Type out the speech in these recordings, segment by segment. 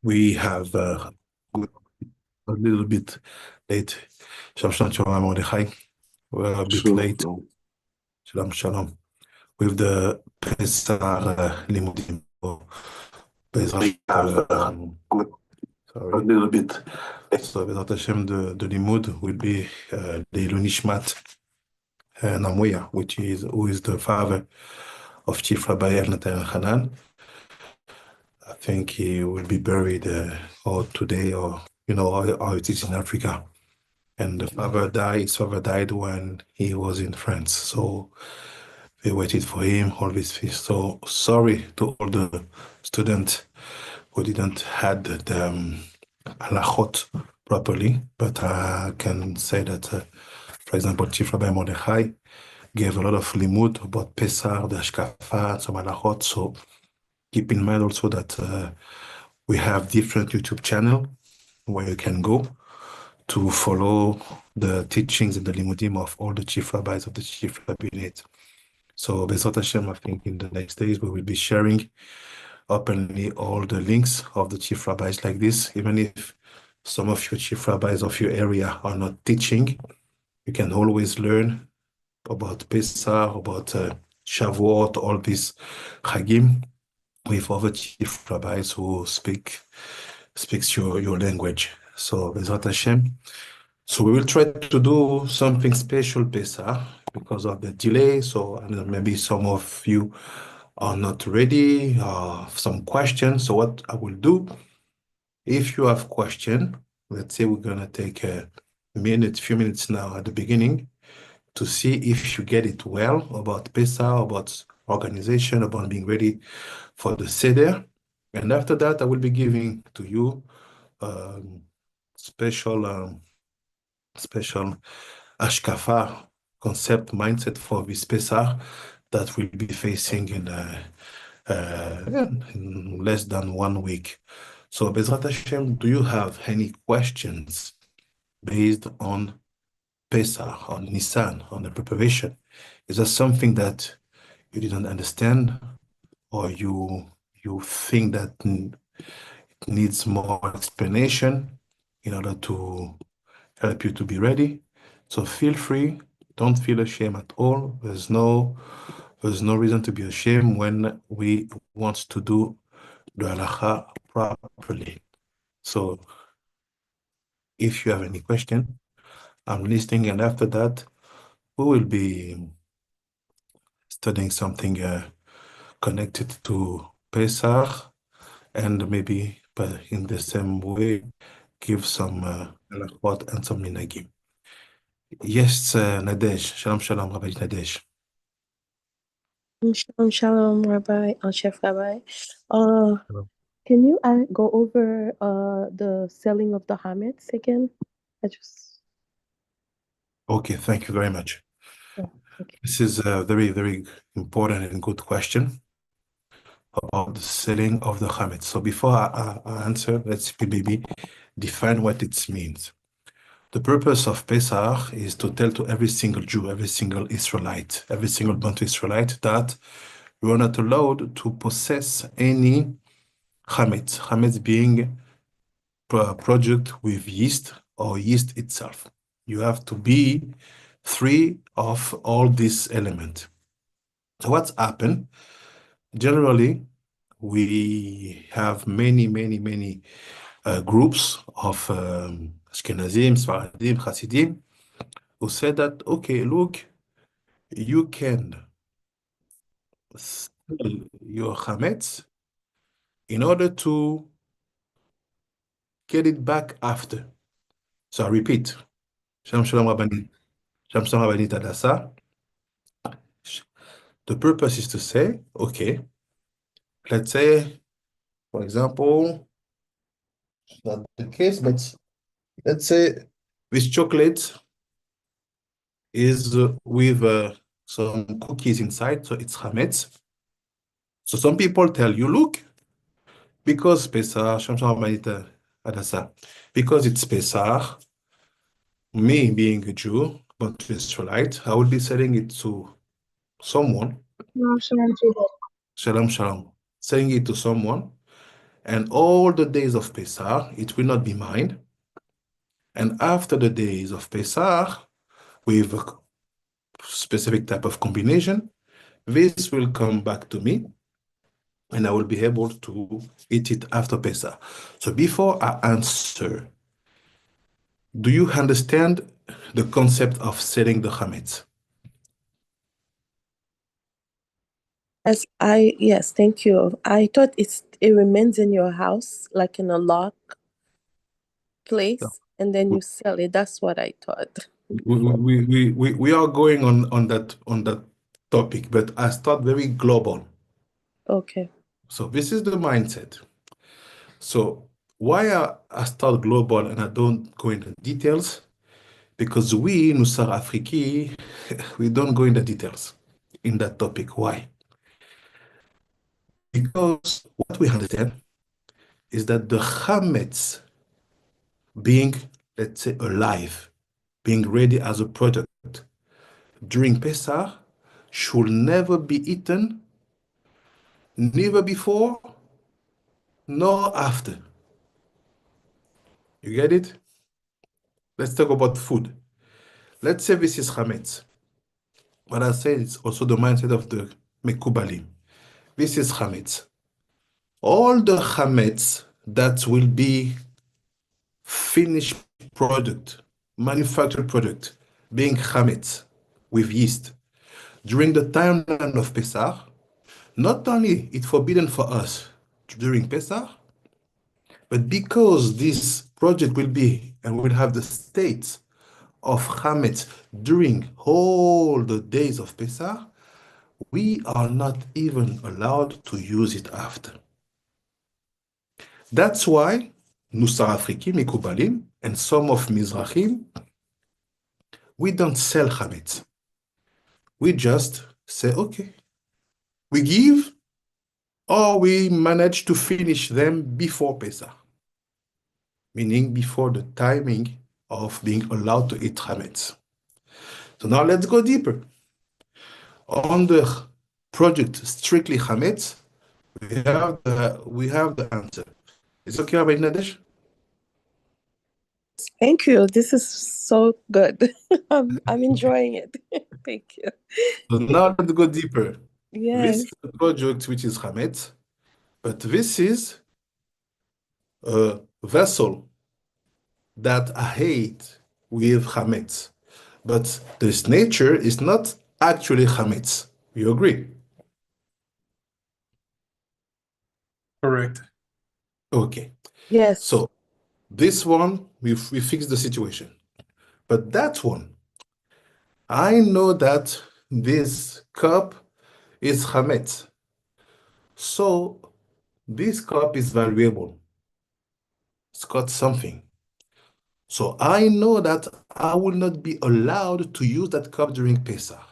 We have a little bit late. Shalom, shalom, Mordechai. We're a bit Shalom. late. Shalom, shalom. With the Pesach Limudim. Pesach, We have a sorry. little bit. So, Bezrat Hashem, the Limud will be Leilu Nishmat Namuya, who is the father of Chief Rabbi Elnatan Hanan. I think he will be buried or today, or how it is in Africa. And his father died when he was in France. So they waited for him, all this feast. So sorry to all the students who didn't had the halachot properly, but I can say that, for example, Chief Rabbi Mordechai gave a lot of limud about Pesach, the Ashkafa, some halachot. So keep in mind also that we have different YouTube channel where you can go to follow the teachings and the limudim of all the chief rabbis of the chief rabbinate. So, Bezrat Hashem, I think in the next days we will be sharing openly all the links of the chief rabbis like this. Even if some of your chief rabbis of your area are not teaching, you can always learn about Pesach, about Shavuot, all these Chagim with other chief rabbis who speaks your language. So, Bezrat Hashem. So we will try to do something special Pesach because of the delay. So maybe some of you are not ready, some questions. So what I will do, if you have question, let's say we're gonna take a few minutes now at the beginning to see if you get it well about Pesach, about organization, about being ready for the Seder. And after that, I will be giving to you special special Ashkafa concept mindset for this Pesach that we'll be facing in less than 1 week. So, Bezrat Hashem, do you have any questions based on Pesach, on Nisan, on the preparation? Is there something that you didn't understand, or you think that needs more explanation in order to help you to be ready? So feel free. Don't feel ashamed at all. There's no reason to be ashamed when we want to do the halacha properly. So if you have any question, I'm listening, and after that, we will be studying something connected to Pesach, and maybe but in the same way, give some halachot and some minhagim. Yes, Nadej. Shalom, shalom, Rabbi Nadej. Shalom, shalom, Rabbi, Chef Rabbi. Uh, can you go over the selling of the hametz again? Okay, thank you very much. Okay. This is a very, very important and good question about the selling of the chametz. So before I answer, let's maybe define what it means. The purpose of Pesach is to tell to every single Jew, every single Israelite, every single Bantu Israelite that you are not allowed to possess any chametz. Chametz being a product with yeast or yeast itself. You have to be free of all these elements. So what's happened? Generally, we have many groups of Ashkenazim, Sfaradim, Hasidim, who said that, okay, look, you can sell your chametz in order to get it back after. So I repeat, Shalom Shalom Rabbanit, Shalom Shalom Rabbanit Adasa. The purpose is to say, okay, let's say, for example, it's not the case, but let's say this chocolate is with some cookies inside, so it's chametz. So some people tell you, look, because Pesach, because it's Pesach, me being a Jew, but Israelite, I will be selling it to someone. Shalom, shalom. Selling it to someone, And all the days of Pesach, it will not be mine. And after the days of Pesach, with a specific type of combination, this will come back to me, and I will be able to eat it after Pesach. So before I answer, do you understand the concept of selling the chametz? Yes, thank you. I thought it remains in your house, like in a lock No. place, and then you sell it. That's what I thought We, before. we are going on that topic, but I start very global. Okay. So this is the mindset. So why I start global and I don't go into details? Because we, Nusar Afriki, we don't go into details in that topic. Why? Because what we understand is that the chametz being, let's say, alive, being ready as a product during Pesach should never be eaten, neither before nor after. You get it? Let's talk about food. Let's say this is chametz. What I say is also the mindset of the Mekubalim. This is chametz. All the chametz that will be finished product, manufactured product, being chametz with yeast during the timeline of Pesach, not only it's forbidden for us during Pesach, but because this project will be and will have the state of chametz during all the days of Pesach, we are not even allowed to use it after. That's why Nusar Afrikim, Mekubalim, and some of Mizrahim, we don't sell chametz. We just say, okay, we give or we manage to finish them before Pesach, meaning before the timing of being allowed to eat chametz. So now let's go deeper. On the project strictly chametz, we have the answer. It's okay, Rabbi Nadesh? Thank you. This is so good. I'm enjoying it. Thank you. So now let's go deeper. This Yes. is a project which is chametz, but this is a vessel that I hate with chametz. But this nature is not actually chametz. You agree? Correct. Okay. Yes. So this one, we fix the situation. But that one, I know that this cup is chametz. So this cup is valuable. It's got something. So I know that I will not be allowed to use that cup during Pesach.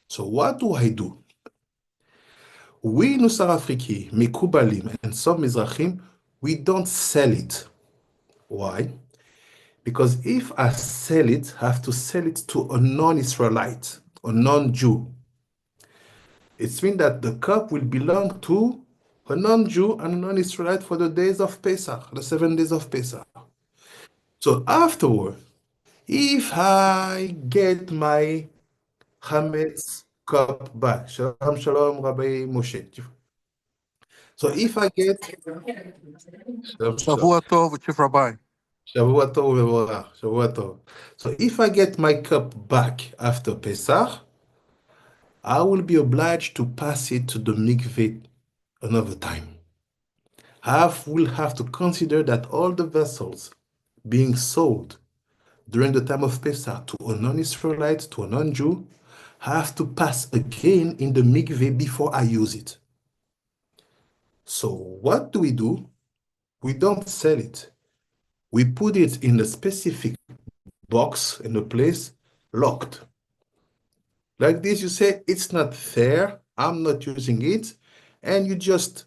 So what do I do? We Nusar Afriki, Mekubalim, and some Mizrahim, we don't sell it. Why? Because if I sell it, I have to sell it to a non-Israelite, a non-Jew. It means that the cup will belong to a non-Jew and a non-Israelite for the days of Pesach, the 7 days of Pesach. So afterward, if I get my Hametz cup back, Shalom Shalom Rabbi Moshe. So if I get Shalom Shalom. Shavua Tov, Chief Rabbi. Shavua Tov Mevorach, Shavua Tov. So if I get my cup back after Pesach, I will be obliged to pass it to the mikveh another time. Will have to consider that all the vessels being sold during the time of Pesach to a non-Israelite, to a non-Jew, have to pass again in the mikveh before I use it. So what do? We don't sell it. We put it in a specific box in a place locked. Like this, you say, it's not fair, I'm not using it, and you just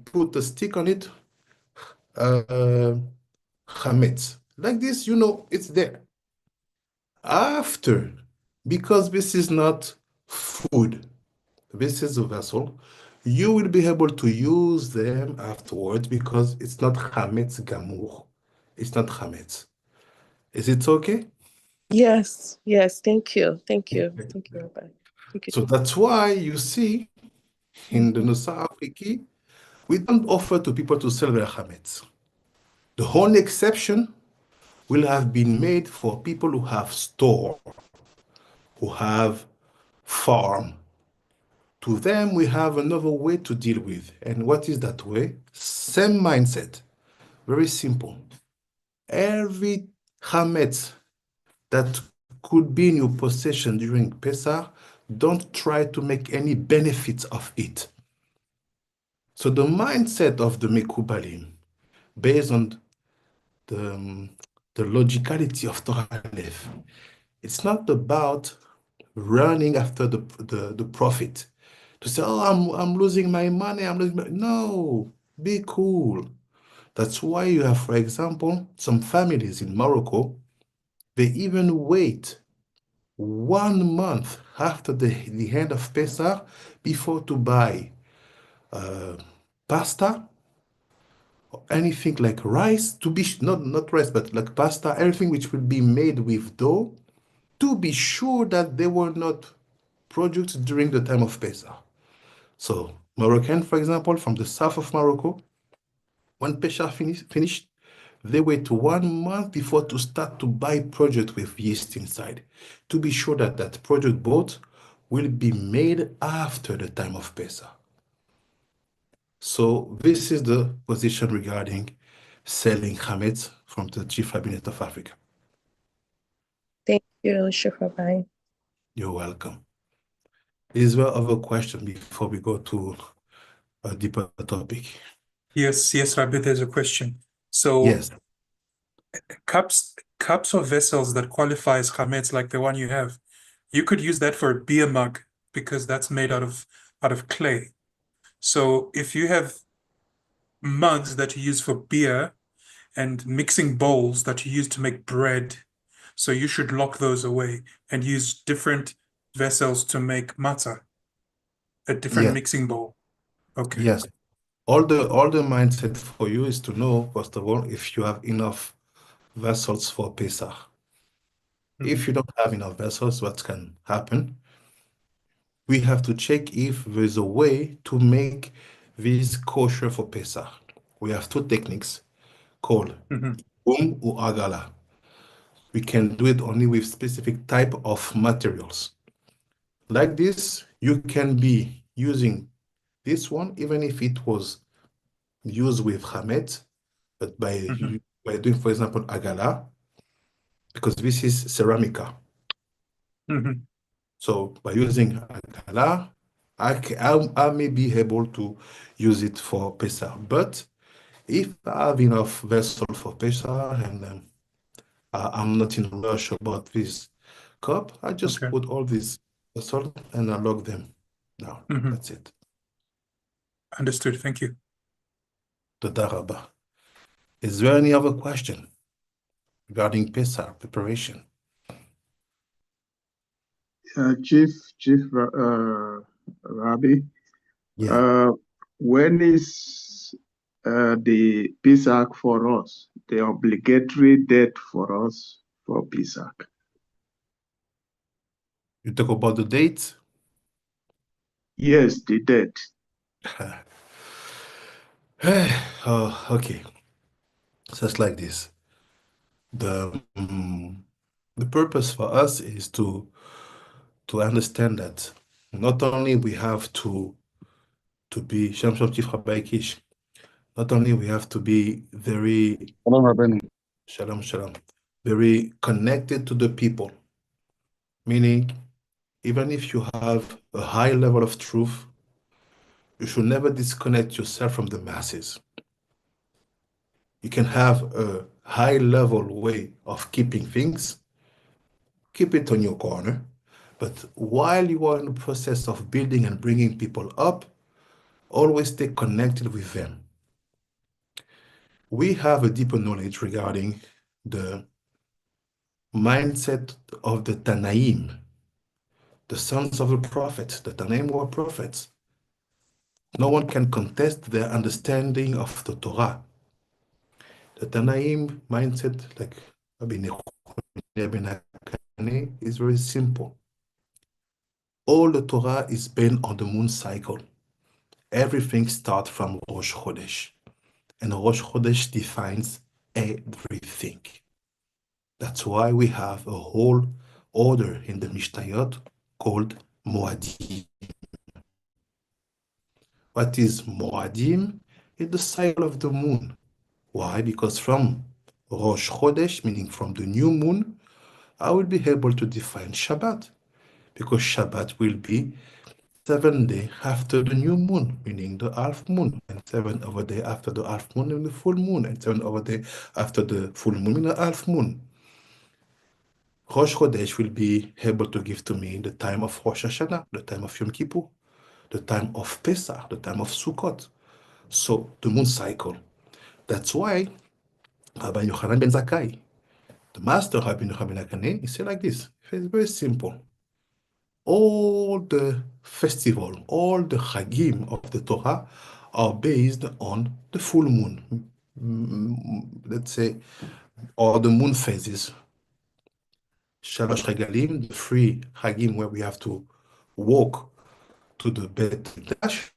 put a stick on it, chametz. Like this, you know, it's there. After, because this is not food, this is a vessel, you will be able to use them afterwards because it's not chametz gamur. It's not chametz. Is it okay? Yes, yes. Thank you. Thank you. Thank you, Rabbi. Thank you. So that's why you see in the Mhm. Nusach Afriki, we don't offer to people to sell their chametz. The only exception will have been made for people who have store, who have farm. To them, we have another way to deal with. And what is that way? Same mindset. Very simple. Every chametz that could be in your possession during Pesach, don't try to make any benefits of it. So the mindset of the Mekubalim, based on the, the logicality of Torah Aleph, it's not about running after the profit. To say, oh, I'm losing my money, I'm losing my... No, be cool. That's why you have, for example, some families in Morocco, they even wait 1 month after the end of Pesach before to buy pasta, or anything like rice, to be not rice, but like pasta, everything which will be made with dough, to be sure that they were not produced during the time of Pesach. So Moroccan, for example, from the south of Morocco, when Pesach finished, they wait 1 month before to start to buy product with yeast inside, to be sure that that product bought will be made after the time of Pesach. So this is the position regarding selling chametz from the Chief Cabinet of Africa. Thank you, Chef Rabbi. You're welcome. Is there other question before we go to a deeper topic? Yes, Rabbi, there's a question. So Yes, cups or vessels that qualify as chametz, like the one you have, you could use that for a beer mug because that's made out of clay. So if you have mugs that you use for beer and mixing bowls that you use to make bread, so you should lock those away and use different vessels to make matzah, a different yes, mixing bowl. Okay. yes. All the mindset for you is to know, first of all, if you have enough vessels for Pesach. If you don't have enough vessels, what can happen? We have to check if there's a way to make this kosher for Pesach. We have two techniques called Mhm. or agala. We can do it only with specific type of materials. Like this, you can be using this one, even if it was used with chametz, but Mhm. by doing, for example, agala, because this is ceramica. Mhm. So by using agala, I may be able to use it for Pesach. But if I have enough vessel for Pesach and I'm not in a rush about this cup, I just Okay. put all these vessels and I lock them down. Mhm. That's it. Understood. Thank you. Toda rabba. Is there any other question regarding Pesach preparation? Chief Rabbi, Yeah. uh, when is the Pesach for us, the obligatory date for us for Pesach? You talk about the date? Yes, the date. Oh, okay. So it's like this. The the purpose for us is to understand that not only we have to be Shem Shem Chief Rabbi Kish, not only we have to be very Shalom, Rabbeinu. shalom shalom, very connected to the people, meaning even if you have a high level of truth, you should never disconnect yourself from the masses. You can have a high level way of keeping things, keep it on your corner, but while you are in the process of building and bringing people up, always stay connected with them. We have a deeper knowledge regarding the mindset of the Tanaim, the sons of the prophets. The Tanaim were prophets. No one can contest their understanding of the Torah. The Tanaim mindset, like Rabbi Nehemiah, is very simple. All the Torah is based on the moon cycle. Everything starts from Rosh Chodesh. And Rosh Chodesh defines everything. That's why we have a whole order in the Mishnayot called Moadim. What is Moadim? It's the cycle of the moon. Why? Because from Rosh Chodesh, meaning from the new moon, I will be able to define Shabbat. Because Shabbat will be 7 days after the new moon, meaning the half moon, and 7 other days after the half moon and the full moon, and 7 other days after the full moon and the half moon. Rosh Chodesh will be able to give to me the time of Rosh Hashanah, the time of Yom Kippur, the time of Pesach, the time of Sukkot. So the moon cycle. That's why Rabbi Yochanan ben Zakkai, the master Rabbi Yochanan ben Zakkai, he said like this. It's very simple. All the festival, all the Chagim of the Torah are based on the full moon. Let's say, or the moon phases. Shalosh Regalim, the 3 Chagim where we have to walk to the Bet Dash,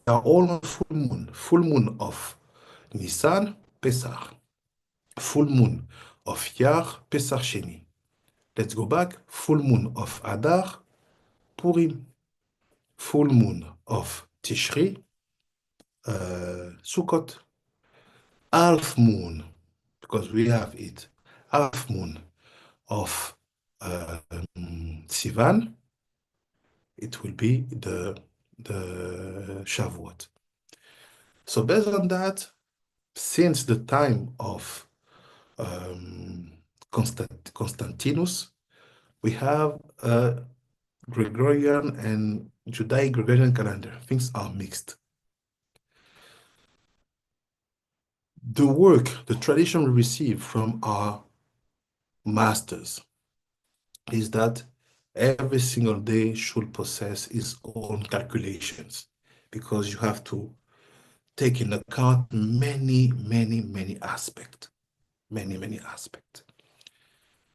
they are all on full moon of Nisan, Pesach, full moon of Yar, Pesach Sheni. Let's go back, full moon of Adar, Purim, full moon of Tishri, Sukkot, half moon, because we have it, half moon of Sivan, it will be the Shavuot. So based on that, since the time of Constantinus, we have a Gregorian and Judaic Gregorian calendar. Things are mixed. The work, the tradition we receive from our masters is that every single day should possess its own calculations, because you have to take in account many aspects. Many aspects.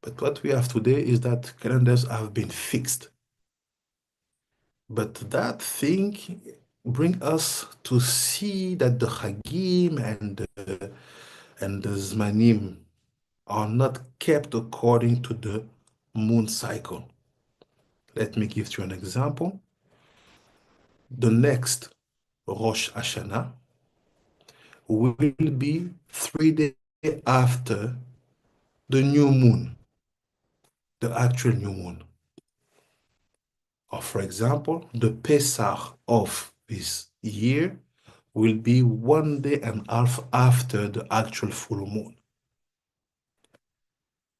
But what we have today is that calendars have been fixed. But that thing bring us to see that the Chagim and the Zmanim are not kept according to the moon cycle. Let me give you an example. The next Rosh Hashanah will be 3 days after the new moon, the actual new moon. Or for example, the Pesach of this year will be 1.5 days after the actual full moon.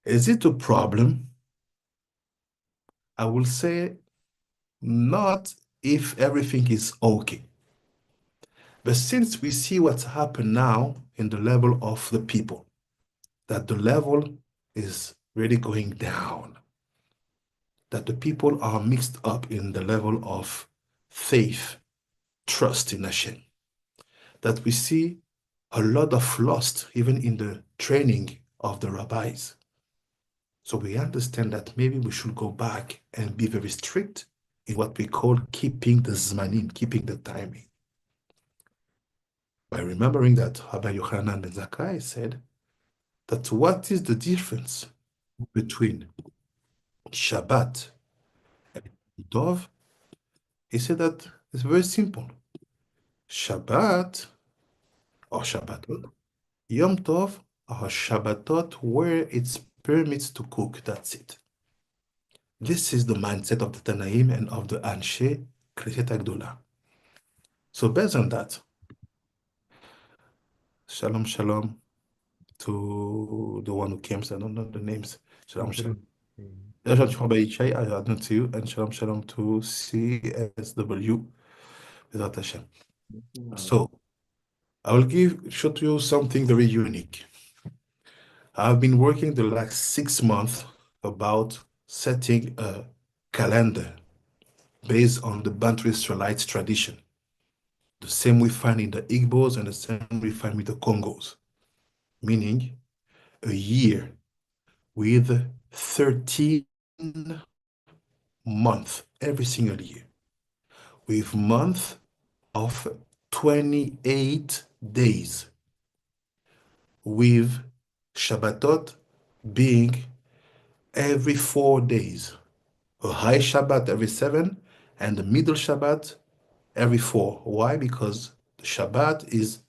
Is it a problem? I will say not if everything is okay. But since we see what's happened now in the level of the people, that the level is really going down, that the people are mixed up in the level of faith, trust in Hashem, that we see a lot of lost even in the training of the rabbis. So we understand that maybe we should go back and be very strict in what we call keeping the zmanim, keeping the timing. By remembering that Rabbi Yochanan ben Zakkai said that what is the difference between Shabbat and Tov? He said that it's very simple. Shabbat or Shabbatot, Yom Tov or Shabbatot where it's permits to cook, that's it. This is the mindset of the Tanaim and of the Anshe Knesset Agdola. So based on that, shalom to the one who came, so I don't know the names. Shalom. Shalom to Rabbi Yishai, I don't see you, and shalom to CSW, without Hashem. So I will show to you something very unique. I've been working the last 6 months about setting a calendar based on the Bantu Israelite tradition. The same we find in the Igbos and the same we find with the Congos, meaning a year with 13 months every single year, with month of 28 days, with Shabbatot being every 4 days, a high Shabbat every 7, and the middle Shabbat every 4. Why? Because the Shabbat is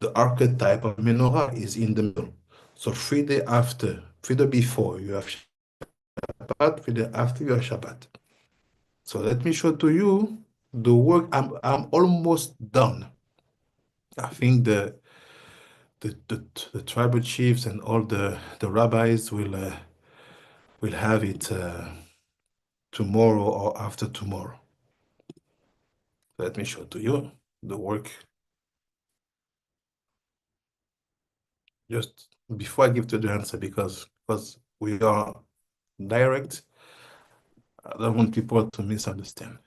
the archetype of menorah is in the middle. So 3 days after, 3 days before, you have Shabbat, 3 days after, you have Shabbat. So let me show to you the work. I'm almost done. I think the tribal chiefs and all the rabbis will have it tomorrow or after tomorrow. Let me show to you the work. Just before I give to the answer, because we are direct, I don't want people to misunderstand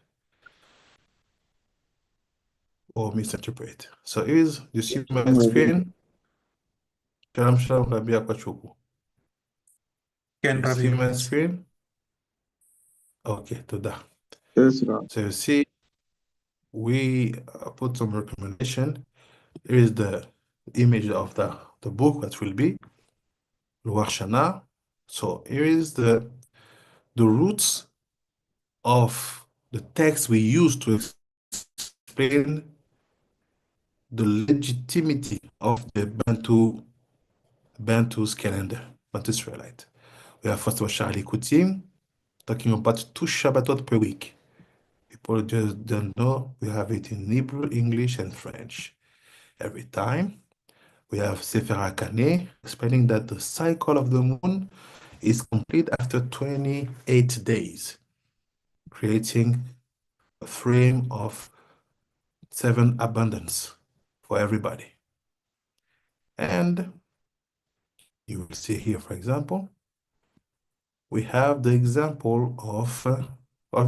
or misinterpret. So here's, you see my screen? Shalom, shalom, Rabbi Akwachuku. Ken You Rabbi, see my yes. screen? Okay, to that. Yes, Rabbi. So you see, we put some recommendation. Here is the image of the book that will be Rosh Hashanah. So here is the roots of the text we use to explain the legitimacy of the Bantu's calendar, Bantu Israelite. We have first of all Sha'ali Kutim, talking about 2 Shabbatot per week. People just don't know. We have it in Hebrew, English, and French. Every time we have Sefer HaKaneh, explaining that the cycle of the moon is complete after 28 days, creating a frame of 7 abundance for everybody. And you will see here, for example, we have the example of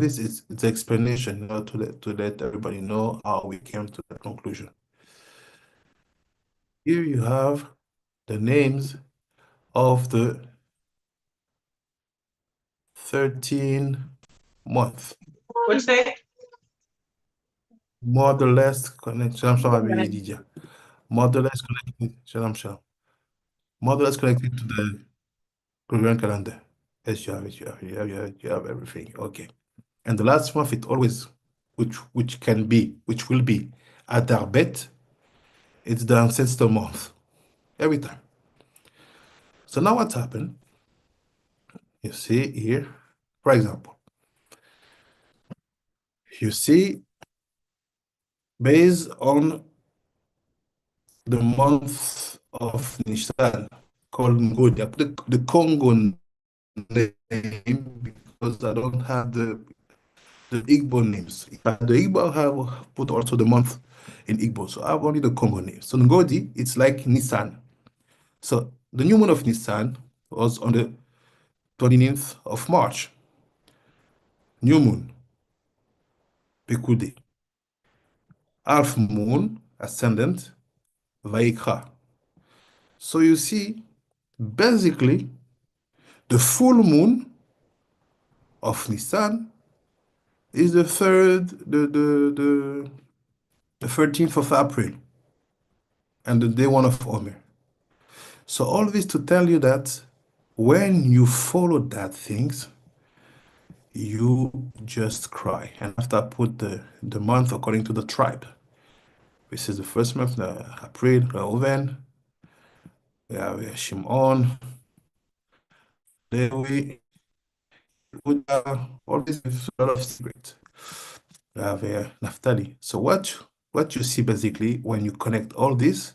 this. It's explanation, you know, to let everybody know how we came to that conclusion. Here you have the names of the 13 months. What'd you say? More or less connected. Shalom, shalom, Rabbi Yedidia. More or less connected. Shalom, shalom. More or less connected to the Gregorian calendar. Yes, you have it. You have everything. Okay. And the last month, it always, which will be Adar Bet. It's the ancestor month every time. So now what's happened? You see here, for example, you see based on the month of Nissan called Ngodi. I put the Congo name because I don't have the Igbo names. If I had the Igbo, I have put also the month in Igbo. So I have only the Congo name. So Ngodi, it's like Nissan. So the new moon of Nissan was on the 29th of March. New moon, Pekude. Half moon, ascendant, Vaikra. So you see, basically, the full moon of Nissan is the 13th of April and the day 1 of Omer. So all this to tell you that when you follow that things, you just cry. And after I put the month according to the tribe, this is the first month, April, Reuven, we have Shimon, Levi, Yehuda, all this is a lot of secret. We have Naphtali. So what you see basically when you connect all this,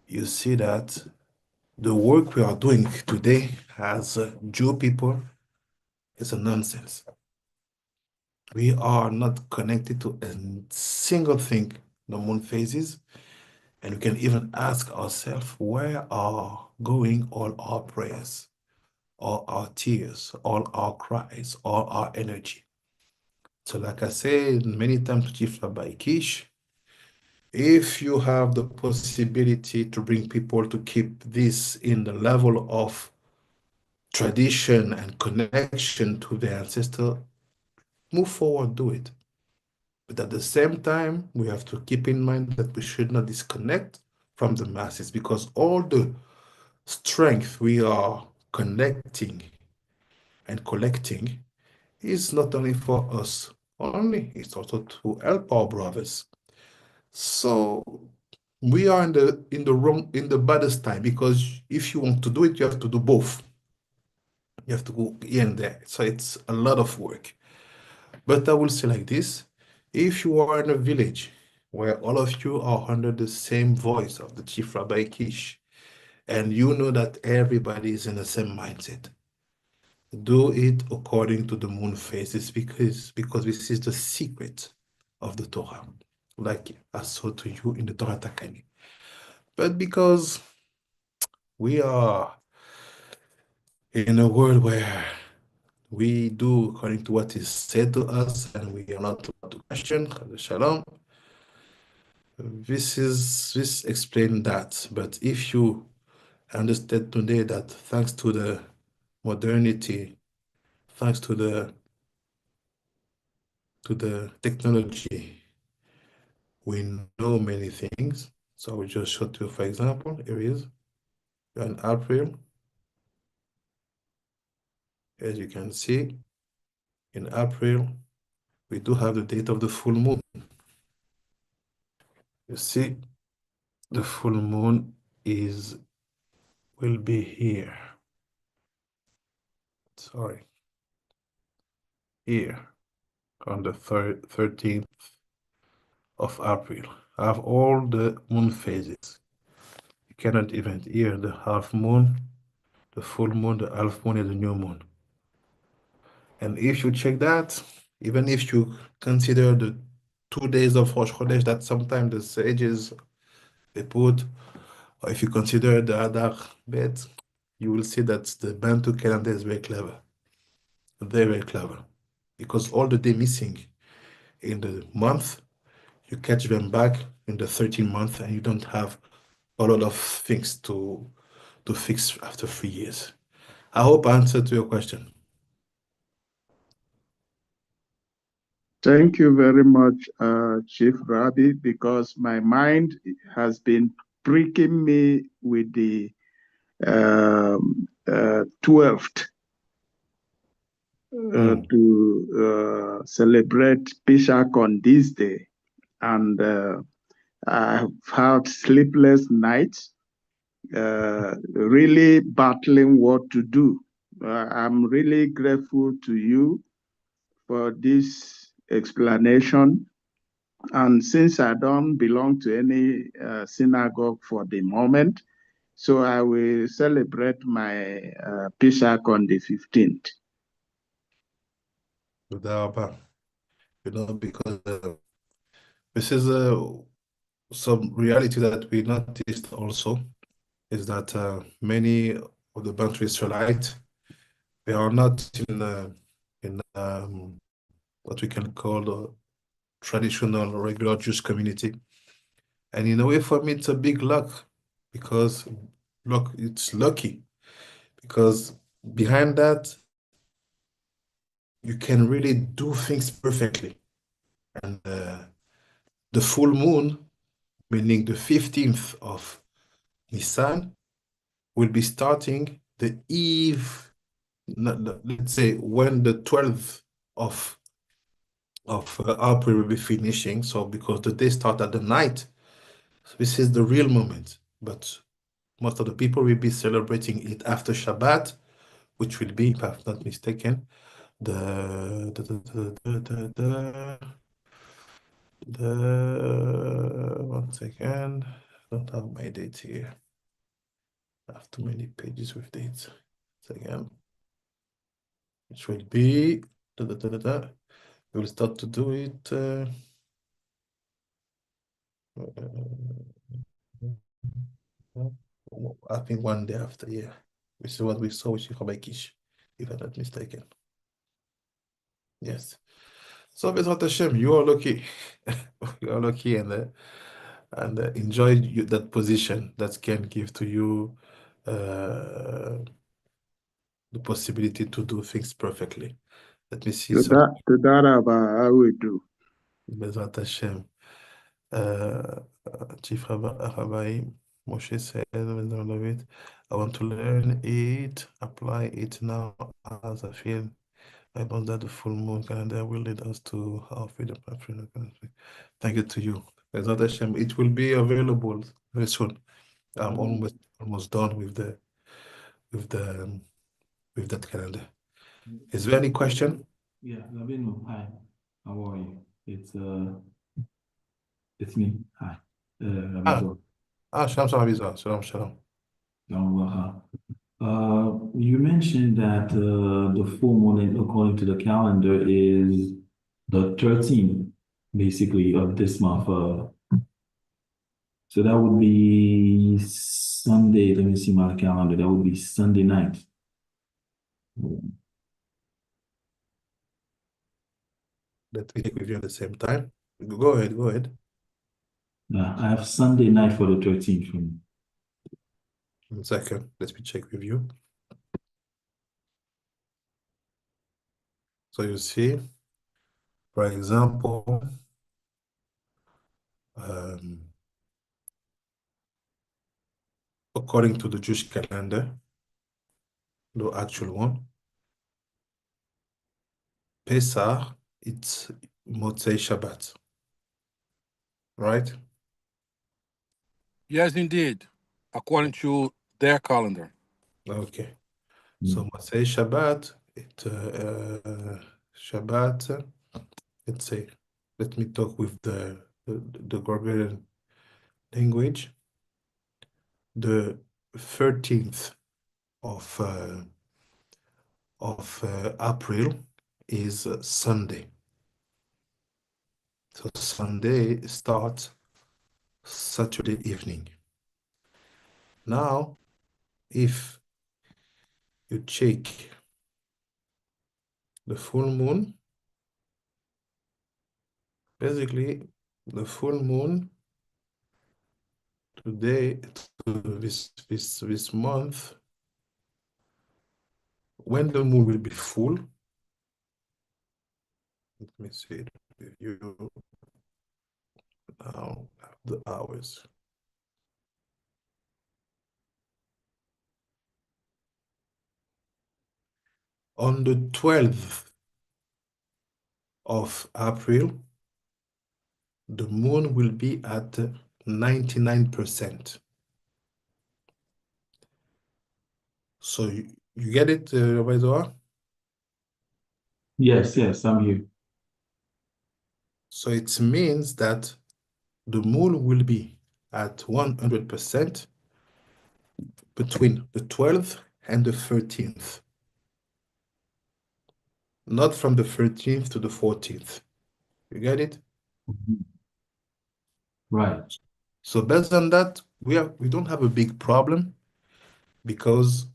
you see that the work we are doing today as Jew people is a nonsense. We are not connected to a single thing the moon phases, and we can even ask ourselves, where are going all our prayers, all our tears, all our cries, all our energy? So like I said many times to Chief Rabbi Kish, If you have the possibility to bring people to keep this in the level of tradition and connection to their ancestor, move forward, do it. But at the same time, we have to keep in mind that we should not disconnect from the masses, because all the strength we are connecting and collecting is not only for us only, it's also to help our brothers. So we are in the baddest time, because if you want to do it, you have to do both. You have to go here and there. So it's a lot of work. But I will say like this, if you are in a village where all of you are under the same voice of the Chief Rabbi Kish, and you know that everybody is in the same mindset, do it according to the moon phases, because this is the secret of the Torah, like I saw to you in the Torah Takani. But because we are in a world where we do according to what is said to us, and we are not allowed to question, Shalom, this explains that. But if you understand today that thanks to the modernity, thanks to the technology, we know many things. So we just showed you, for example, here is in April, as you can see, in April, we do have the date of the full moon. You see, the full moon will be here. Sorry, here on the 13th of April. I have all the moon phases. You cannot even hear the half moon, the full moon, the half moon, and the new moon. And if you check that, even if you consider the 2 days of Rosh Chodesh that sometimes the sages they put, or if you consider the Adar bet, you will see that the Bantu calendar is very clever. Very, very clever. Because all the day missing in the month, you catch them back in the 13th month, and you don't have a lot of things to fix after 3 years. I hope I answered to your question. Thank you very much, Chief Rabbi, because my mind has been pricking me with the 12th to celebrate Pesach on this day. And I've had sleepless nights, really battling what to do. I'm really grateful to you for this explanation. And since I don't belong to any synagogue for the moment, so I will celebrate my Pesach on the 15th. Because this is some reality that we noticed also, is that many of the Bantu Israelites, they are not in what we can call the traditional regular Jewish community. And in a way, for me, it's a big luck, because look, it's lucky, because behind that, you can really do things perfectly. And the full moon, meaning the 15th of Nisan, will be starting the eve, let's say when the 12th of April will be finishing. So because the day start at the night, so this is the real moment. But most of the people will be celebrating it after Shabbat, which will be, if I'm not mistaken, one second, I don't have my dates here. I have too many pages with dates. Again, which will be we will start to do it. I think one day after, yeah. This is what we saw with Rabbi Kish, if I'm not mistaken. Yes. So Bezrat Hashem, you are lucky. You are lucky, and and enjoy that position that can give to you the possibility to do things perfectly. Let me see some. To that about how we do. Bezrat Hashem. Chief Rabbi Moshe said, I want to learn it, apply it now as I feel. I know that the full moon calendar will lead us to our freedom. Thank you to you. Bezrat Hashem, it will be available very soon. I'm almost done with with that calendar. Is there any question? Yeah, Lavino, hi. How are you? It's me. Hi. Ravizor. Shalom, shalom, shalom, shalom. You mentioned that the full moon, according to the calendar, is the 13th, basically, of this month. So that would be Sunday. Let me see my calendar. That would be Sunday night. Let me check with you at the same time. Go ahead, go ahead. I have Sunday night for the 13th for me. 1 second, let me check with you. So you see, for example, according to the Jewish calendar, the actual one, Pesach, it's Motzei Shabbat, right? Yes, indeed, according to their calendar. Okay. So Motzei Shabbat, Shabbat, let's say, let me talk with the Gregorian language. The 13th of April is Sunday. So Sunday starts Saturday evening. Now, if you check the full moon, basically the full moon today, this month, when the moon will be full, let me see it with you now, the hours. On the 12th of April, the moon will be at 99%. So you get it, Rabbi Zohar? Yes, I'm here. So it means that the moon will be at 100% between the 12th and the 13th. Not from the 13th to the 14th. You get it? Right. So based on that, we don't have a big problem, because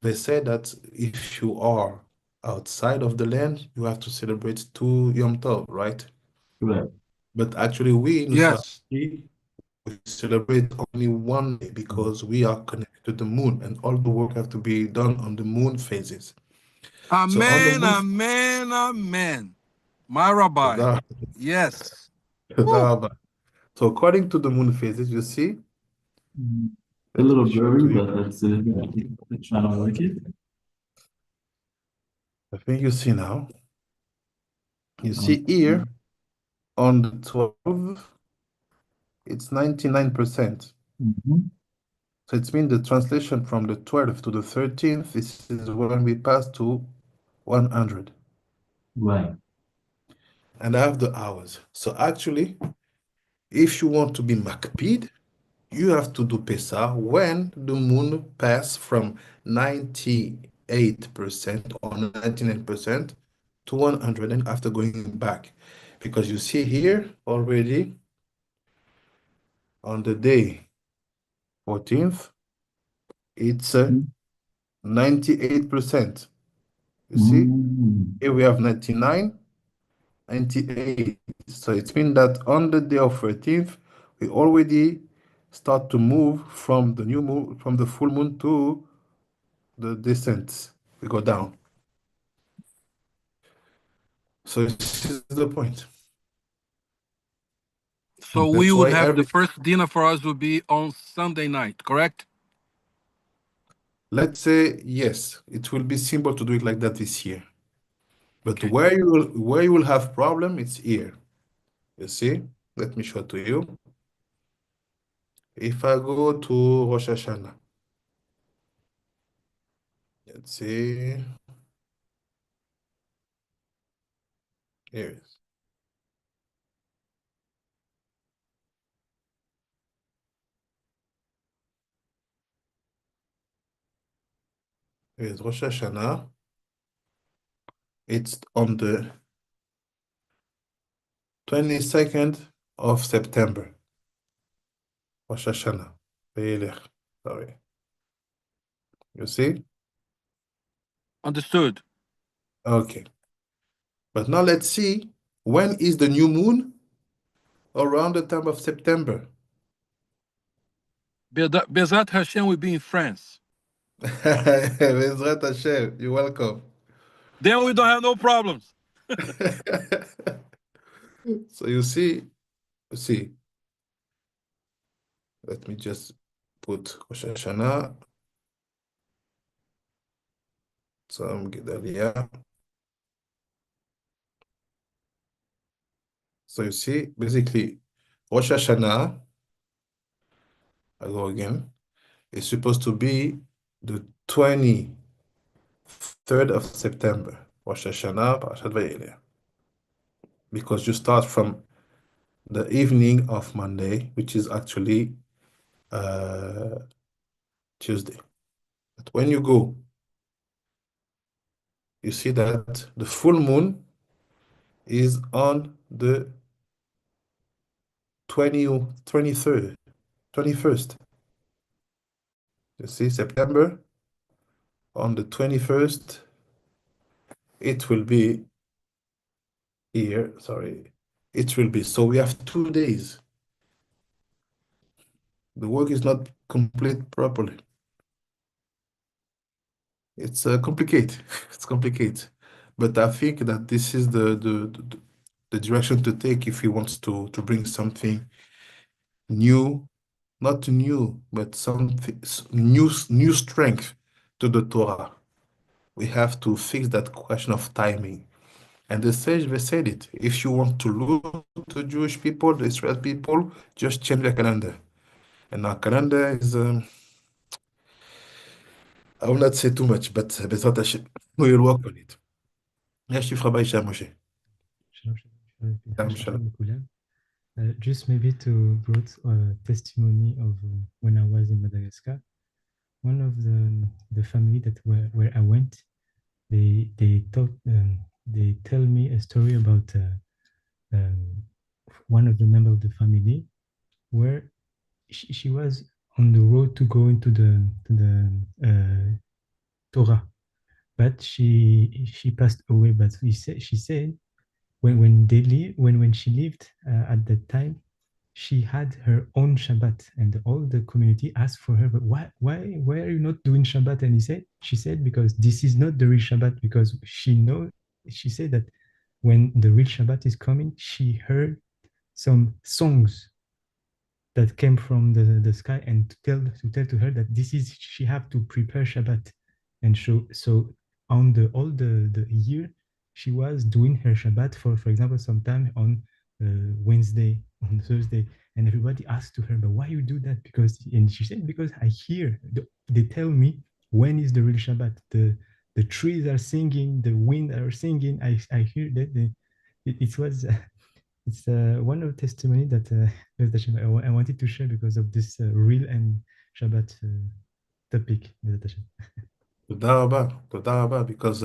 they say that if you are outside of the land, you have to celebrate 2 Yom Tov, right? Right. But actually, we in Yes. Saudi, we celebrate only 1 day, because we are connected to the moon, and all the work have to be done on the moon phases. So on the Amen, moon, amen, amen. My rabbi. Yes. Woo. so according to the moon phases, you see, A little let me show blurry, to you. but let's try to work it. I think you see now. You see here on the 12th, it's 99%. So it's mean the translation from the 12th to the 13th, this is when we pass to 100. Right. And I have the hours. So actually, if you want to be Makpid, you have to do Pesach when the moon pass from 98% or 99% to 100, and after going back. Because you see here already on the day 14th, it's 98%. You see, here we have 99, 98. So it means that on the day of 13th, we already start to move from the new moon, from the full moon to the descent. We go down. So this is the point. So And we that's would why have the first dinner for us would be on Sunday night, correct? let's say yes, it will be simple to do it like that this year. But Okay. where you will have problem, it's here. You see? Let me show to you. If I go to Rosh Hashanah, let's see. Here it is. Here's Rosh Hashanah. It's on the 22nd of September. Rosh Hashanah. Vayelech. Sorry. You see? Understood. Okay. But now let's see when is the new moon around the time of September. Bezat Hashem will be in France. Bezrat Hashem, you're welcome. Then we don't have no problems. So you see, let me just put Rosh Hashanah, some Gedalia. So you see, basically, Rosh Hashanah, I go again, is supposed to be the 23rd of September. Rosh Hashanah, Parashat Vayelech. Because you start from the evening of Monday, which is actually Tuesday. But when you go, you see that the full moon is on the 23rd, 21st. You see, September, on the 21st, it will be here, sorry, it will be. So we have 2 days. The work is not complete properly. It's complicated. It's complicated. But I think that this is the direction to take if he wants to bring something new, not new, but something new strength to the Torah. We have to fix that question of timing. And the sage they said it. If you want to lose the Jewish people, the Israel people, just change the calendar. And our calendar is I will not say too much, but Bezrat Hashem, we will work on it. Merci, Frère Baïcha Moshe. Shalom, shalom, Shalom, shalom, shalom. לכולם. Just maybe to brought a testimony of when I was in Madagascar. One of the family that where I went, they tell me a story about one of the member of the family where she was on the road to go into the Torah, but she passed away. But she said when she lived at that time, she had her own Shabbat, and all the community asked for her, but why are you not doing Shabbat? And she said, because this is not the real Shabbat, because she said that when the real Shabbat is coming, she heard some songs that came from the sky, and to tell to her that this is she have to prepare Shabbat. And so on the year she was doing her Shabbat for example sometime on Wednesday, on Thursday, and everybody asked to her, but why you do that? And she said, because I hear they tell me when is the real Shabbat. The trees are singing, the wind are singing. I hear that it was it's one of the testimony that I wanted to share because of this real and Shabbat topic. Toda Rabba, because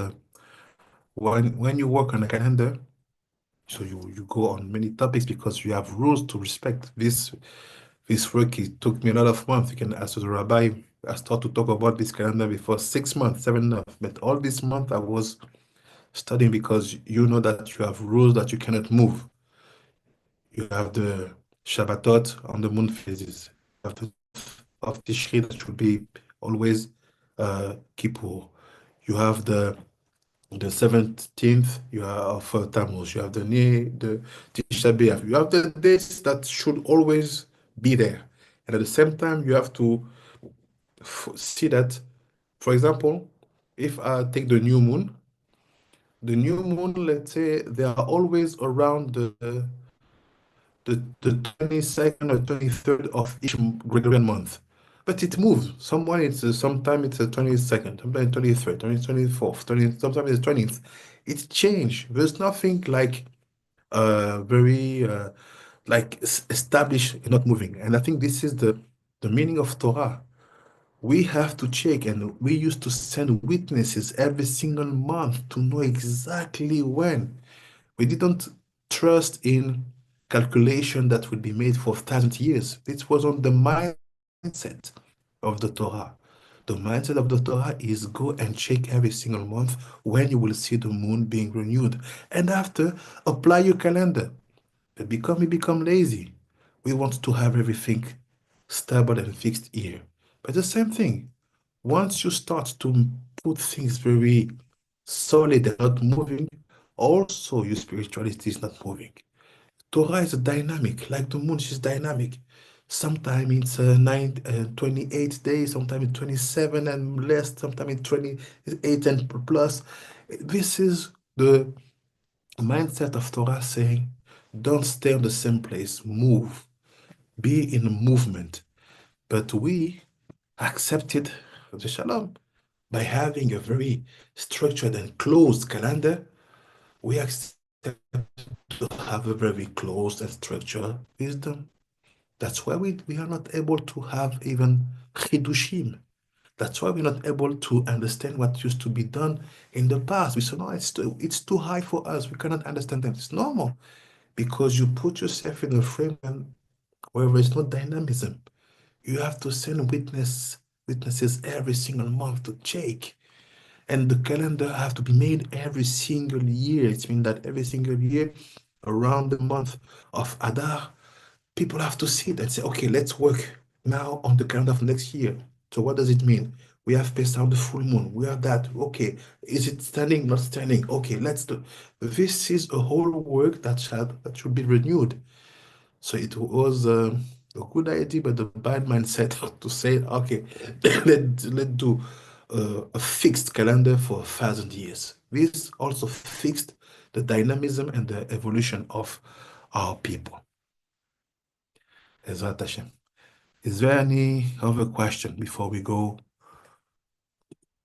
when you work on a calendar, so you go on many topics because you have rules to respect. This work, it took me a lot of months. You can ask the rabbi. I started to talk about this calendar before 6 months, 7 months. But all this month I was studying because you know that you have rules that you cannot move. You have Shabbatot on the moon phases. You have the of Tishri that should be always Kippur. You have the 17th, you have Tammuz. You have the Tisha B'Av. You have the dates that should always be there. And at the same time, you have to see that, for example, if I take the new moon, let's say they are always around the 22nd or 23rd of each Gregorian month. But it moves. Sometimes it's the 22nd, sometimes 23rd, 24th, 20, sometimes it's 20th. It's changed. There's nothing like very like established, not moving. And I think this is the meaning of Torah. We have to check, and we used to send witnesses every single month to know exactly when. We didn't trust in calculation that would be made for 1,000 years. This was on the mindset of the Torah. The mindset of the Torah is go and check every single month when you will see the moon being renewed. And after, apply your calendar. But we become lazy. We want to have everything stable and fixed here. But the same thing, once you start to put things very solid and not moving, also your spirituality is not moving. Torah is dynamic, like the moon is dynamic. Sometimes it's 28 days, sometimes it's 27 and less, sometimes it's 28 and plus. This is the mindset of Torah saying, don't stay on the same place, move, be in movement. But we accepted the shalom by having a very structured and closed calendar. We accept to have a very closed and structured wisdom. That's why we are not able to have even chidushim. That's why we're not able to understand what used to be done in the past. We say, no, it's too high for us. We cannot understand that. It's normal because you put yourself in a frame where there's no dynamism. You have to send witnesses every single month to check. And the calendar have to be made every single year. It means that every single year, around the month of Adar, people have to sit and say, okay, let's work now on the calendar of next year. So what does it mean? We have Pesach, the full moon. We have that. Okay, is it standing, not standing? Okay, let's do. This is a whole work that should be renewed. So it was a good idea, but the bad mindset to say, okay, let's do a fixed calendar for 1,000 years. This also fixed the dynamism and the evolution of our people. Ezrat Hashem. Is there any other question before we go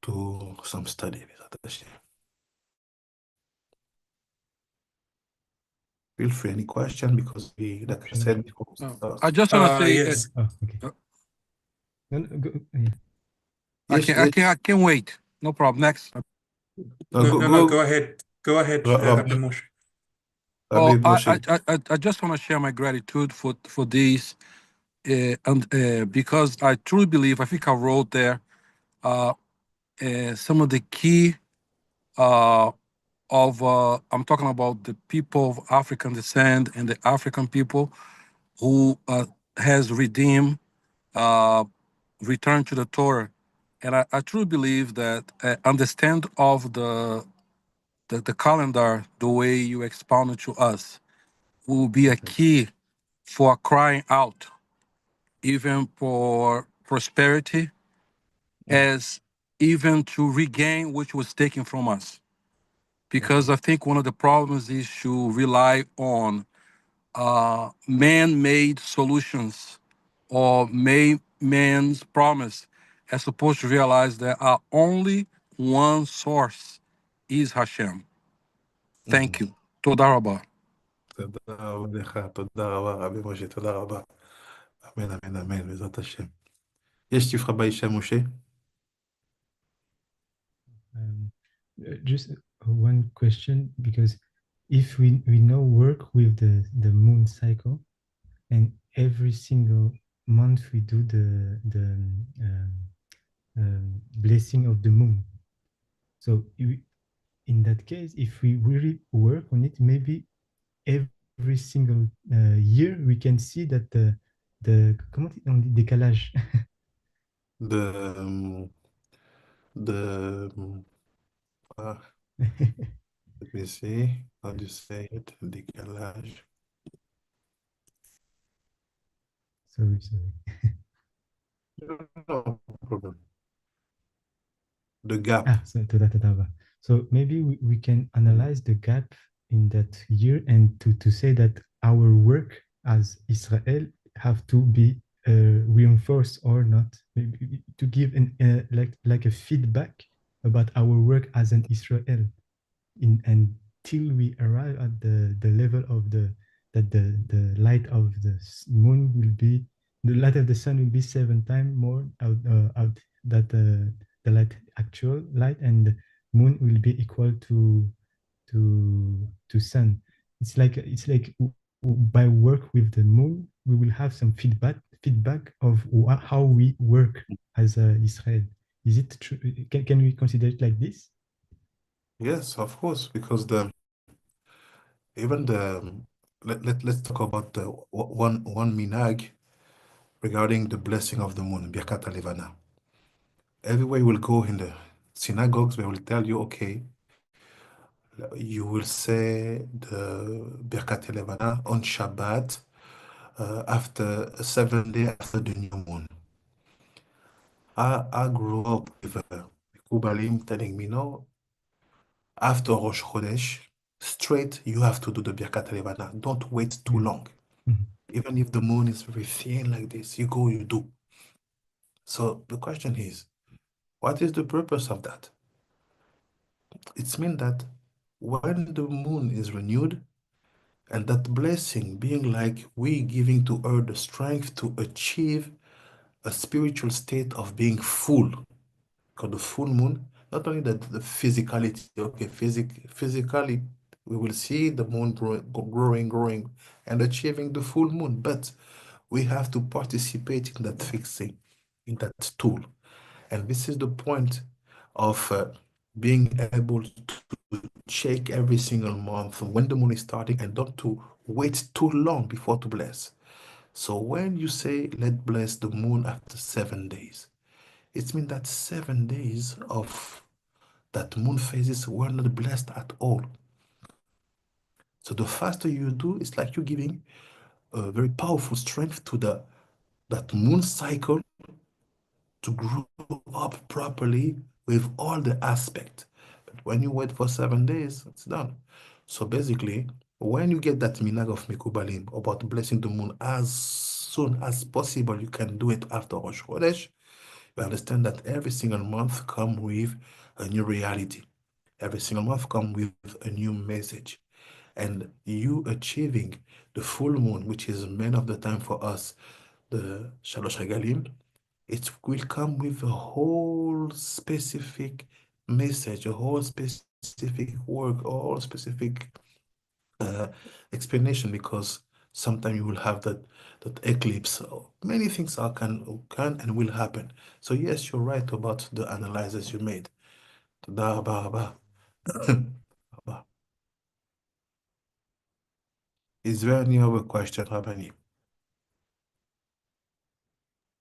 to some study? Ezrat Hashem. Feel free, any question, because like I said before. I just want to say, Yes. Oh, okay. No, no, yeah. Yes, I can wait. No problem. Next. No, go ahead. Go ahead, Rabbi Moshe. Oh, Rabbi Moshe. I just want to share my gratitude for this, and because I truly believe, I think I wrote there, some of the key of I'm talking about the people of African descent and the African people who has redeemed, returned to the Torah, and I truly believe that understand of the calendar the way you expounded to us will be a key for crying out, even for prosperity, as even to regain which was taken from us. Because I think one of the problems is to rely on man-made solutions or man's promise, as opposed to realize that our only one source is Hashem. Thank you. Toda rabah. תודה רבה לך, תודה רבה, רבי משה, תודה רבה. אמן, אמן, אמן, בעזרת השם. יש רבי ישי משה? Just one question, because if we now work with the moon cycle, and every single month we do the blessing of the moon. So in that case, if we really work on it, maybe every every single year, we can see that comment on dit décalage? The the let me see how do you say it? Décalage. Sorry. No problem. The gap. So maybe we can analyze the gap in that year and to say that our work as Israel have to be reinforced or not, maybe to give an like a feedback about our work as an Israel until we arrive at the level of that the light of the moon will be the light of the sun will be 7 times more out that the light actual light and the moon will be equal to sun. It's like by work with the moon we will have some feedback of how we work as Israel. Is it true? Can we consider it like this? Yes, of course, because the even the let's talk about the one minhag regarding the blessing of the moon, Birkat Levana. Everywhere you will go in the synagogues, they will tell you, okay, you will say the Birkat Levana on Shabbat after 7 days after the new moon. I grew up with Kubalim telling me, no, after Rosh Chodesh, straight you have to do the Birkat Levana. Don't wait too long. Mhm. Even if the moon is very thin like this, you go, you do. So the question is, what is the purpose of that? It means that when the moon is renewed, and that blessing being like we giving to her the strength to achieve a spiritual state of being full. Because the full moon, not only that the physicality, okay, physically, we will see the moon growing, and achieving the full moon, but we have to participate in that fixing, in that tool. And this is the point of being able to check every single month when the moon is starting and not to wait too long before to bless. So when you say, let bless the moon after 7 days, it means that 7 days of that moon phases were not blessed at all. So the faster you do, it's like you're giving a very powerful strength to that moon cycle to grow up properly with all the aspect. But when you wait for 7 days, it's done. So basically, when you get that minhag of Mikubalim about blessing the moon as soon as possible, you can do it after Rosh Chodesh. You understand that every single month come with a new reality. Every single month come with a new message. And you achieving the full moon, which is many of the time for us, the Shalosh Regalim, it will come with a whole specific message, a whole specific work, a whole specific uh, explanation, because sometimes you will have that eclipse. So many things can and will happen. So yes, you're right about the analysis you made. Da ba ba. Ba. Is there any other question, Rabani?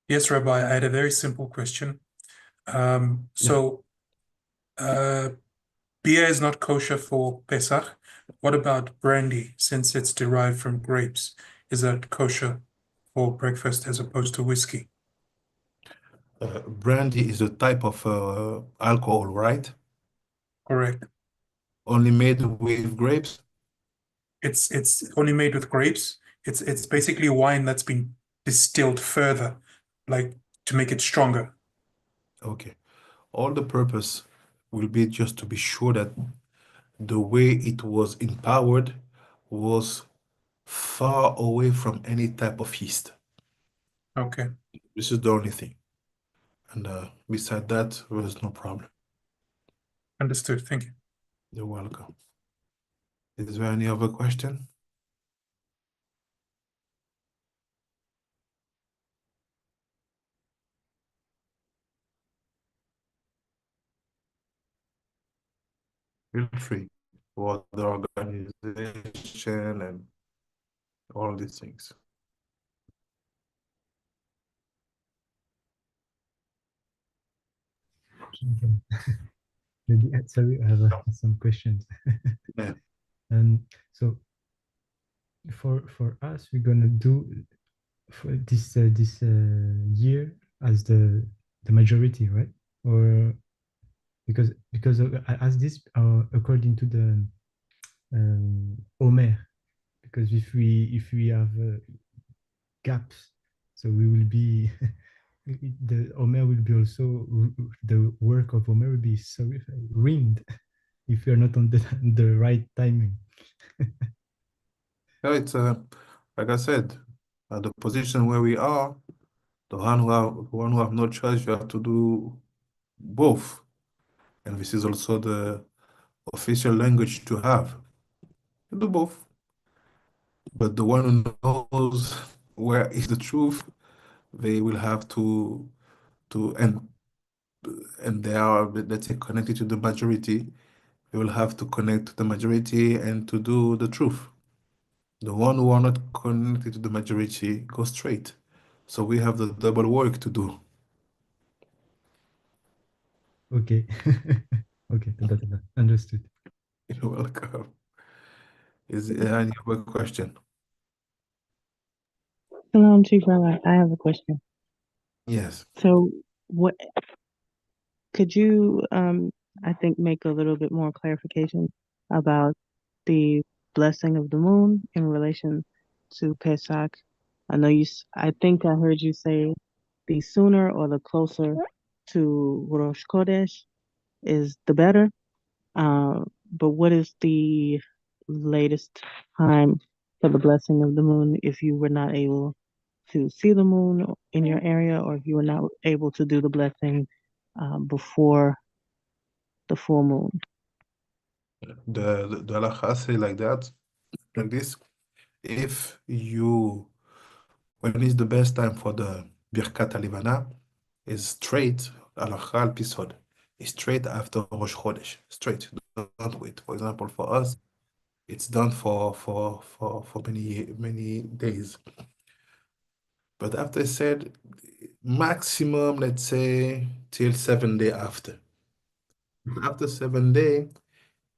Yes, Rabbi, I had a very simple question. So beer is not kosher for Pesach. What about brandy, since it's derived from grapes? Is that kosher for breakfast as opposed to whiskey? Brandy is a type of alcohol, right? Correct. Only made with grapes? It's only made with grapes. It's basically wine that's been distilled further, like to make it stronger. Okay. All the purpose will be just to be sure that the way it was empowered was far away from any type of yeast. Okay, This is the only thing. And beside that, there is no problem. understood. Thank you. You're welcome. Is there any other question? Feel free. What the organization and all these things. Maybe, sorry, I have some questions. Yeah. So for us, we're gonna do for this year as the majority, right? Or because as this according to the Omer, because if we have gaps, so we will be the Omer will be also the work of Omer will be so ruined if you're not on the right timing. No, it's like I said, at the position where we are, the one who have no choice, you have to do both. And this is also the official language to have. You do both. But the one who knows where is the truth, they will have to and they are, let's say, connected to the majority. They will have to connect to the majority and to do the truth. The one who are not connected to the majority go straight. So we have the double work to do. Okay. Okay, understood. You're welcome. Is there any other question? Shalom, Chief Rabbi. I have a question. Yes. So, what could you, I think, make a little bit more clarification about the blessing of the moon in relation to Pesach? I know I think I heard you say the sooner or the closer to Rosh Chodesh is the better. But what is the latest time for the blessing of the moon if you were not able to see the moon in your area, or if you were not able to do the blessing before the full moon? The halakha say like that, like this. If you, when is the best time for the Birkat Halivana, is straight, halakha al pisod, is straight after Rosh Chodesh, straight, don't wait. For example, for us, it's done for many days. But after I said, maximum, let's say, till 7 days after. After 7 days,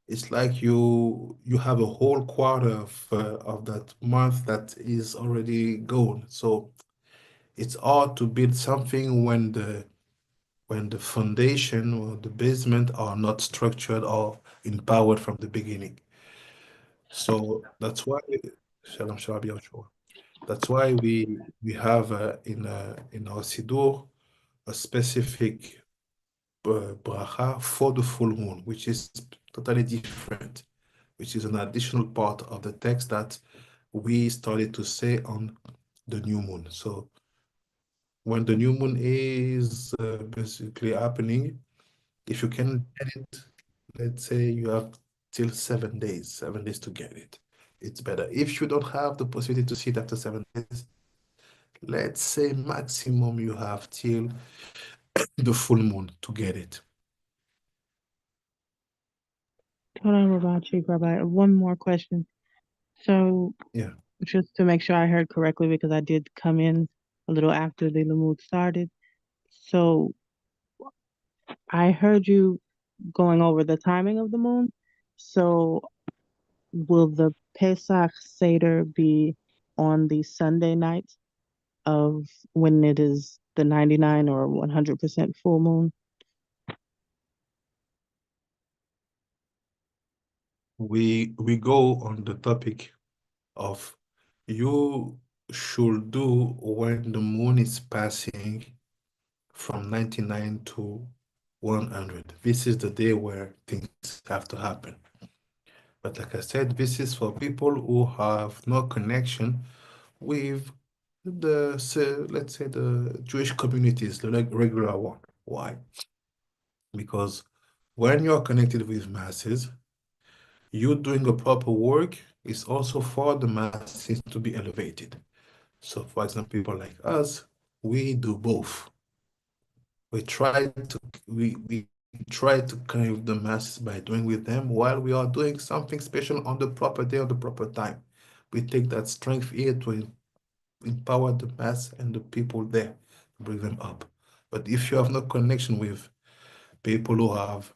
it's like you have a whole quarter of that month that is already gone. So it's hard to build something when the foundation or the basement are not structured or empowered from the beginning. So that's why Shalom Shalom Yahshua. That's why we have in our Siddur a specific bracha for the full moon, which is totally different, which is an additional part of the text that we started to say on the new moon. So when the new moon is basically happening, if you can get it, let's say you have till 7 days to get it. It's better. If you don't have the possibility to see it after 7 days, let's say maximum you have till the full moon to get it. Hold on, Rabbi, Chief Rabbi. One more question. So, Yeah. just to make sure I heard correctly, because I did come in a little after the Limud started. So, I heard you going over the timing of the moon. So, will the Pesach Seder be on the Sunday night of when it is the 99 or 100% full moon? We go on the topic of you should do when the moon is passing from 99 to 100. This is the day where things have to happen. But like I said, this is for people who have no connection with let's say the Jewish communities, the regular one. Why? Because when you are connected with masses, you doing a proper work is also for the masses to be elevated. So for example, people like us, we do both. We try to we try to connect with the masses by doing with them while we are doing something special on the proper day, on the proper time. we take that strength here to empower the mass and the people there, bring them up. But if you have no connection with people who have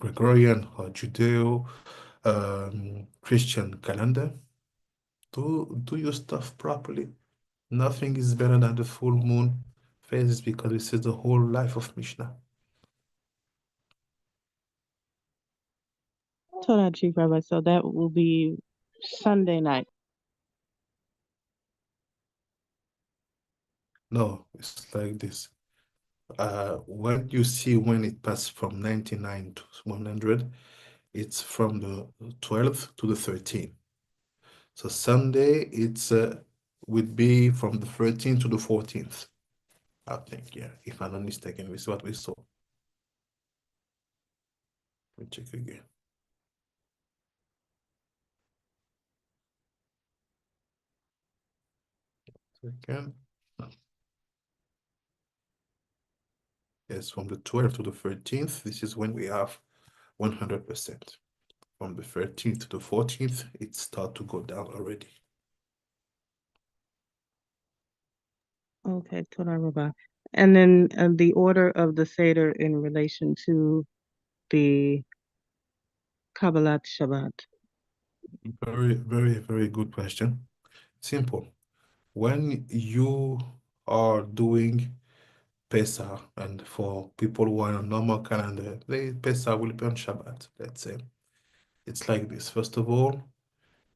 Gregorian or Judeo Christian calendar, do your stuff properly. Nothing is better than the full moon phases because this is the whole life of Mishnah. Told Chief Rabbi, so that will be Sunday night. No, it's like this. When you see when it passed from 99 to 100, it's from the 12th to the 13th. So Sunday, it's would be from the 13th to the 14th. I think, yeah, if I'm not mistaken, this is what we saw. Let me check again. Second. Yes, from the 12th to the 13th, this is when we have 100%. From the 13th to the 14th, it starts to go down already. Okay, Toda Rabbi. And then the order of the Seder in relation to the Kabbalat Shabbat. Very, very, very good question. Simple. When you are doing Pesach, and for people who are on a normal calendar, Pesach will be on Shabbat, let's say. It's like this. First of all,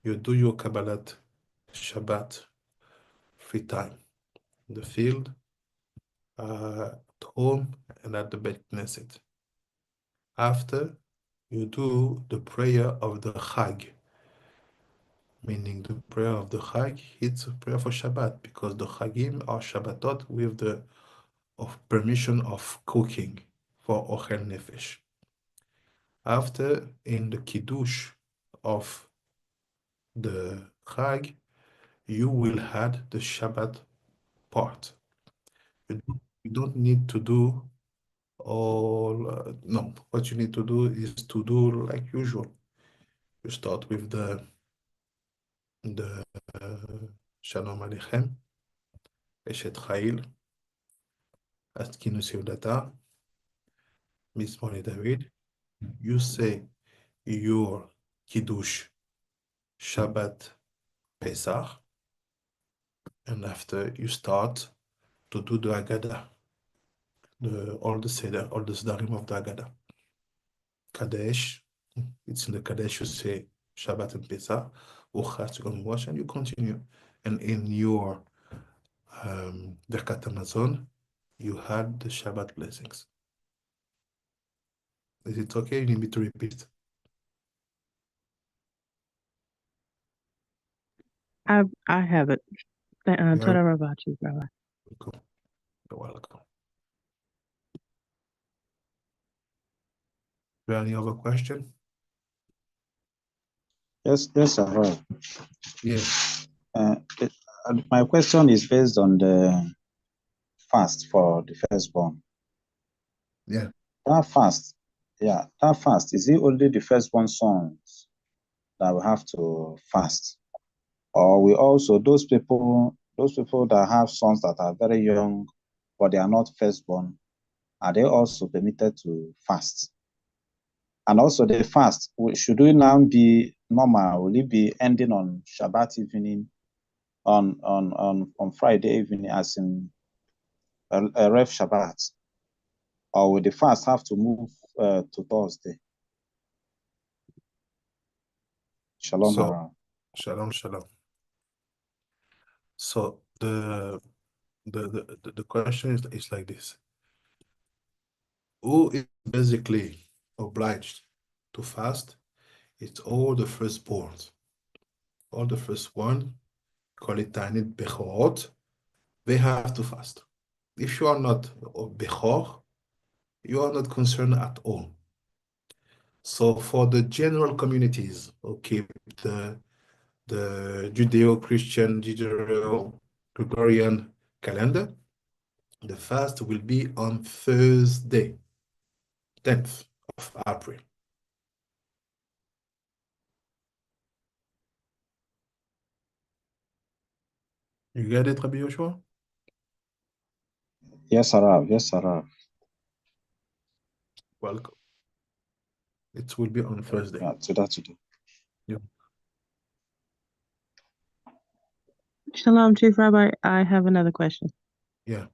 you do your Kabbalat Shabbat free time in the field, at home, and at the Beit Knesset. After, you do the prayer of the Chag, meaning the prayer of the Chag, it's a prayer for Shabbat, because the Chagim are Shabbatot with the permission of cooking for Ochel Nefesh. After, in the Kiddush of the Chag, you will add the Shabbat part. You don't need to do all, no, what you need to do is to do like usual. You start with the Shalom Aleichem, Eshet Chayil, Atkinu Seudata, Mizmor David. You say your Kiddush Shabbat Pesach, and after you start to do the Agada, all the Seder, all the Sedarim of the Agada. Kadesh, it's in the Kadesh you say Shabbat and Pesach, Uchas, you're going to wash, and you continue. And in your Birkat Hamazon, you had the Shabbat blessings. Is it okay? You need me to repeat? I have it. You're Toda Rabbi, Chief Rabbi. welcome. You're welcome. Do you have any other question? Yes, sir. Yes. My question is based on the fast for the firstborn. Yeah. That fast, is it only the firstborn sons that we have to fast? Or we also, those people that have sons that are very young, but they are not firstborn, are they also permitted to fast? And also the fast, should it now be normal? Will it be ending on Shabbat evening, on Friday evening, as in a Rev Shabbat? Or will the fast have to move to Thursday? Shalom, So, Haran. shalom. So the question is like this. Who is basically obliged to fast? It's all the firstborns. All the firstborn, call it Tanit Bechorot, they have to fast. If you are not a Bechor, you are not concerned at all. So for the general communities, okay, the Judeo-Christian, Judeo-Gregorian calendar, the fast will be on Thursday, 10th of April. You get it, Rabbi Yoshua? Yes, Arab. Yes, Arab. Welcome. It will be on Thursday. Yeah, today. Yeah. Shalom, Chief Rabbi. I have another question. Yeah.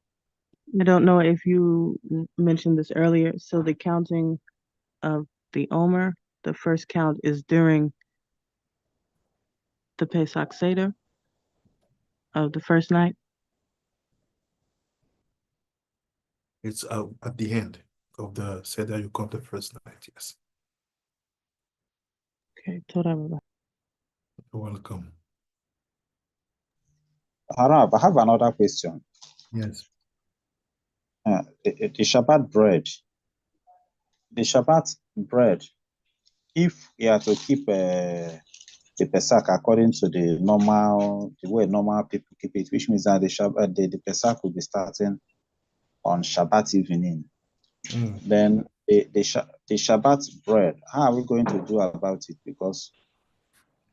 I don't know if you mentioned this earlier. So the counting of the Omer, the first count is during the Pesach Seder of the first night. It's at the end of the Seder, you count the first night. Yes. Okay, Toda Rabbi. You're welcome. Arab, I have another question. Yes. The Shabbat bread. The Shabbat bread, if you are to keep the Pesach according to the way normal people keep it, which means that the Pesach will be starting on Shabbat evening. Then the Shabbat bread, how are we going to do about it? Because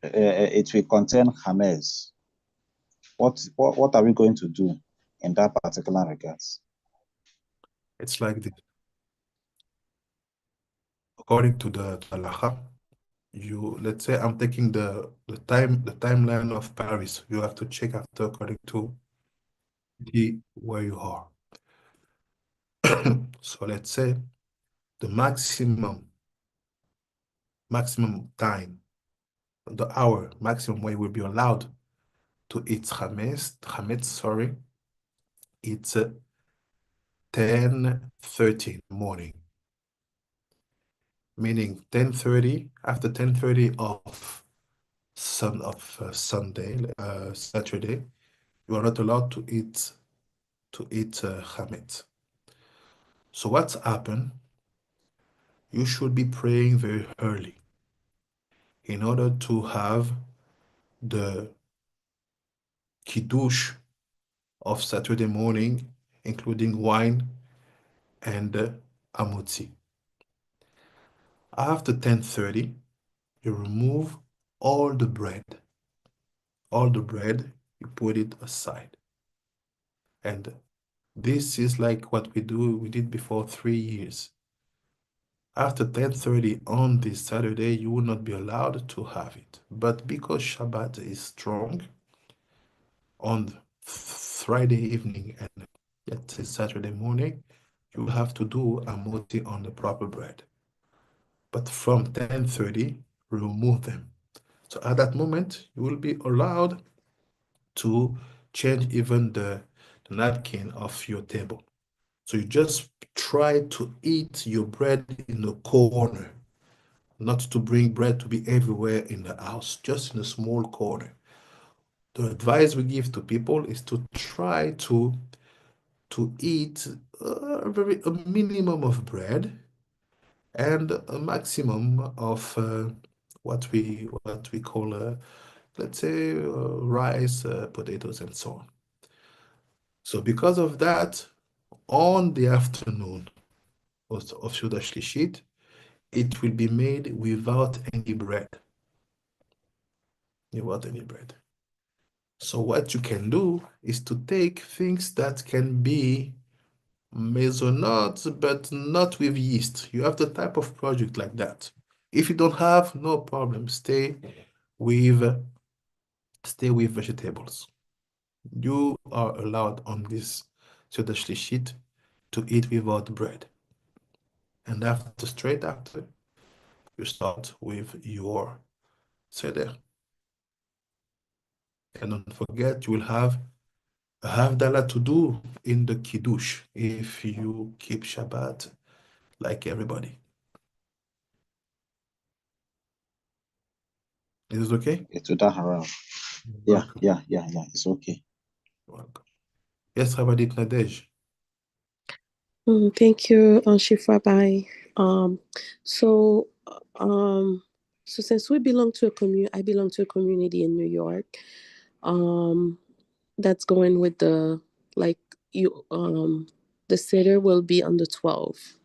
it will contain chametz. What are we going to do in that particular regards? It's like this. According to the halacha, let's say I'm taking the timeline of Paris. You have to check after according to where you are. So let's say the maximum time, the hour maximum where you will be allowed to eat chametz, sorry, it's 10:30 in the morning. Meaning 10:30, after 10:30 of Sunday, Saturday, you are not allowed to eat chametz. So what's happened? You should be praying very early in order to have the kiddush of Saturday morning, including wine and amotzi. After 10:30, you remove all the bread. All the bread, you put it aside. And this is like what we did before 3 years. After 10:30 on this Saturday, you will not be allowed to have it. But because Shabbat is strong, on Friday evening and let's say Saturday morning, you will have to do a moti on the proper bread. But from 10:30, remove them. So at that moment, you will be allowed to change even the napkin of your table. So you just try to eat your bread in the corner, not to bring bread to be everywhere in the house, just in a small corner. The advice we give to people is to try to eat a minimum of bread and a maximum of what we call let's say rice, potatoes, and so on. So because of that, on the afternoon of Suda Shlishit, it will be made without any bread. Without any bread. So what you can do is to take things that can be maisonette, but not with yeast. You have the type of project like that. If you don't have, no problem. Stay with vegetables. You are allowed on this Seudah Shlishit to eat without bread. And straight after, you start with your Seder. And don't forget, you will have a Havdalah to do in the Kiddush if you keep Shabbat like everybody. Is it okay? To that haram. Yeah, it's okay. Welcome. Yes, Rabbi Nadej. Thank you, Chief Rabbi. So, so since we belong to a community, I belong to a community in New York. That's going with the the Seder will be on the 12th,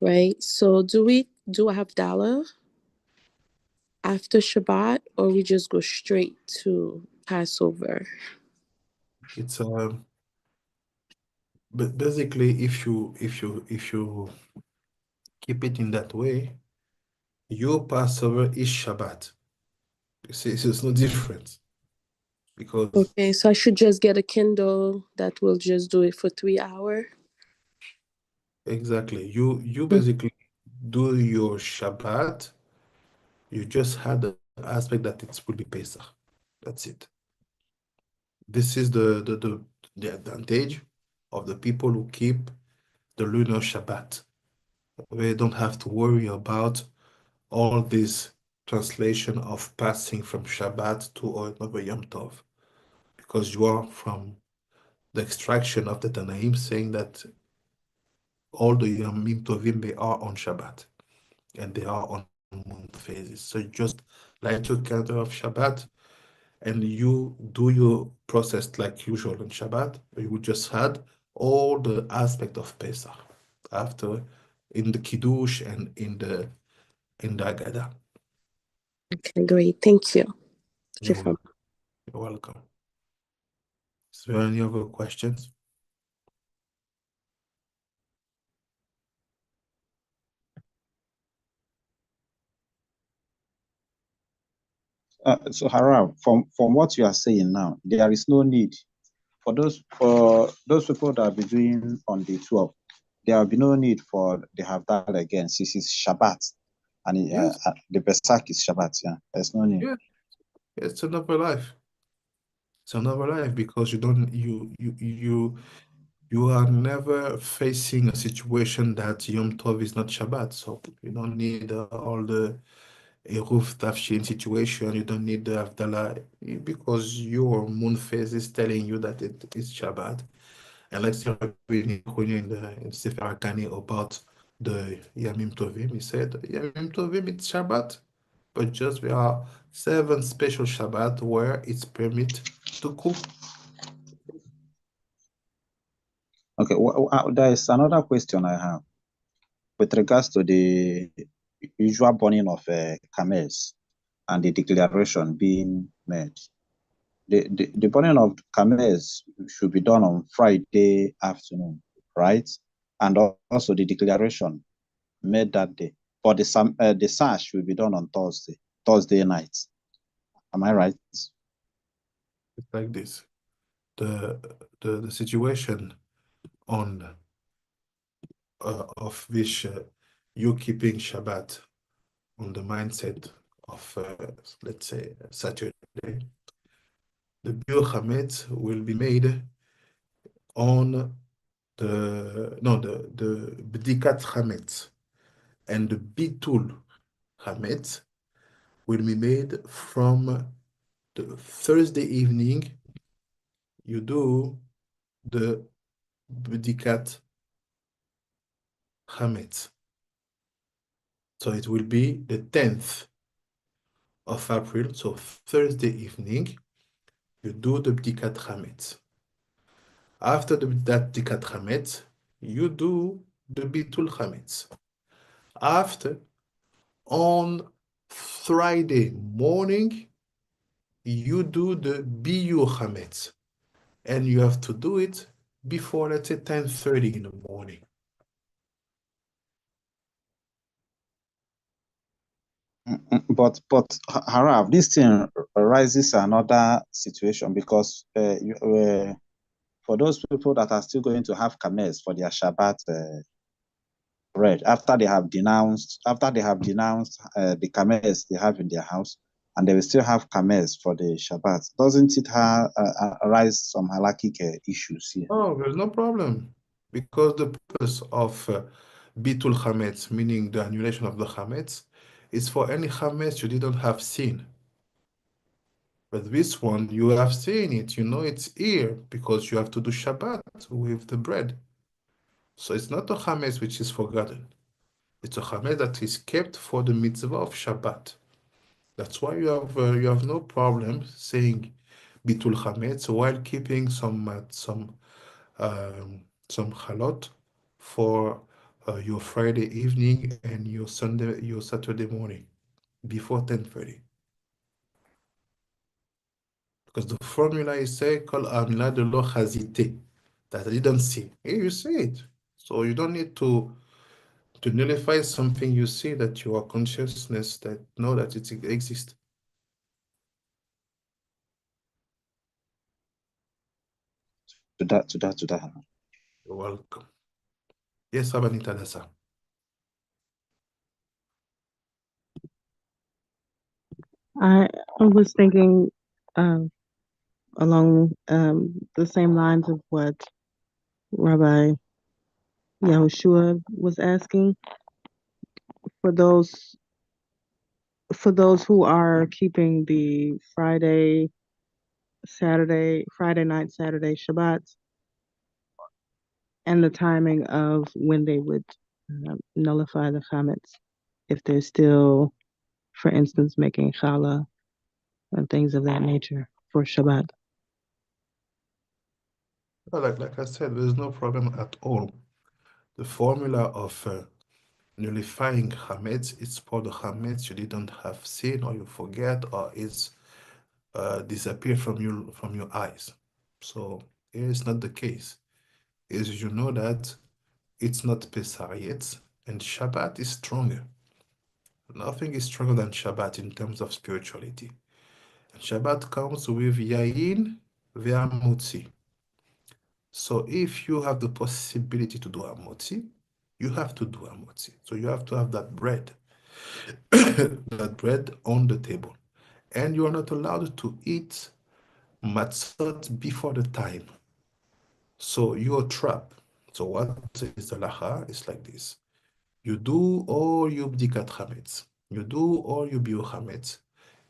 right? So do I have Dala after Shabbat, or we just go straight to Passover? It's but basically if you keep it in that way, your Passover is Shabbat. You see, it's no difference because Okay, so I should just get a Kindle that will just do it for 3 hours. exactly you basically do your Shabbat. You just had the aspect that it will be Pesach. That's it. This is the advantage of the people who keep the lunar Shabbat. They don't have to worry about all this translation of passing from Shabbat to another Yom Tov, because you are from the extraction of the Tanaim saying that all the Yom Tovim they are on Shabbat and they are on moon phases. So you just light your candle of Shabbat and you do your process like usual on Shabbat. You would just add all the aspect of Pesach after in the Kiddush and in the Agada. Okay, great. Thank you. You're welcome. You're welcome. Is there any other questions? So Haram, from what you are saying now, there is no need for those people that will be doing on the 12th. There will be no need for they have that again. This is Shabbat, and Yes. the Pesach is Shabbat. Yeah, there's no need. Yeah, it's another life. It's another life because you don't you are never facing a situation that Yom Tov is not Shabbat. So you don't need all the Eruv Tafshin situation. You don't need the Havdalah because your moon phase is telling you that it is Shabbat. And let's say in Sefer HaKani about the Yamim Tovim, he said Yamim Tovim it's Shabbat, but just there are 7 special Shabbat where it's permit to cook. Okay, there is another question I have with regards to the usual burning of camels and the declaration being made. The burning of camels should be done on Friday afternoon, right? And also the declaration made that day. But the sash will be done on Thursday night. Am I right? It's like this. The situation on of which you keeping Shabbat on the mindset of let's say Saturday, the Biur Chametz will be made on the Bdikat Chametz and the Bitul Chametz will be made from the Thursday evening. You do the Bdikat Chametz. So it will be the 10th of April, so Thursday evening, you do the Bdikat Chametz. After that Bdikat Chametz, you do the Bitul Chametz. After, on Friday morning, you do the Biur Chametz. And you have to do it before, let's say, 10:30 in the morning. But Harav, this thing arises another situation because for those people that are still going to have camels for their Shabbat bread, after they have denounced the camels they have in their house, and they will still have camels for the Shabbat, doesn't it arise some halakhic issues here? Oh, there's no problem. Because the purpose of Bitul Chametz, meaning the annulation of the Chametz, is for any Chametz you didn't have seen. But this one, you have seen it, you know it's here, because you have to do Shabbat with the bread. So it's not a Chametz which is forgotten. It's a Chametz that is kept for the mitzvah of Shabbat. That's why you have no problem saying Bitul Chametz while keeping some halot for your Friday evening and your Saturday morning before 10:30. Because the formula is say called amila de lo chazite, that I didn't see. Here you see it. So you don't need to nullify something you see that you are consciousness that know that it exists. To that. You're welcome. Yes, Abanita Dasa. I was thinking along the same lines of what Rabbi Yahushua was asking for those who are keeping the Friday night, Saturday Shabbats, and the timing of when they would nullify the chametz if they're still, for instance, making challah and things of that nature for Shabbat. Well, like I said, there's no problem at all. The formula of nullifying chametz, it's for the chametz you didn't have seen or you forget or it's disappear from your eyes. So here is not the case. Is you know that it's not Pesach yet, and Shabbat is stronger. Nothing is stronger than Shabbat in terms of spirituality. And Shabbat comes with Yain ve'amotzi. So if you have the possibility to do amotzi, you have to do amotzi. So you have to have that bread, that bread on the table. And you are not allowed to eat matzot before the time. So you're trapped. So what is the lacha? It's like this. You do all your bdikat chametz. You do all your biur chametz.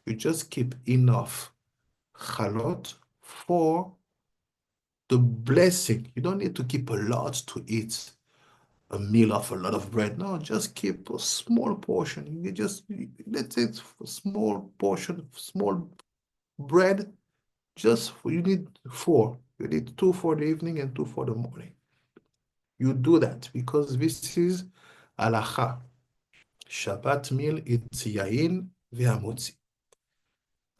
You just keep enough chalot for the blessing. You don't need to keep a lot to eat a meal of a lot of bread. No, just keep a small portion. You just, let's say it's a small portion, small bread. You need 4. You need 2 for the evening and 2 for the morning. You do that because this is halacha. Shabbat meal, it's yain ve'amotzi.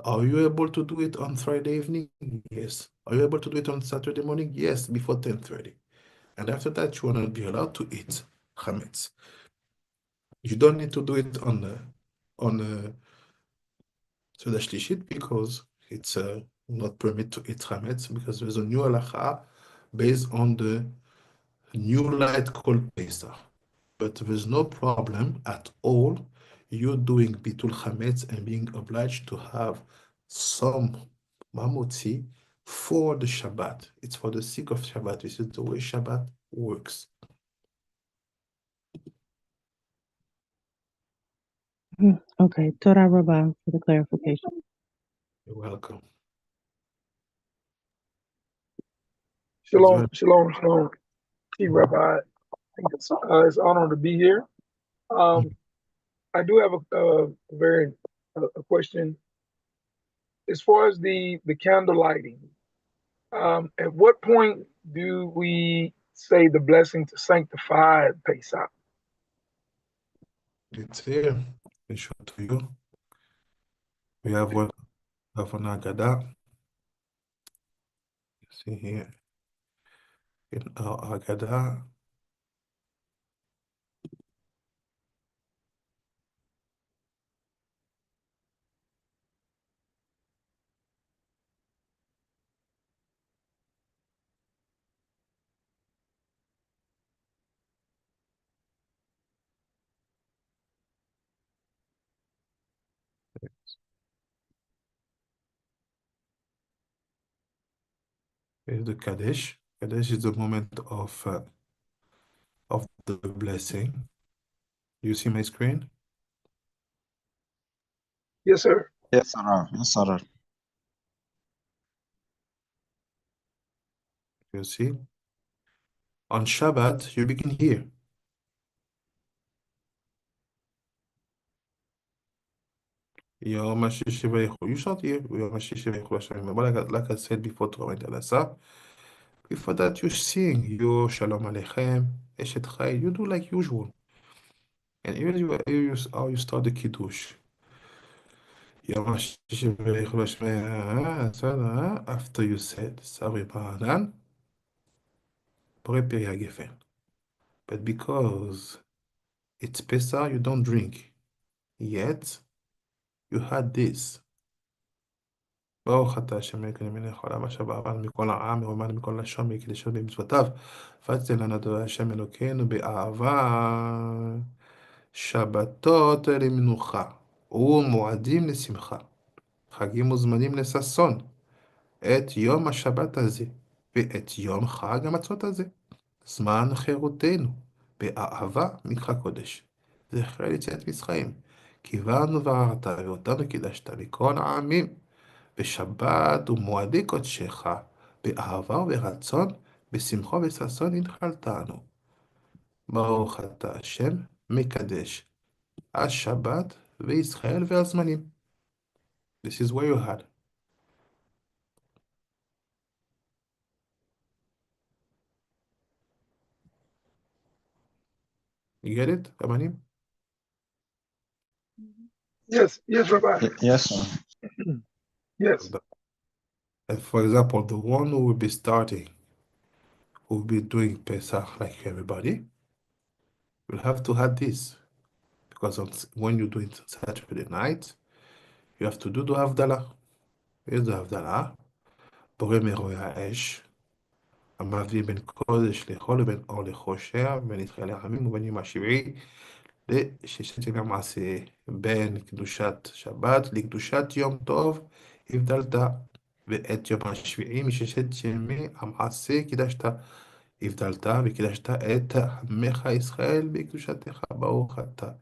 Are you able to do it on Friday evening? Yes. Are you able to do it on Saturday morning? Yes, before 10:30. And after that, you will not be allowed to eat chametz. You don't need to do it on Seudah Shlishit because it's not permitted to eat chametz because there's a new halacha based on the new light called Pesach. But there's no problem at all you doing bitul chametz and being obliged to have some mamotzi for the Shabbat. It's for the sake of Shabbat. This is the way Shabbat works. Okay, Torah Rabbi for the clarification. You're welcome. Shalom, shalom, shalom. Chief Rabbi, it's an honor to be here. I do have a question as far as the candle lighting. At what point do we say the blessing to sanctify Pesach? It's here. I show it to you. We have one of an Agada. See here in our Agada. Here's the Kadesh. Kadesh is the moment of the blessing. You see my screen? Yes, sir. Yes, sir. Yes, sir. You see? On Shabbat, you begin here. You start here. Like I said before, before that, you sing your Shalom Aleichem, Eshet Chai. You do like usual. And here you start the Kiddush. יום השישי ויאכלו after you said Sabri Paranan, prepare your geffen. But because it's Pesach, you don't drink. Yet, you had this. ברוך אתה השם אלוקינו מלך העולם אשר ברא מכל העם מרומם מכל לשון מקדשו במצוותיו ותן לנו אדוני השם אלוקינו באהבה שבתות למנוחה ומועדים לשמחה חגים וזמנים לששון את יום השבת הזה ואת יום חג המצות הזה זמן חירותנו באהבה מקרא קודש זכר יציאת מצרים כי באנו וברכת ואותנו קידשת מכל העמים בשבת ומועדי קודשך, באהבה וברצון, בשמחה וששון התחלתנו. ברוך אתה השם, מקדש, השבת וישראל והזמנים. This is where you had. You get it, Amanim? Yes, yes, Rabbi. Yes, sir. Yes. And for example, the one who will be starting, who will be doing Pesach like everybody, will have to have this. Because when you do it Saturday night, you have to do the Havdalah. Here's the Havdalah. בורא מרוי האש, המביא בין קודש לחול ובין אור לחושך, בין ישראל לעמים ובין יום השבעי לששת ימי המעשה, בין קדושת שבת לקדושת יום טוב, הבדלת, ואת יום השביעי מששת ימי המעשה קידשת, הבדלת וקידשת את עמך ישראל בקדושתך, ברוך אתה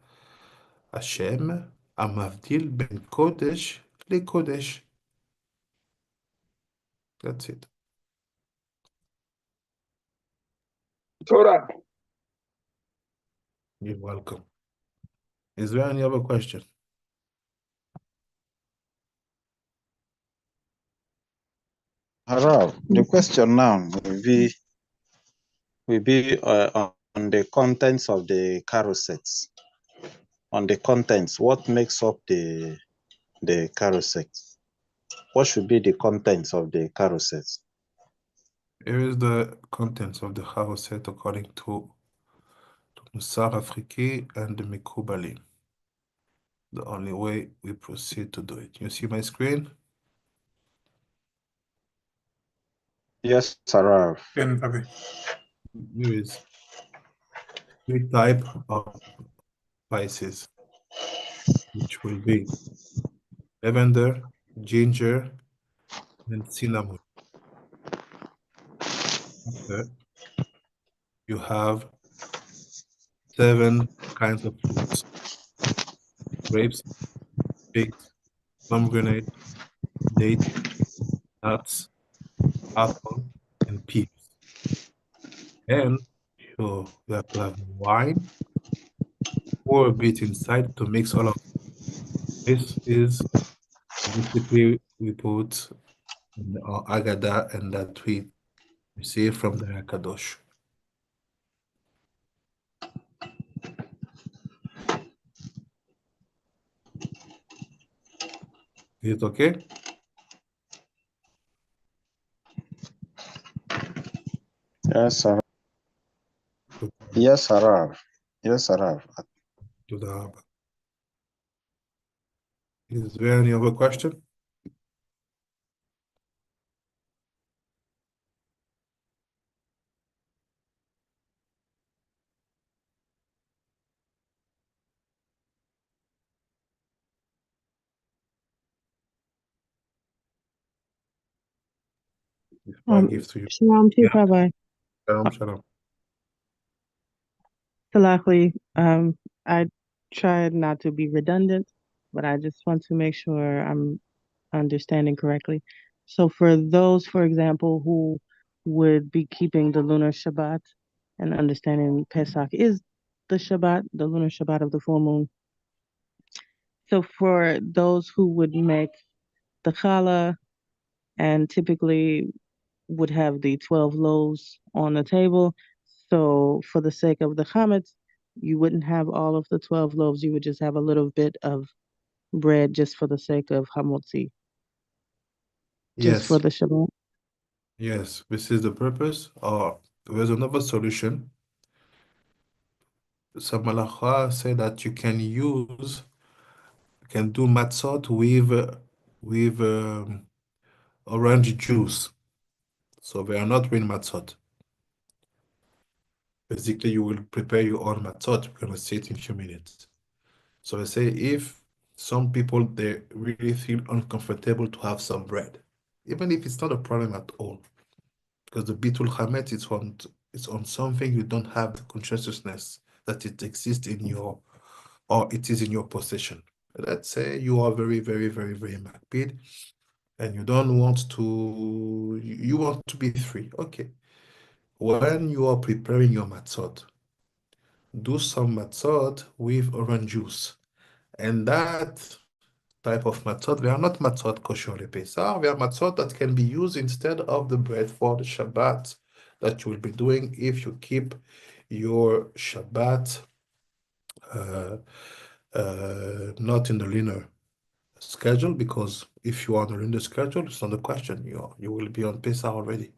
השם המבדיל בין קודש לקודש. That's it. Torah. You're welcome. Is there any other question? Harav, the question now will be on the contents of the carousels. On the contents, what makes up the carousels? What should be the contents of the carousels? Here is the contents of the Haroset according to Musar Afriki and the Mikubali. The only way we proceed to do it. You see my screen? Yes, Harav. Here is three type of spices, which will be lavender, ginger, and cinnamon. After, you have 7 kinds of fruits: grapes, figs, pomegranate, dates, nuts, apple, and peas. And you have to have wine or a bit inside to mix all of this. Is basically we put in our agada and that we receive from the Hakadosh. Is it okay? Yes, Harav. Yes, Harav. Yes, Harav. תודה רבה. Is there any other question? I give to you. Shalom, Chief Yeah. Rabbi. Shalom, shalom. Salakli, I tried not to be redundant, but I just want to make sure I'm understanding correctly. So for those, for example, who would be keeping the lunar Shabbat and understanding Pesach is the Shabbat, the lunar Shabbat of the full moon. So for those who would make the challah and typically would have the 12 loaves on the table. So for the sake of the chametz, you wouldn't have all of the 12 loaves. You would just have a little bit of bread just for the sake of hamotzi, just for Yes, the Shabbat? yes, this is the purpose. Or there's another solution. Some halacha say that you can do matzot with orange juice. So they are not real matzot. Basically, you will prepare your own matzot. We're gonna see it in a few minutes. So I say if some people they really feel uncomfortable to have some bread, even if it's not a problem at all, because the bitul chametz it's on something you don't have the consciousness that it exists in your or it is in your possession. Let's say you are very, very, very, very makpid and you don't want to you want to be free. Okay. When you are preparing your matzot, do some matzot with orange juice. And that type of matzot, they are not matzot kosher le Pesach, they are matzot that can be used instead of the bread for the Shabbat that you will be doing if you keep your Shabbat not in the linear schedule, because if you are on the linear schedule, it's not a question. You will be on Pesach already.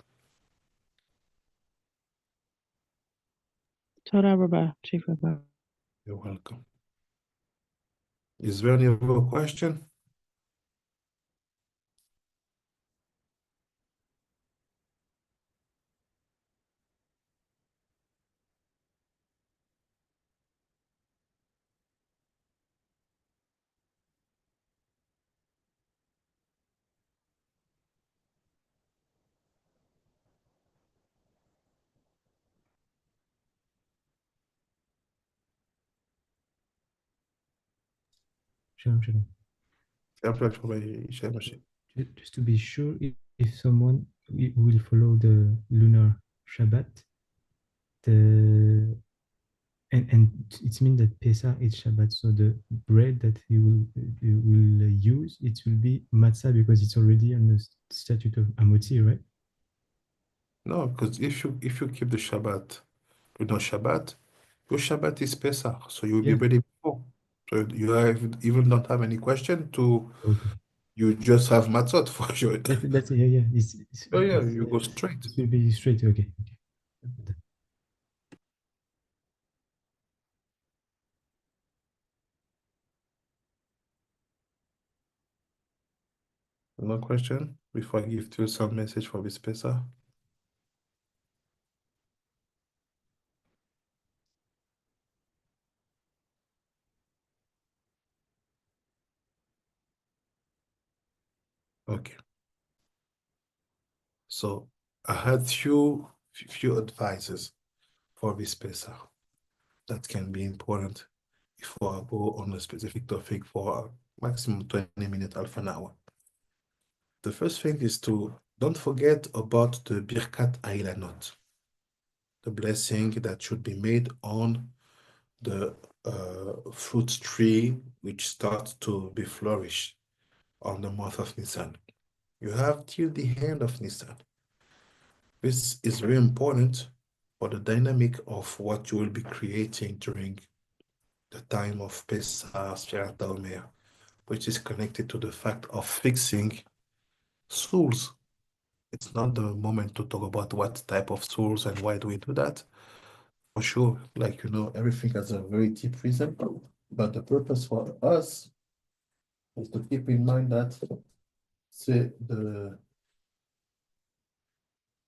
Toda Rabbi, Chief Rabbi. You're welcome. Is there any other question? Shalom, shalom. Just to be sure, if someone will follow the lunar Shabbat, the and it means that Pesach is Shabbat, so the bread that you will use, it will be matzah because it's already on the statute of Amoti, right? No, because if you keep the Shabbat, Shabbat, your Shabbat is Pesach, so you'll be Yeah. ready before. So you even don't have any question to, Okay. you just have matzot for sure. That's yeah. Oh yeah, you go straight. It will be straight. Okay. No question before I give you some message for this Pesach. Okay. So I had few advices for this Pesach that can be important before I go on a specific topic for maximum 20 minutes, half an hour. The first thing is to don't forget about the Birkat Ailanot, the blessing that should be made on the fruit tree which starts to be flourished on the month of Nisan. You have till the end of Nisan. This is very important for the dynamic of what you will be creating during the time of Pesach, Shirat Omer, which is connected to the fact of fixing souls. It's not the moment to talk about what type of souls and why do we do that. For sure, like, everything has a very deep reason, but the purpose for us is to keep in mind that say the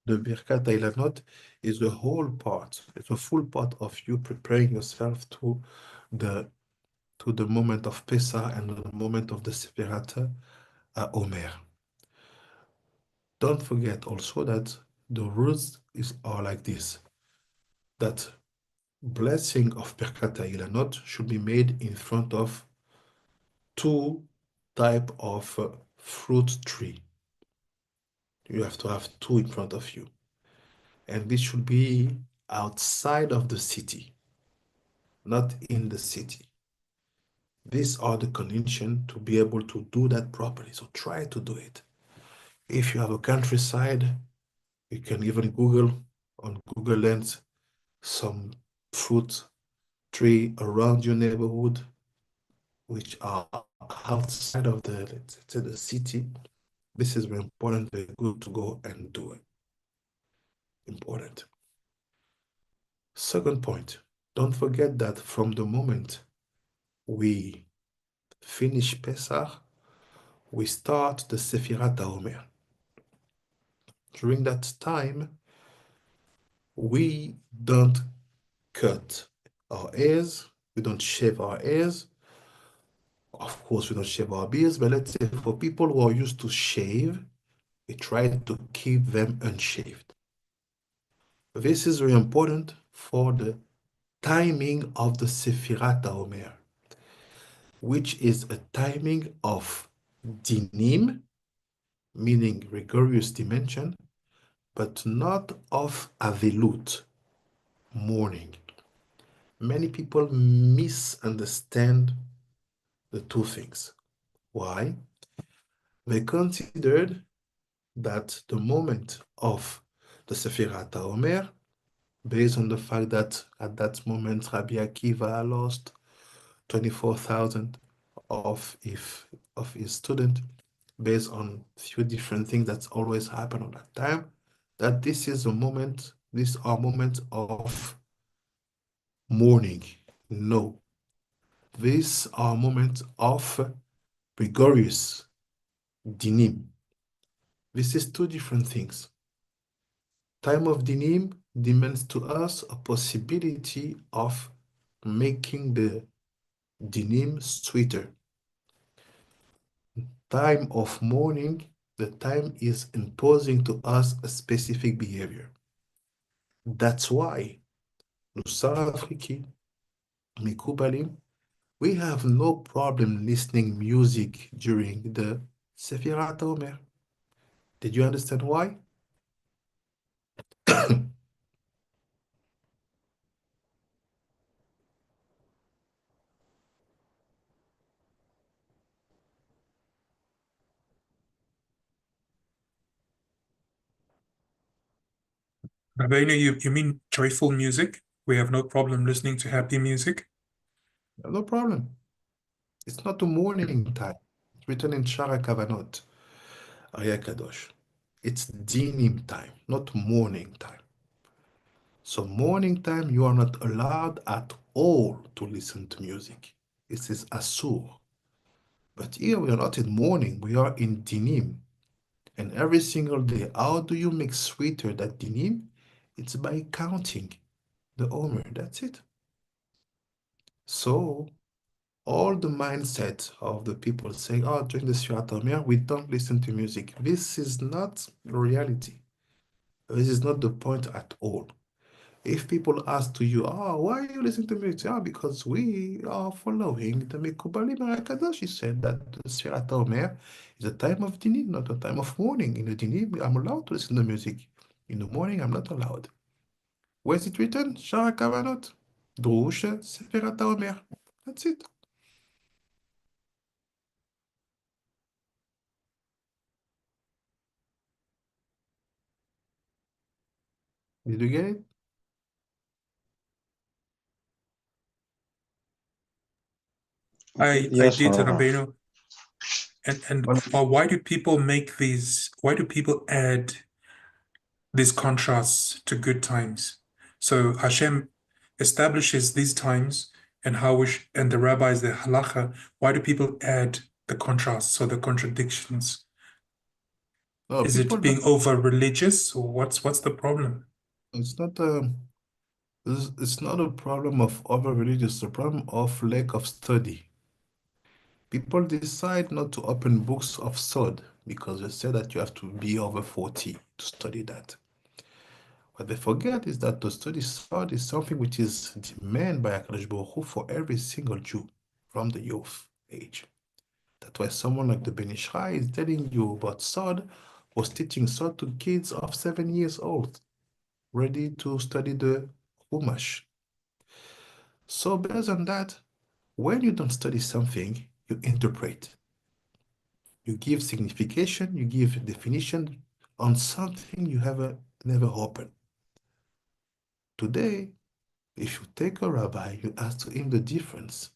Birkat Eilanot is the whole part. It's a full part of you preparing yourself to the moment of Pesach and the moment of the Sefirat Omer. Don't forget also that the rules are like this, that blessing of Birkat Eilanot should be made in front of two type of fruit tree. You have to have two in front of you. And this should be outside of the city, not in the city. These are the conditions to be able to do that properly. So try to do it. If you have a countryside, you can even Google on Google Lens some fruit tree around your neighborhood. which are outside of the, let's say, the city, this is very important, very good to go and do it. Important. Second point, don't forget that from the moment we finish Pesach, we start the Sefirat HaOmer. During that time, we don't cut our hairs, we don't shave our hairs. Of course, we don't shave our beards, but let's say for people who are used to shave, we try to keep them unshaved. This is very important for the timing of the Sefirat HaOmer, which is a timing of dinim, meaning rigorous dimension, but not of avelut, mourning. Many people misunderstand the two things. Why? They considered that the moment of the Sefirat HaOmer, based on the fact that at that moment Rabbi Akiva lost 24,000 of his students, based on few different things that's always happen at that time, that this is a moment, these are moments of mourning. No, these are moments of rigorous dinim. This is two different things. Time of dinim demands to us a possibility of making the dinim sweeter. Time of mourning, the time is imposing to us a specific behavior. That's why, Nusara Afriki, Mikubalim, we have no problem listening music during the Sefirat Omer. Did you understand why? Rabbeinu, you mean joyful music? We have no problem listening to happy music. No problem. It's not a mourning time. It's written in Shara Kavanot, Arya Kadosh. It's dinim time, not morning time. So morning time, you are not allowed at all to listen to music. It is asur. But here we are not in morning, we are in dinim. And every single day, how do you make sweeter that dinim? It's by counting the omer, that's it. So all the mindset of the people saying, oh, during the Sfirat Omer, we don't listen to music. This is not reality. This is not the point at all. If people ask to you, oh, why are you listening to music? Ah, because we are following the Mekubalim HaKadosh. He said that the Sfirat Omer is a time of dinim, not a time of mourning. In the dinim, I'm allowed to listen to music. In the morning, I'm not allowed. Where is it written? Shara Kavanot. Drush Sfirat Omer. That's it. Did you get it? I Yes, did, Rabbi. Rabbeinu. And why do people why do people add these contrasts to good times? So Hashem establishes these times and and the rabbis, the halacha, why do people add the contrasts or the contradictions? No, Is people it don't. being over religious or what's the problem? It's not it's not a problem of over religious, it's a problem of lack of study. People decide not to open books of Sod because they say that you have to be over 40 to study that. What they forget is that to study Sod is something which is demanded by HaKadosh Baruch Hu for every single Jew from the youth age. That's why someone like the Ben Ish Chai is telling you about Sod, was teaching Sod to kids of 7 years old, ready to study the Chumash. So based on that, when you don't study something, you interpret. You give signification, you give definition on something you have never opened. Today, if you take a rabbi, you ask him the difference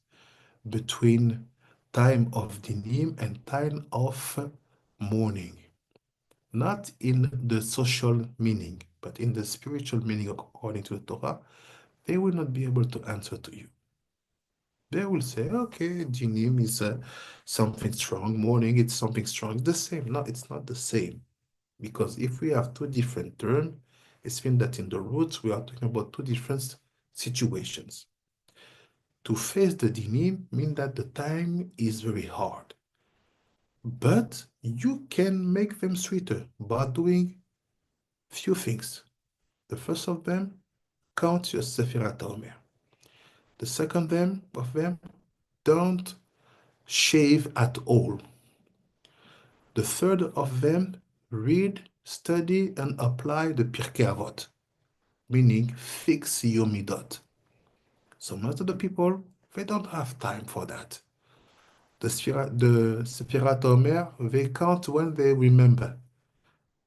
between time of dinim and time of mourning. Not in the social meaning, but in the spiritual meaning according to the Torah, they will not be able to answer to you. They will say, okay, dinim is something strong, mourning it's something strong. It's the same. No, it's not the same. Because if we have two different terms, it means that in the roots we are talking about two different situations. To face the dinim means that the time is very hard. But you can make them sweeter by doing few things. The first of them, count your Sefirat Omer. The second of them, don't shave at all. The third of them, read, study, and apply the Pirkei Avot, meaning fix your midot. So most of the people, they don't have time for that. The Sefirat Omer, they count when they remember.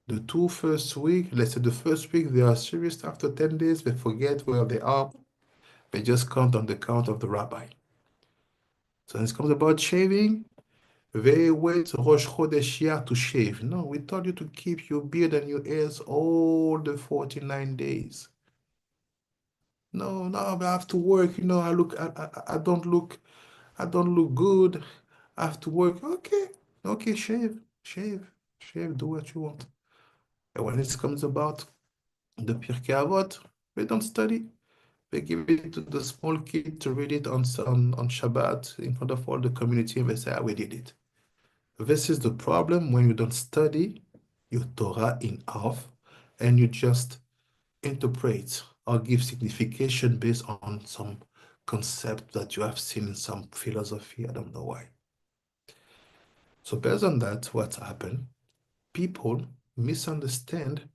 The first week, let's say the first week, they are serious. After 10 days, they forget where they are. They just count on the count of the rabbi. So when it comes about shaving, they wait Rosh Chodesh Iyar to shave. No, we told you to keep your beard and your hairs all the 49 days. No, I have to work. I don't look good. I have to work. Okay, shave, do what you want. And when it comes about the Pirkei Avot, they don't study. They give it to the small kid to read it on Shabbat in front of all the community, and they say, we did it. This is the problem when you don't study your Torah in half and you just interpret or give signification based on some concept that you have seen in some philosophy. I don't know why. So based on that, what's happened? People misunderstand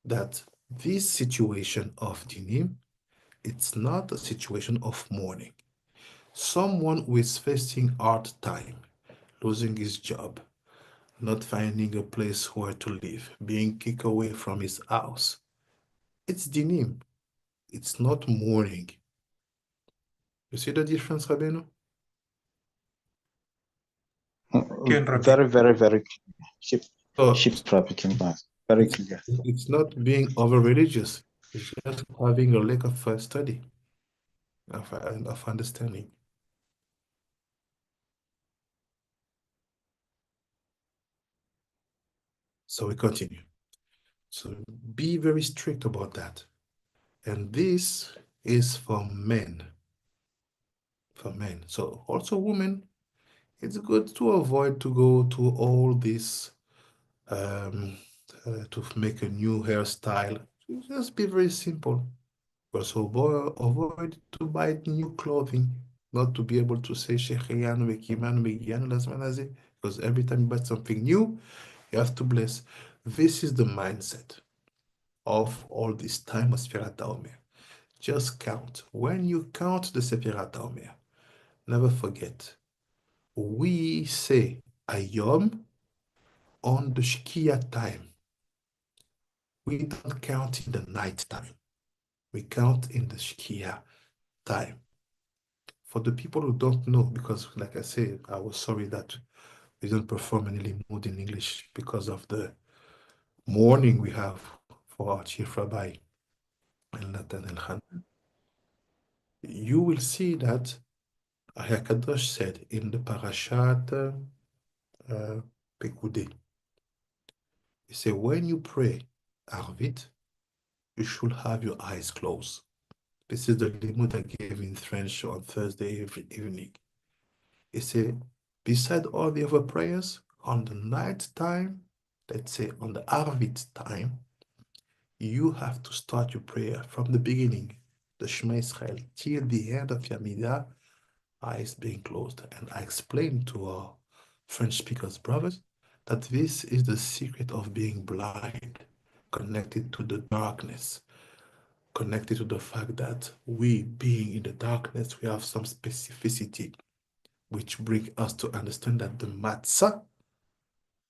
that this situation of dinim, it's not a situation of mourning. Someone who is facing hard time, losing his job, not finding a place where to live, being kicked away from his house. It's dinim. It's not mourning. You see the difference, Rabbeinu? Again, Rabbi. Very, very, very clear. So, Keep repeating that. Very clear. it's not being over-religious. It's just having a lack of study, of understanding. So we continue. So be very strict about that. And this is for men. For men. So also women, it's good to avoid to go to all this to make a new hairstyle. Just be very simple. Also avoid to buy new clothing, not to be able to say Shechianu, Vekiman, Vegianu, Lasmanazi, because every time you buy something new, you have to bless. This is the mindset of all this time of Sefirat HaOmer. Just count. When you count the Sefirat HaOmer, never forget, we say Ayom on the Shkia time. We don't count in the night time. We count in the Shkia time. For the people who don't know, because like I said, I was sorry that we don't perform any limud in English because of the mourning we have for our chief rabbi, Natan Elchanan. You will see that HaKadosh said in the Parashat Pekudei, he said, when you pray Arvit, you should have your eyes closed. This is the limud I gave in French on Thursday evening. He said, beside all the other prayers, on the night time, let's say on the Arvit time, you have to start your prayer from the beginning, the Shema Israel, till the end of Yamidah, eyes being closed. And I explained to our French speakers brothers that this is the secret of being blind, connected to the darkness, connected to the fact that we being in the darkness, we have some specificity, which bring us to understand that the matzah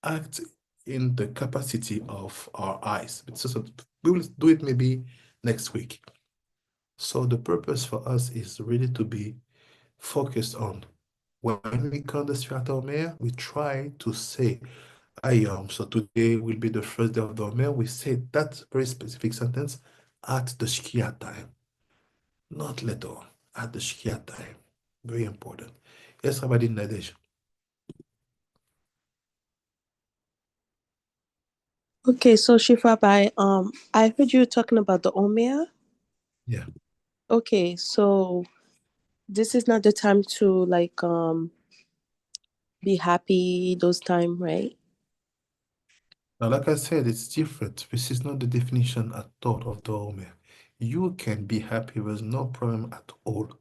acts in the capacity of our eyes. So we will do it maybe next week. So the purpose for us is really to be focused on When we count the Sfirat Omer, we try to say Ayom. So today will be the first day of the Omer. We say that very specific sentence at the Shkia time, not later on, at the Shkia time. Very important. Yes, Rabbi Nadej. Okay, so Shifa, I heard you talking about the Omer. Yeah. Okay, so this is not the time to be happy those time, right? Now, like I said, it's different. This is not the definition at all of the Omer. You can be happy, there's no problem at all.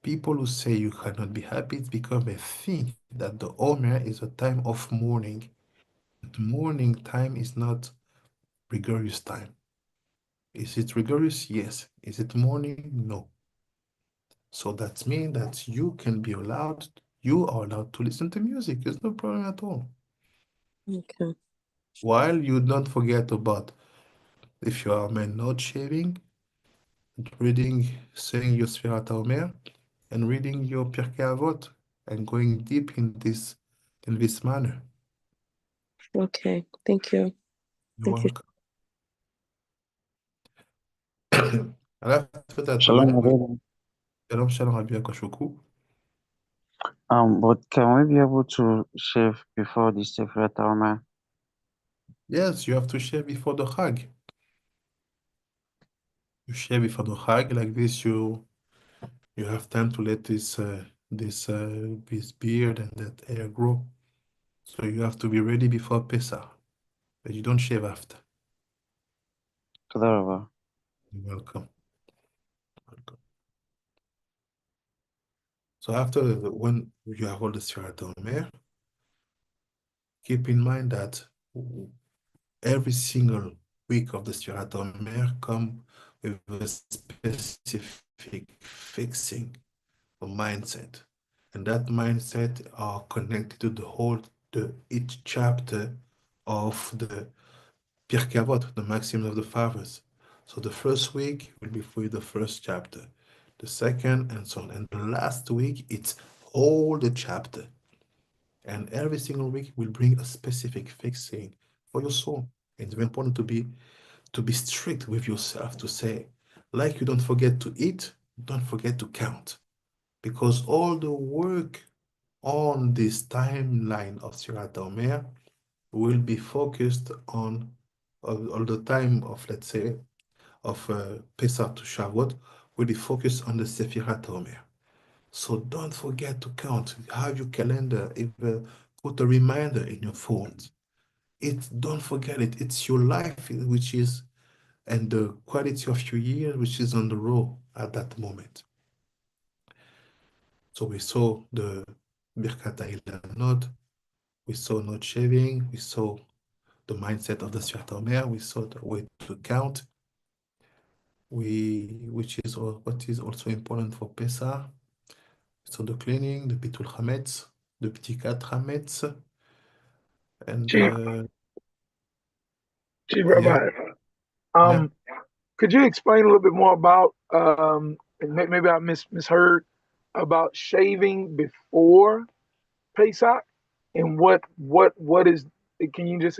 People who say you cannot be happy, it's because they think that the Omer is a time of mourning. But mourning time is not rigorous time. Is it rigorous? Yes. Is it mourning? No. So that means that you are allowed to listen to music. There's no problem at all. Okay. While you don't forget about, if you are a man not shaving, reading, saying your Sfirat HaOmer, and reading your Pirkei Avot, and going deep in this manner. Okay. Thank you. You're Thank you. welcome. And after that, Shalom, when we Rabbi. Shalom Rabbi Akashoku. But can we be able to shave before the Sefer Torah? Yes, you have to shave before the Chag. You shave before the Chag, like this you have time to let this beard and that hair grow. So you have to be ready before Pesach, but you don't shave after. Toda Rabbi. You're welcome. Welcome. So after when you have all the Sfirat Omer, keep in mind that every single week of the Sfirat Omer come with a specific fixing of mindset. And that mindset are connected to each chapter of the Pirkei Avot, the Maxims of the Fathers. So the first week will be for the first chapter, the second, and so on. And the last week, it's all the chapter. And every single week will bring a specific fixing for your soul. It's very important to be strict with yourself, to say, like you don't forget to eat, don't forget to count. Because all the work on this timeline of Sirat Omer will be focused on all the time of, let's say, of Pesach to Shavuot, will be focused on the Sefirat Omer. So don't forget to count. Have your calendar, put a reminder in your phones. Don't forget it. It's your life, which is, and the quality of your year, which is on the roll at that moment. So we saw the Birkat Ilanot, we saw not shaving, we saw the mindset of the Sfirat Omer, we saw the way to count, what is also important for Pesach. So the cleaning, the Bitul Chametz, the Btikat Chametz, and Chief, Chief yeah, Rabbi, yeah. could you explain a little bit more about and maybe I misheard about shaving before Pesach and what is, can you just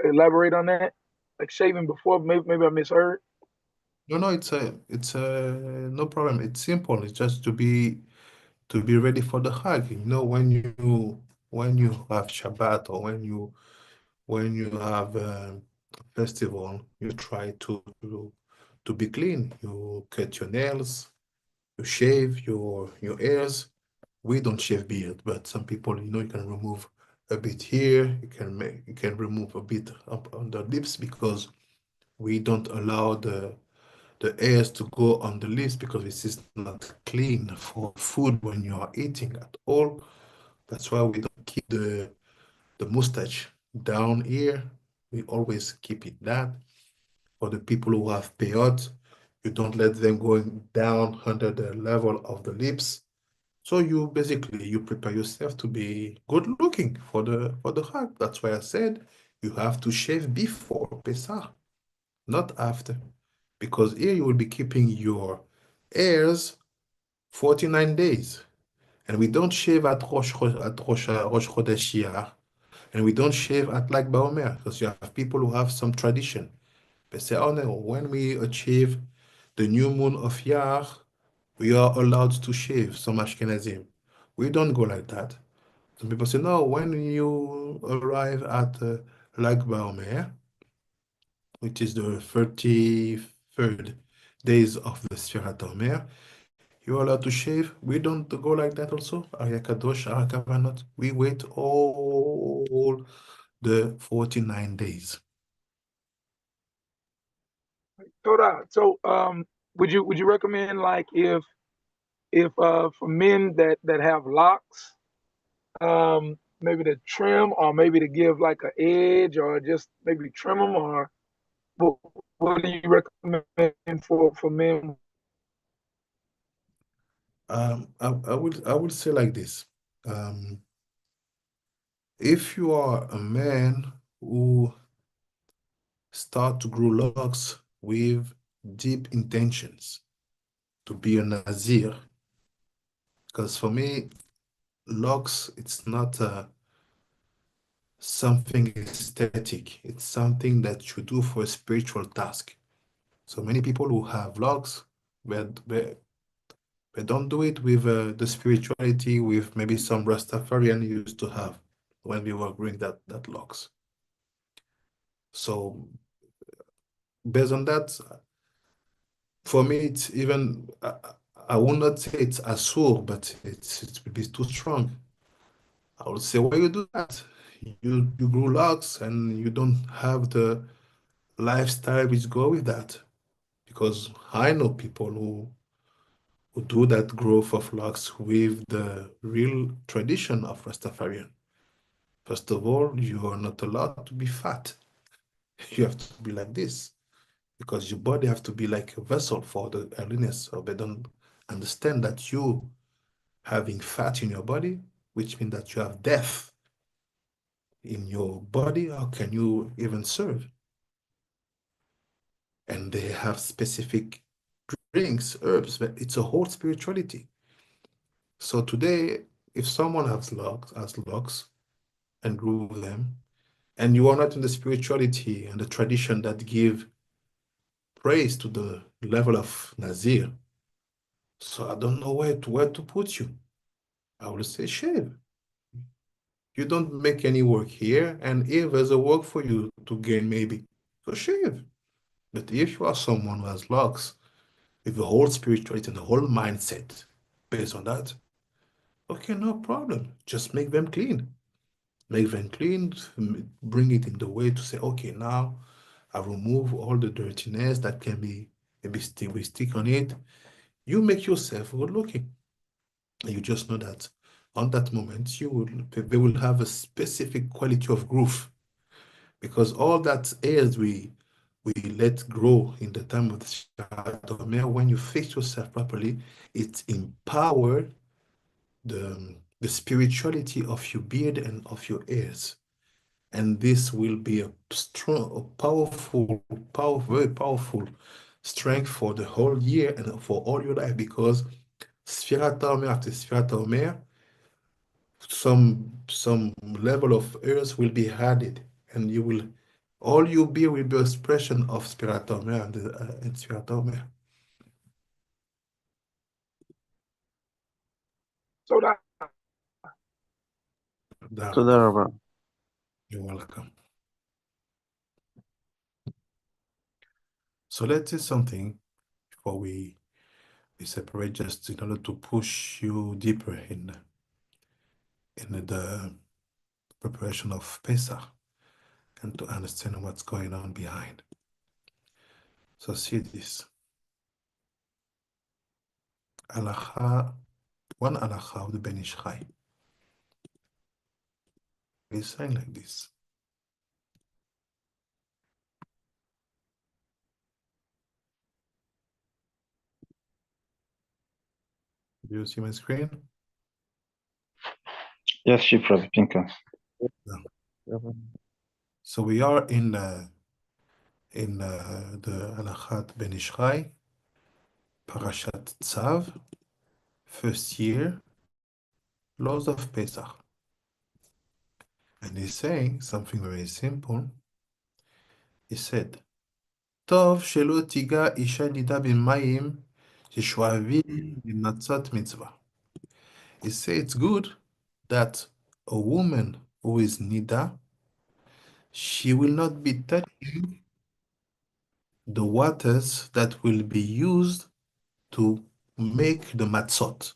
elaborate on that? Like shaving before, maybe I misheard. No, no problem. It's simple. It's just to be ready for the Hag. You know, when you have Shabbat or when you have a festival, you try to be clean. You cut your nails, you shave your hairs. We don't shave beard, but some people, you can remove a bit here. You can remove a bit up on the lips because we don't allow the hairs to go on the lips because this is not clean for food when you are eating at all. That's why we don't keep the mustache down here. We always keep it that. For the people who have peyote, you don't let them going down under the level of the lips. So you prepare yourself to be good looking for the Hag. That's why I said you have to shave before Pesach, not after. Because here you will be keeping your hairs 49 days. And we don't shave at Rosh Chodesh Iyar, and we don't shave at Lag BaOmer, because you have people who have some tradition. They say, oh no, when we achieve the new moon of Iyar, we are allowed to shave, some Ashkenazim. We don't go like that. Some people say, no, when you arrive at Lag BaOmer, which is the 33rd days of the Sfirat HaOmer, you are allowed to shave. We don't go like that also. Arya Kadosh, Arya Kavanot. We wait all the 49 days. So, would you recommend, like, if for men that have locks, maybe to trim, or maybe to give like an edge, or just maybe trim them, or what, what do you recommend for men? I would say like this. If you are a man who start to grow locks with deep intentions to be a Nazir, because for me, locks, it's not something aesthetic. It's something that you do for a spiritual task. So many people who have locks, they don't do it with the spirituality with maybe some Rastafarian used to have when we were growing that locks. So based on that, for me, it's even, I will not say it's asur, but it would be too strong. I would say, why you do that? You grow locks and you don't have the lifestyle which go with that. Because I know people who do that growth of locks with the real tradition of Rastafarian. First of all, you are not allowed to be fat. You have to be like this because your body have to be like a vessel for the holiness. So they don't understand that you having fat in your body, which means that you have death in your body. How can you even serve? And they have specific drinks, herbs, but it's a whole spirituality. So today, if someone has locks and grew them, and you are not in the spirituality and the tradition that give praise to the level of Nazir, so I don't know where to put you. I will say shave. You don't make any work here, and if there's a work for you to gain, maybe, so shave. But if you are someone who has locks, with the whole spirituality and the whole mindset based on that, okay, no problem. Just make them clean. Make them clean, bring it in the way to say, okay, now I remove all the dirtiness that can be maybe stick on it. You make yourself good looking. And you just know that on that moment, they will have a specific quality of growth because all that airs we let grow in the time of the Shahad, when you fix yourself properly, it empowers the spirituality of your beard and of your ears. And this will be a strong, a very powerful strength for the whole year and for all your life because Sfirat HaOmer after Sfirat HaOmer, some level of earth will be added and all you be will be expression of Sfirat HaOmer and Sfirat HaOmer. So that תודה רבה. You're welcome. So let's say something before we separate, just in order to push you deeper in the preparation of Pesach and to understand what's going on behind. So see this. One halacha of the Ben Ish Chai. It's saying like this. Do you see my screen? Yes, Chief Rabbi Pinker. Yeah. So we are in the halachat Ben Ish Chai, Parashat Tzav, first year, laws of Pesach. And he's saying something very simple. He said, טוב שלא תיגע אישה נידה במים ששואבים ממצות מצווה. He said it's good that a woman who is nida, she will not be touching the waters that will be used to make the matzot.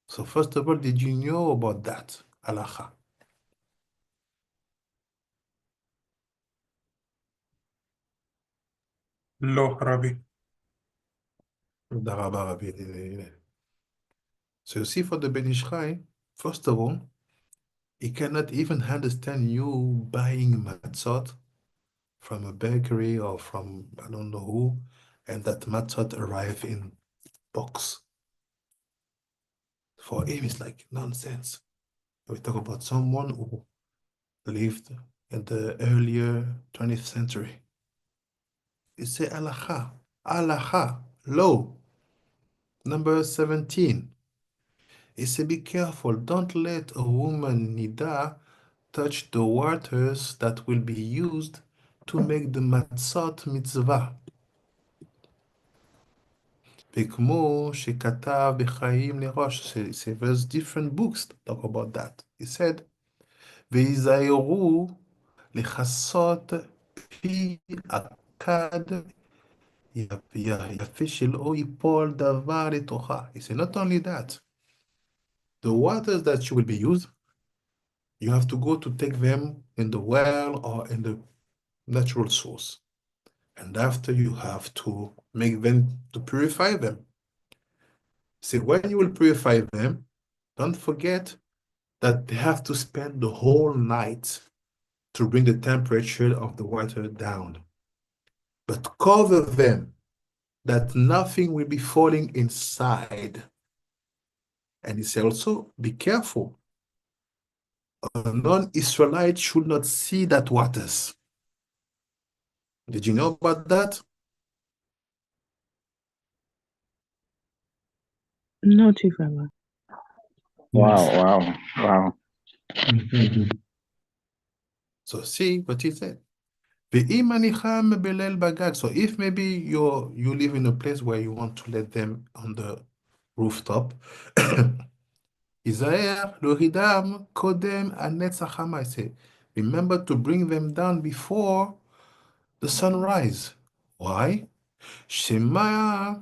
So first of all, did you know about that, halacha? לא, רבי. תודה רבה, רבי הלל. So you see, for the Ben Ish Chai, first of all, he cannot even understand you buying matzot from a bakery or from I don't know who, and that matzot arrive in box. For him, it's like nonsense. We talk about someone who lived in the earlier 20th century. You say halacha, halacha, law, number 17. He said, be careful, don't let a woman nida touch the waters that will be used to make the matzot mitzvah. וכמו שכתב בחיים לראש, there's different books that talk about that. He said, ויזהרו לכסות פי הכד יפה שלא ייפול דבר לתוכה. He said, not only that, the waters that you will be used, you have to go to take them in the well or in the natural source. And after you have to make them, to purify them. See, when you will purify them, don't forget that they have to spend the whole night to bring the temperature of the water down. But cover them that nothing will be falling inside. And he said also, be careful. A non-Israelite should not see that waters. Did you know about that? No, Chief Rabbi. Wow. So see what he said. ואם הניחם בליל בגג, so if maybe you live in a place where you want to let them on the rooftop, היזהר להורידם קודם הנץ החמה. Remember to bring them down before the sunrise. Why? שמא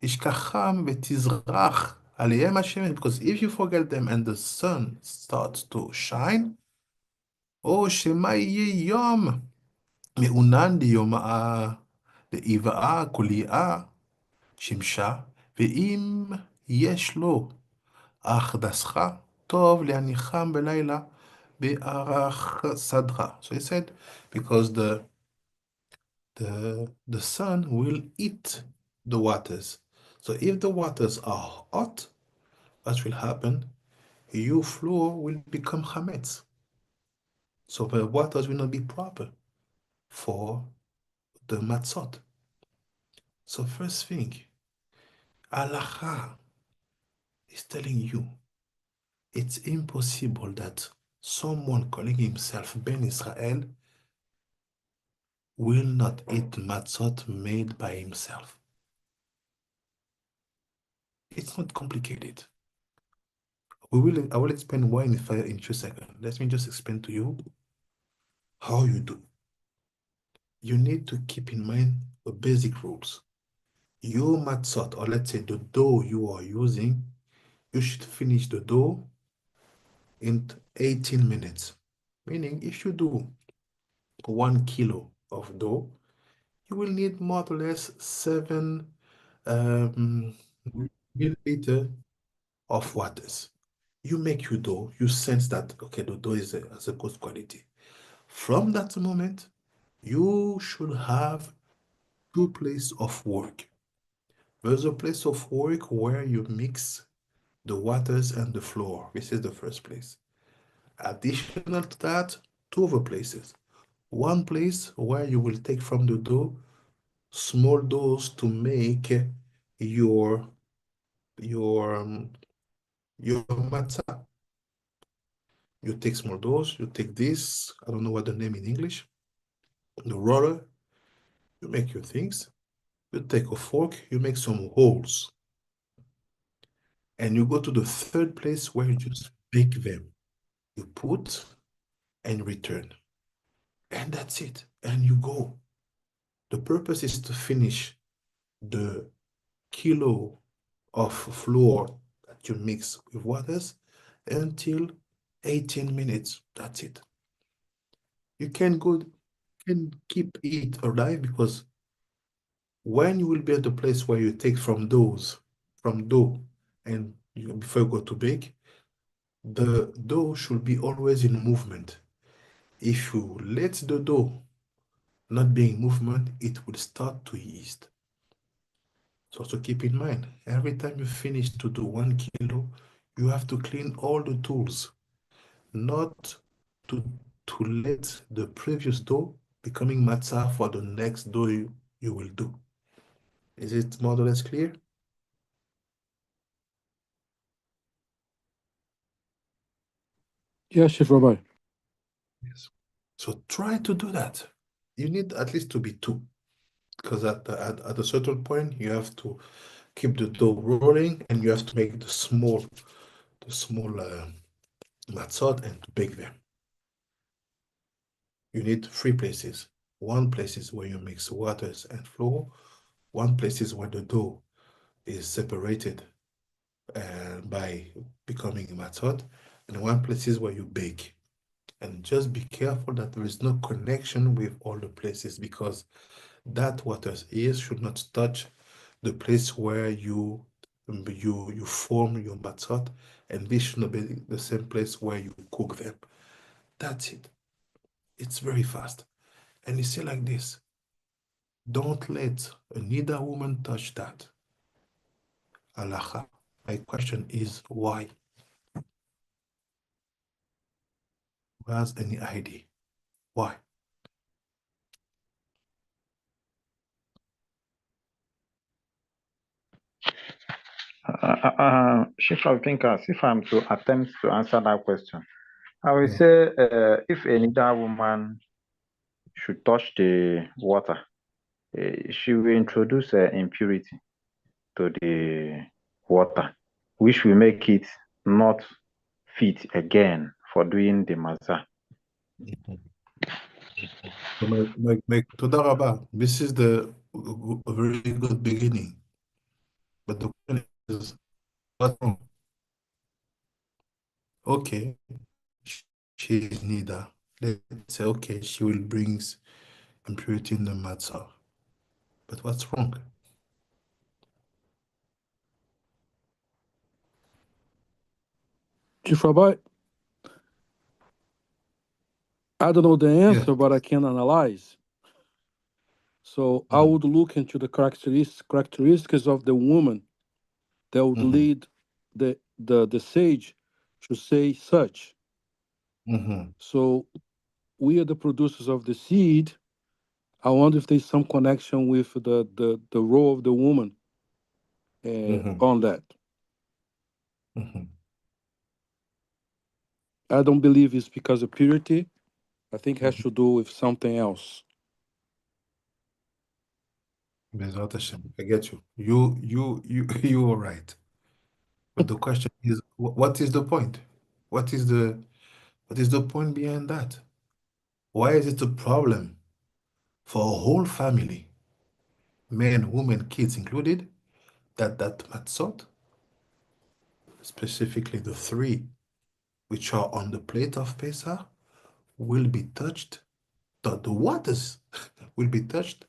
ישכחם ותזרח עליהם השמש, because if you forget them and the sun starts to shine, או שמא יהיה יום מעונן דיומאה דעיבאה קוליאה שמשה, ואם יש לו אך טוב להניחם בלילה בערך סדרה. So he said, because the sun will eat the waters. So if the waters are hot, what will happen? Your floor will become chametz. So the waters will not be proper for the matzot. So first thing, halacha is telling you it's impossible that someone calling himself Ben Israel will not eat matzot made by himself. It's not complicated. I will explain why in 2 seconds. Let me just explain to you how you do. You need to keep in mind the basic rules. Your matzot, or let's say the dough you are using, you should finish the dough in 18 minutes. Meaning, if you do 1 kilo of dough, you will need more or less 7 milliliter of waters. You make your dough, you sense that, okay, the dough is a good quality. From that moment, you should have 2 places of work. There's a place of work where you mix the waters and the flour. This is the first place. Additional to that, 2 other places. One place where you will take from the dough small doughs to make your matzah. You take small dose, you take this, I don't know what the name in English, the roller, you make your things, you take a fork, you make some holes, and you go to the third place where you just bake them. You put and return, and that's it, and you go. The purpose is to finish the kilo of flour that you mix with waters until 18 minutes. That's it. You can keep it alive because when you will be at the place where you take from dough, and before you go to bake, the dough should be always in movement. If you let the dough not be in movement, it will start to yeast. So to keep in mind, every time you finish to do 1 kilo, you have to clean all the tools, not to let the previous dough becoming matzah for the next dough you will do. Is it more or less clear? Yes, Chief Rabbi. Yes. So try to do that. You need at least to be two, because at a certain point you have to keep the dough rolling and you have to make the small matzot and to bake them. You need 3 places. One place is where you mix waters and flour. One place is where the dough is separated by becoming matzot, and one place is where you bake. And just be careful that there is no connection with all the places, because that water should not touch the place where you form your matzot, and this should not be the same place where you cook them. That's it. It's very fast. And you say like this: don't let a Nida woman touch that. Halacha. My question is why? Who has any idea? Why? Chief thinkers, if I'm to attempt to answer that question, I will Yeah. say if a Nida woman should touch the water, she will introduce impurity to the water, which will make it not fit again for doing the matzah. So Toda Rabba, this is a very good beginning. But the question is, what's wrong? Okay, she is Nida. Let's say, okay, she will bring impurity in the matzah. But what's wrong? Chief Rabbi, I don't know the answer, Yeah. but I can analyze. So I would look into the characteristics of the woman that would lead the sage to say such. So we are the producers of the seed. I wonder if there's some connection with the role of the woman on that. I don't believe it's because of purity. I think it has to do with something else. Bezrat Hashem, I get you. You are right. But the question is, what is the point? What is the point behind that? Why is it a problem for a whole family, men, women, kids included, that matzot, specifically the 3 which are on the plate of Pesach, will be touched, the waters will be touched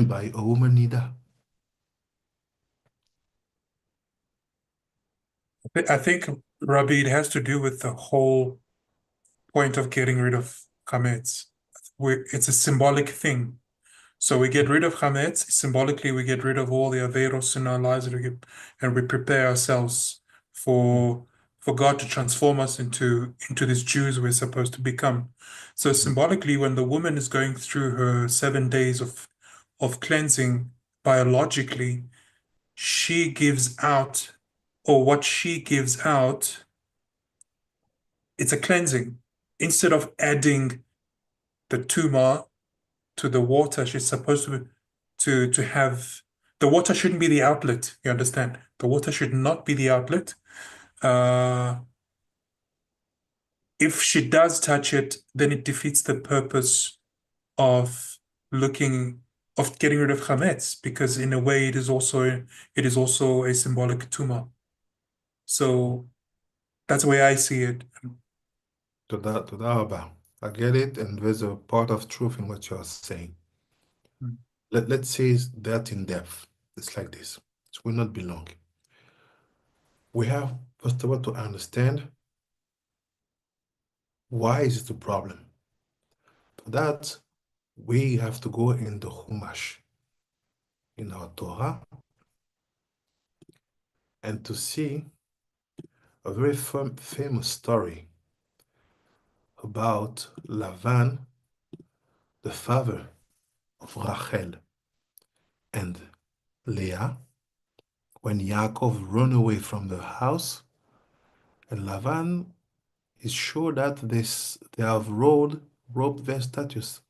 by a woman Nida? I think, Rabbi, it has to do with the whole point of getting rid of chametz. It's a symbolic thing. So we get rid of chametz, symbolically we get rid of all the averos in our lives, and we prepare ourselves for God to transform us into these Jews we're supposed to become. So symbolically, when the woman is going through her 7 days of cleansing, biologically, she gives out, or what she gives out it's a cleansing. Instead of adding the tuma to the water, she's supposed to have the water shouldn't be the outlet. You understand? The water should not be the outlet. If she does touch it, then it defeats the purpose of getting rid of chametz, because in a way it is also a symbolic tuma. So that's the way I see it. תודה רבה. I get it, and there's a part of truth in what you're saying. Mm. Let's say that in depth. It's like this. It will not be long. We have, first of all, to understand why is it a problem. For that, we have to go in the Chumash, in our Torah, and to see a very famous story about Lavan, the father of Rachel and Leah, when Yaakov ran away from the house, and Lavan is sure that they have robbed their statues.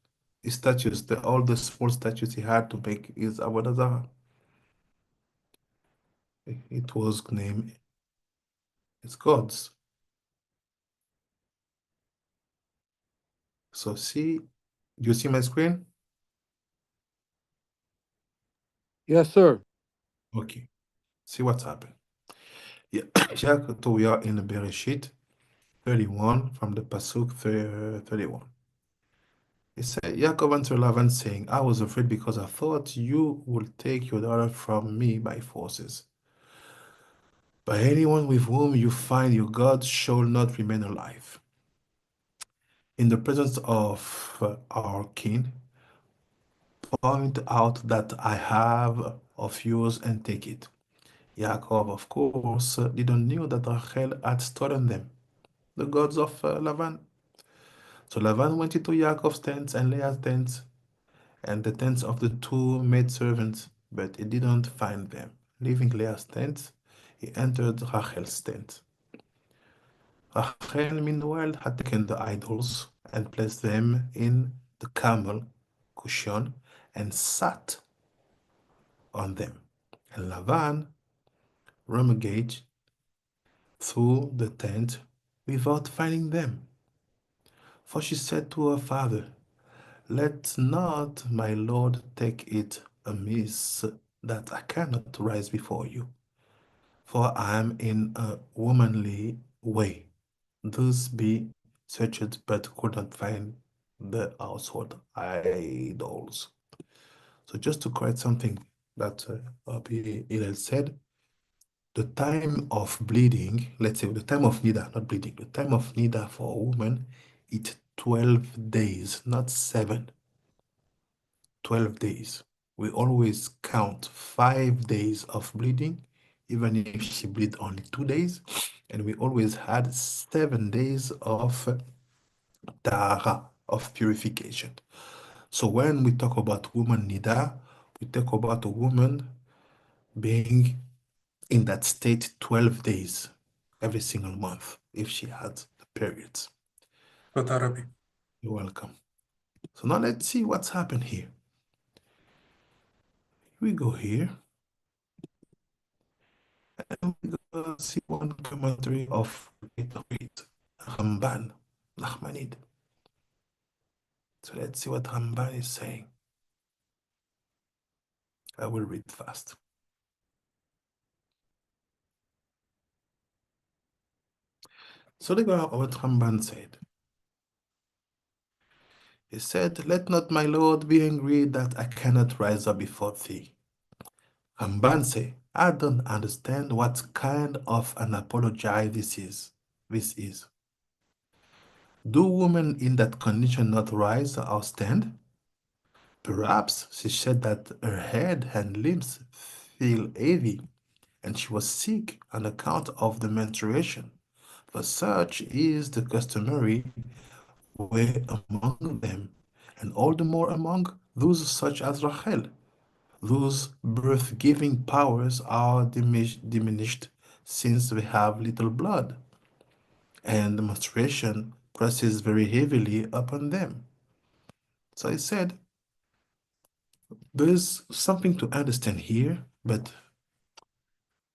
His statues, all the small statues he had to make his Avodah Zarah. It was named as gods. So see, do you see my screen? Yes, sir. Okay. See what's happened. Yeah, so we are in Bereshit 31 from the Pasuk 31. It said, Yaakov answered Lavan saying, I was afraid because I thought you would take your daughter from me by forces. But anyone with whom you find your God shall not remain alive. In the presence of our king, point out that I have of yours and take it. Yaakov, of course, didn't know that Rachel had stolen them, the gods of Lavan. So Lavan went into Yaakov's tents and Leah's tents and the tents of the two maidservants, but he didn't find them. Leaving Leah's tent, he entered Rachel's tent. Rachel, meanwhile, had taken the idols and placed them in the camel cushion and sat on them. And Lavan rummaged through the tent without finding them. For she said to her father, let not my lord take it amiss that I cannot rise before you, for I am in a womanly way. Thus be searched, but could not find the household idols. So just to correct something that Rabbi Hillel said, the time of bleeding, let's say the time of nida, not bleeding, the time of nida for a woman, it's 12 days, not 7. 12 days. We always count 5 days of bleeding, even if she bleed only 2 days. And we always had 7 days of tahara, of purification. So when we talk about woman nida, we talk about a woman being in that state 12 days every single month if she had the periods. Tודה רבי. You're welcome. So now let's see what's happened here. We go here and we go see one commentary of great Ramban, Nachmanid. So let's see what Ramban is saying. I will read fast. So look at what Ramban said. He said, let not my Lord be angry that I cannot rise up before thee. Ramban said, I don't understand what kind of an apology this is. Do women in that condition not rise or stand? Perhaps she said that her head and limbs feel heavy, and she was sick on account of the menstruation, for such is the customary way among them, and all the more among those such as Rachel, whose birth-giving powers are diminished since they have little blood. and the menstruation presses very heavily upon them. So I said, there's something to understand here, but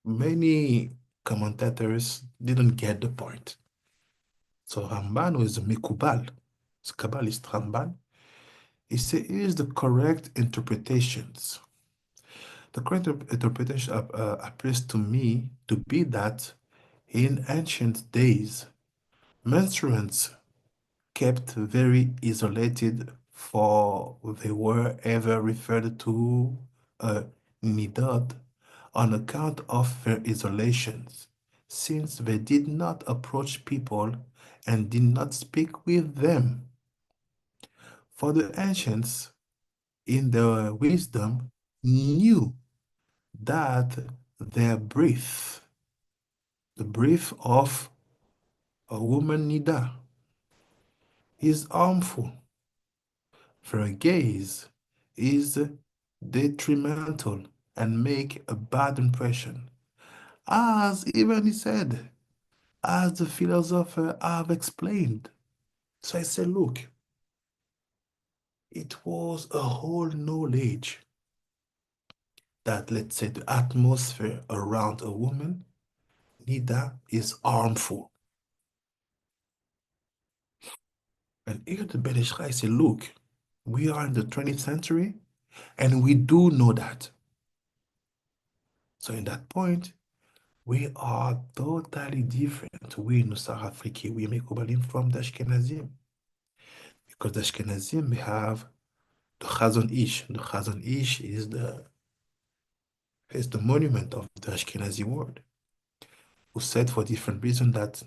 many commentators didn't get the point. So Ramban, who is a Mikubal, it's Kabbalist Ramban, he said, here's the correct interpretations. The correct interpretation appears to me to be that in ancient days, menstruants kept very isolated, for they were ever referred to nidad on account of their isolations, since they did not approach people and did not speak with them. For the ancients, in their wisdom, knew that their breath, the breath of a woman nida, is harmful. Their gaze is detrimental and make a bad impression. As even he said, as the philosopher have explained. So I said, look, it was a whole knowledge that, let's say, the atmosphere around a woman, nida, is harmful. And here the Ben Ish Chai said, look, we are in the 20th century and we do know that. So in that point, we are totally different. We in South Africa, we make Obalim from the Ashkenazim. Because the Ashkenazim, we have the Chazon Ish. The Chazon Ish is the monument of the Ashkenazi world, who said for different reasons that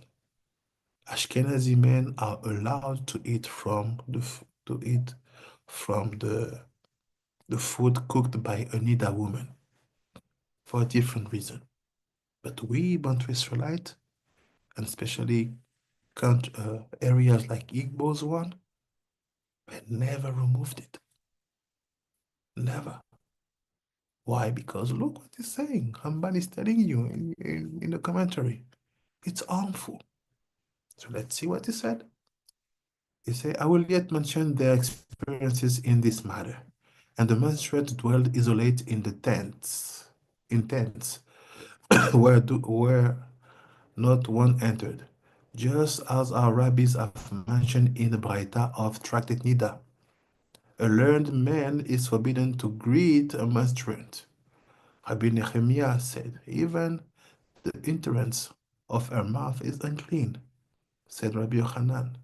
Ashkenazi men are allowed to eat from the food cooked by a Nida woman for a different reason. But we, Bantu Israelite, and especially areas like Igbo's one, we never removed it. Never. Why? Because look what he's saying. Hamban is telling you in the commentary. It's harmful. So let's see what he said. He said, I will yet mention their experiences in this matter. And the menstruate dwelled isolate in tents, where not one entered, just as our rabbis have mentioned in the Braita of Tractate Nida. A learned man is forbidden to greet a menstruant. Rabbi Nehemiah said, even the entrance of her mouth is unclean, said Rabbi Yochanan.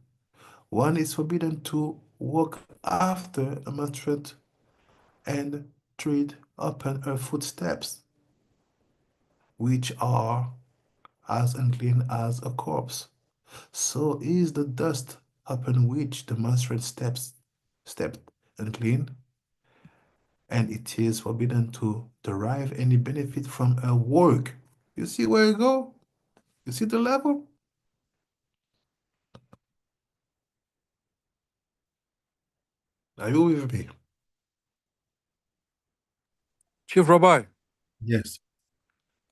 One is forbidden to walk after a menstruant and tread upon her footsteps, which are as unclean as a corpse. So is the dust upon which the menstruant stepped unclean, and it is forbidden to derive any benefit from her work. You see where you go? You see the level? Are you with me? Chief Rabbi, Yes.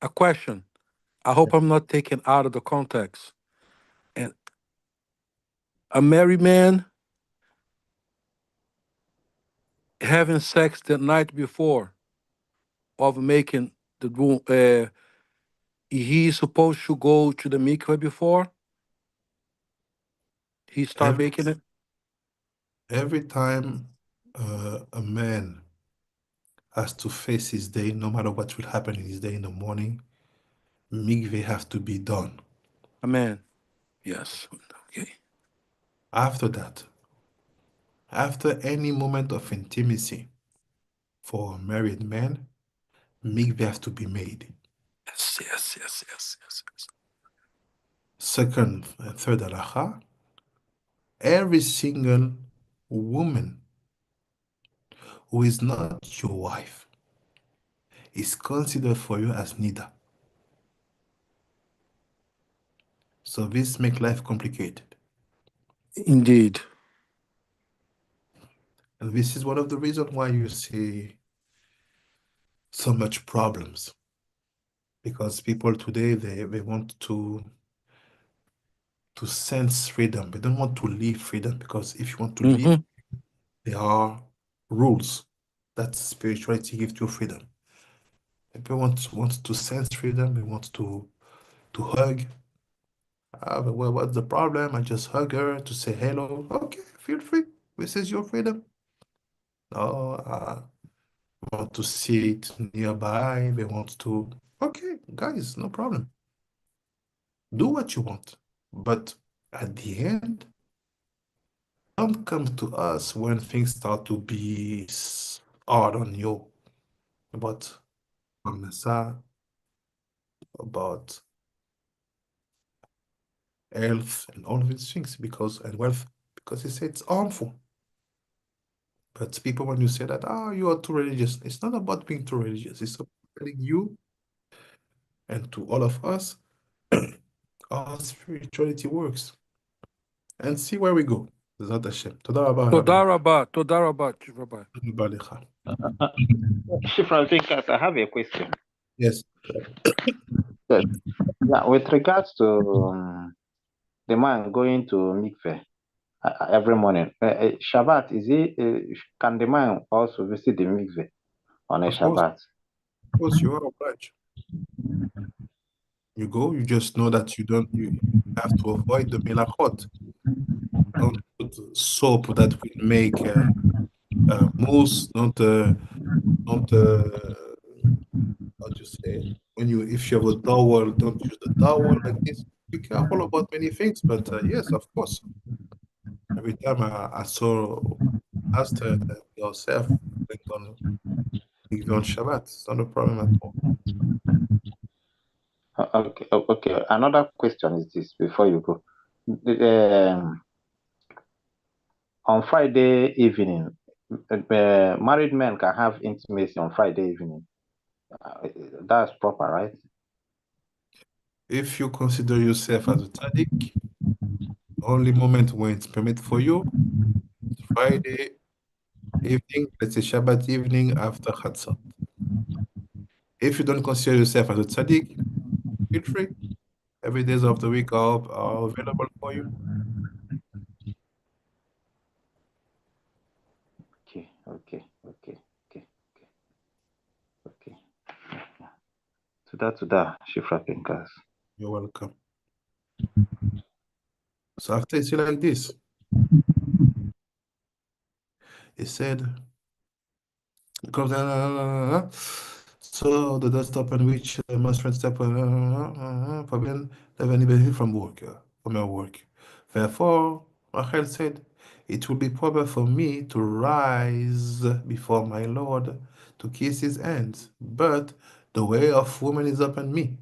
a question. I hope I'm not taken out of the context. And a married man having sex the night before of making the room, he's supposed to go to the mikveh before he start Every, making it? every time a man has to face his day, no matter what will happen in his day in the morning, mikveh have to be done. Amen. Yes. Okay. After that, after any moment of intimacy for a married man, mikveh has to be made. Yes. Second and third halacha, every single woman who is not your wife is considered for you as nida. So this makes life complicated. Indeed. And this is one of the reasons why you see so much problems. Because people today, they want to to sense freedom. They don't want to live freedom, because if you want to live, there are rules that spirituality gives you freedom. People want to sense freedom. They want to hug. But well, what's the problem? I just hug her to say hello. Okay, feel free. This is your freedom. No, want to sit nearby. They want to. Okay, guys, no problem. Do what you want. But at the end, don't come to us when things start to be hard on you. About Massa, about health and all of these things, and wealth, because he said it's harmful. But people, when you say that, you are too religious, it's not about being too religious. It's about telling you and to all of us how spirituality works, and see where we go. Zat Hashem. תודה רבה, תודה רבה, Rabbi. רבה לך. Shifra Pinkas, I have a question. Yes. Yes. Yeah, with regards to the man going to mikveh every morning, Shabbat, can the man also visit the mikveh on a Of course. Shabbat? Of course, you are obliged. You go, you just know that you have to avoid the melachot. Don't put soap that will make mousse. Don't how do you say, if you have a towel, don't use the towel like this. Be careful about many things, but yes, of course. Every time I saw Pastor yourself on Shabbat, it's not a problem at all. Okay. Another question is this before you go. On Friday evening, married men can have intimacy on Friday evening. That's proper, right? If you consider yourself as a tzaddik, only moment when it's permitted for you, Friday evening, let's say Shabbat evening after Chatzot. If you don't consider yourself as a tzaddik, feel free. Every days of the week are available for you. Okay. To that, Shifra Pinkas. You're welcome. So after it's like this, he said, so the dust stop on which must friend step forbidden have any benefit from work, from your work. Therefore, Rachel said, it will be proper for me to rise before my Lord to kiss his hands, but the way of woman is upon me,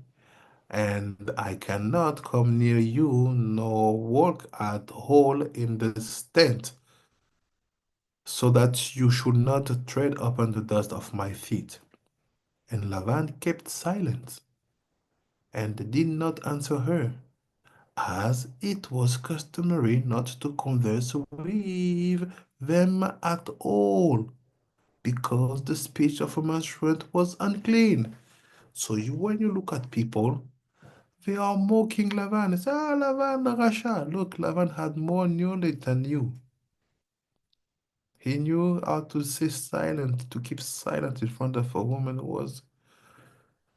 and I cannot come near you nor walk at all in the tent, so that you should not tread upon the dust of my feet. And Laban kept silent and did not answer her, as it was customary not to converse with them at all, because the speech of a menstruant was unclean. So when you look at people, they are mocking Laban. They say, Laban the Rasha. Look, Laban had more knowledge than you. He knew how to stay silent, to keep silent in front of a woman who was,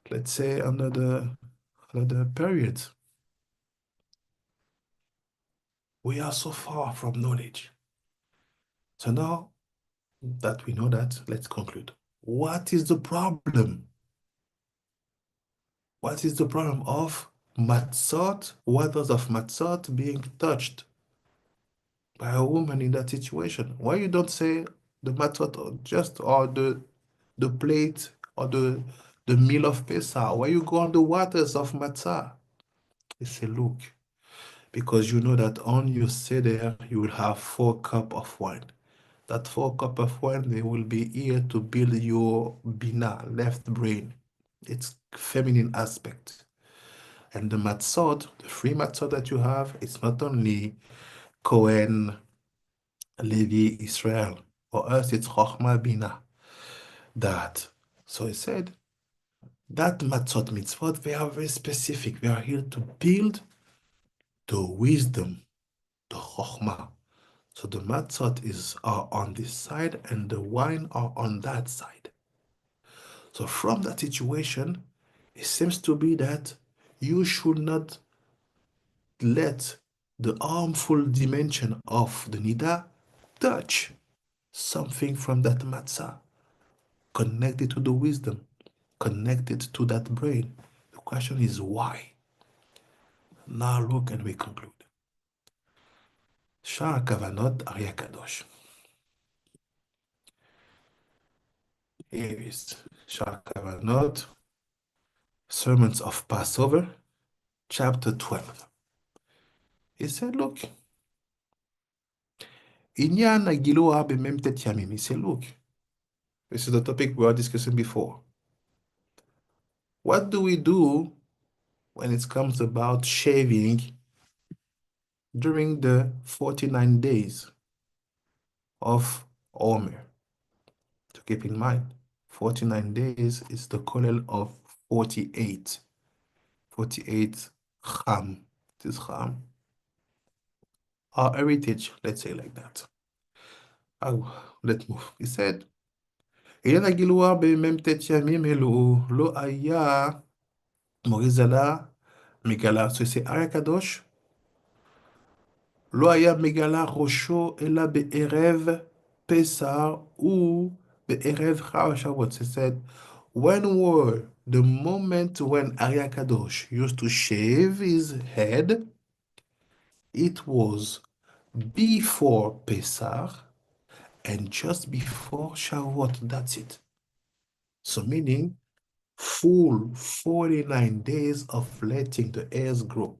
let's say, under the period. We are so far from knowledge. So now that we know that, let's conclude. What is the problem? What is the problem of matzot, waters of matzot being touched by a woman in that situation? Why you don't say the matzot or the plate or the meal of Pesach? Why you go on the waters of matzah? He say, look, because you know that on your seder you will have 4 cups of wine. That 4 cups of wine, they will be here to build your bina, left brain. It's feminine aspect. And the matzot, the 3 matzot that you have, it's not only Cohen, Levi, Israel. For us, it's Chochmah, Bina. That. So he said, that matzot mitzvot, they are very specific. They are here to build the wisdom, the chokhmah. So the matzot are on this side and the wine are on that side. So from that situation, it seems to be that you should not let the harmful dimension of the nida touch something from that matzah, connected to the wisdom, connected to that brain. The question is why? Now look and we conclude. Shar Kavanot Arya Kadosh. Here is Shar Kavanot, Sermons of Passover, chapter 12. He said, look, Inyan Agiloa Bememtet Yamim. He said, look, this is the topic we were discussing before. What do we do when it comes about shaving during the 49 days of Omer? To keep in mind, 49 days is the kollel of 48. 48 Cham. It is Cham. Our heritage, let's say like that. Oh, let's move. He said, עניין הגילוח במ"ט ימים אלו לא היה מוריזלה מגלה. So c'est הרי הקדוש לא היה מגלה ראשו אלא בערב פסח ובערב חג השבועות. He said, when were the moment when Ari Kadosh used to shave his head? It was before Pesach and just before Shavuot. That's it. So meaning full 49 days of letting the hairs grow.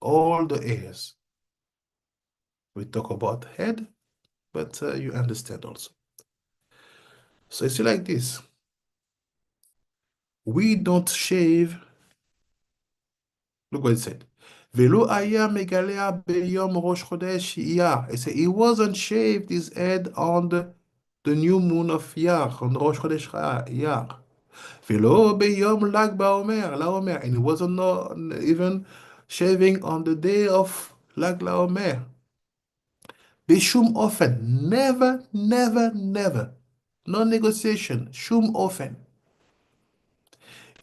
All the hairs. We talk about head, but you understand also. So it's like this. We don't shave. Look what it said. Velo aya megalea beyom rosh chodesh Iyar. It said he wasn't shaved his head on the new moon of Iyar, on Rosh Chodesh Iyar. Velo beyom lag baomer, laomer. And he wasn't not even shaving on the day of lag laomer. Bishum ofen. Never, never, never. No negotiation. Shum ofen.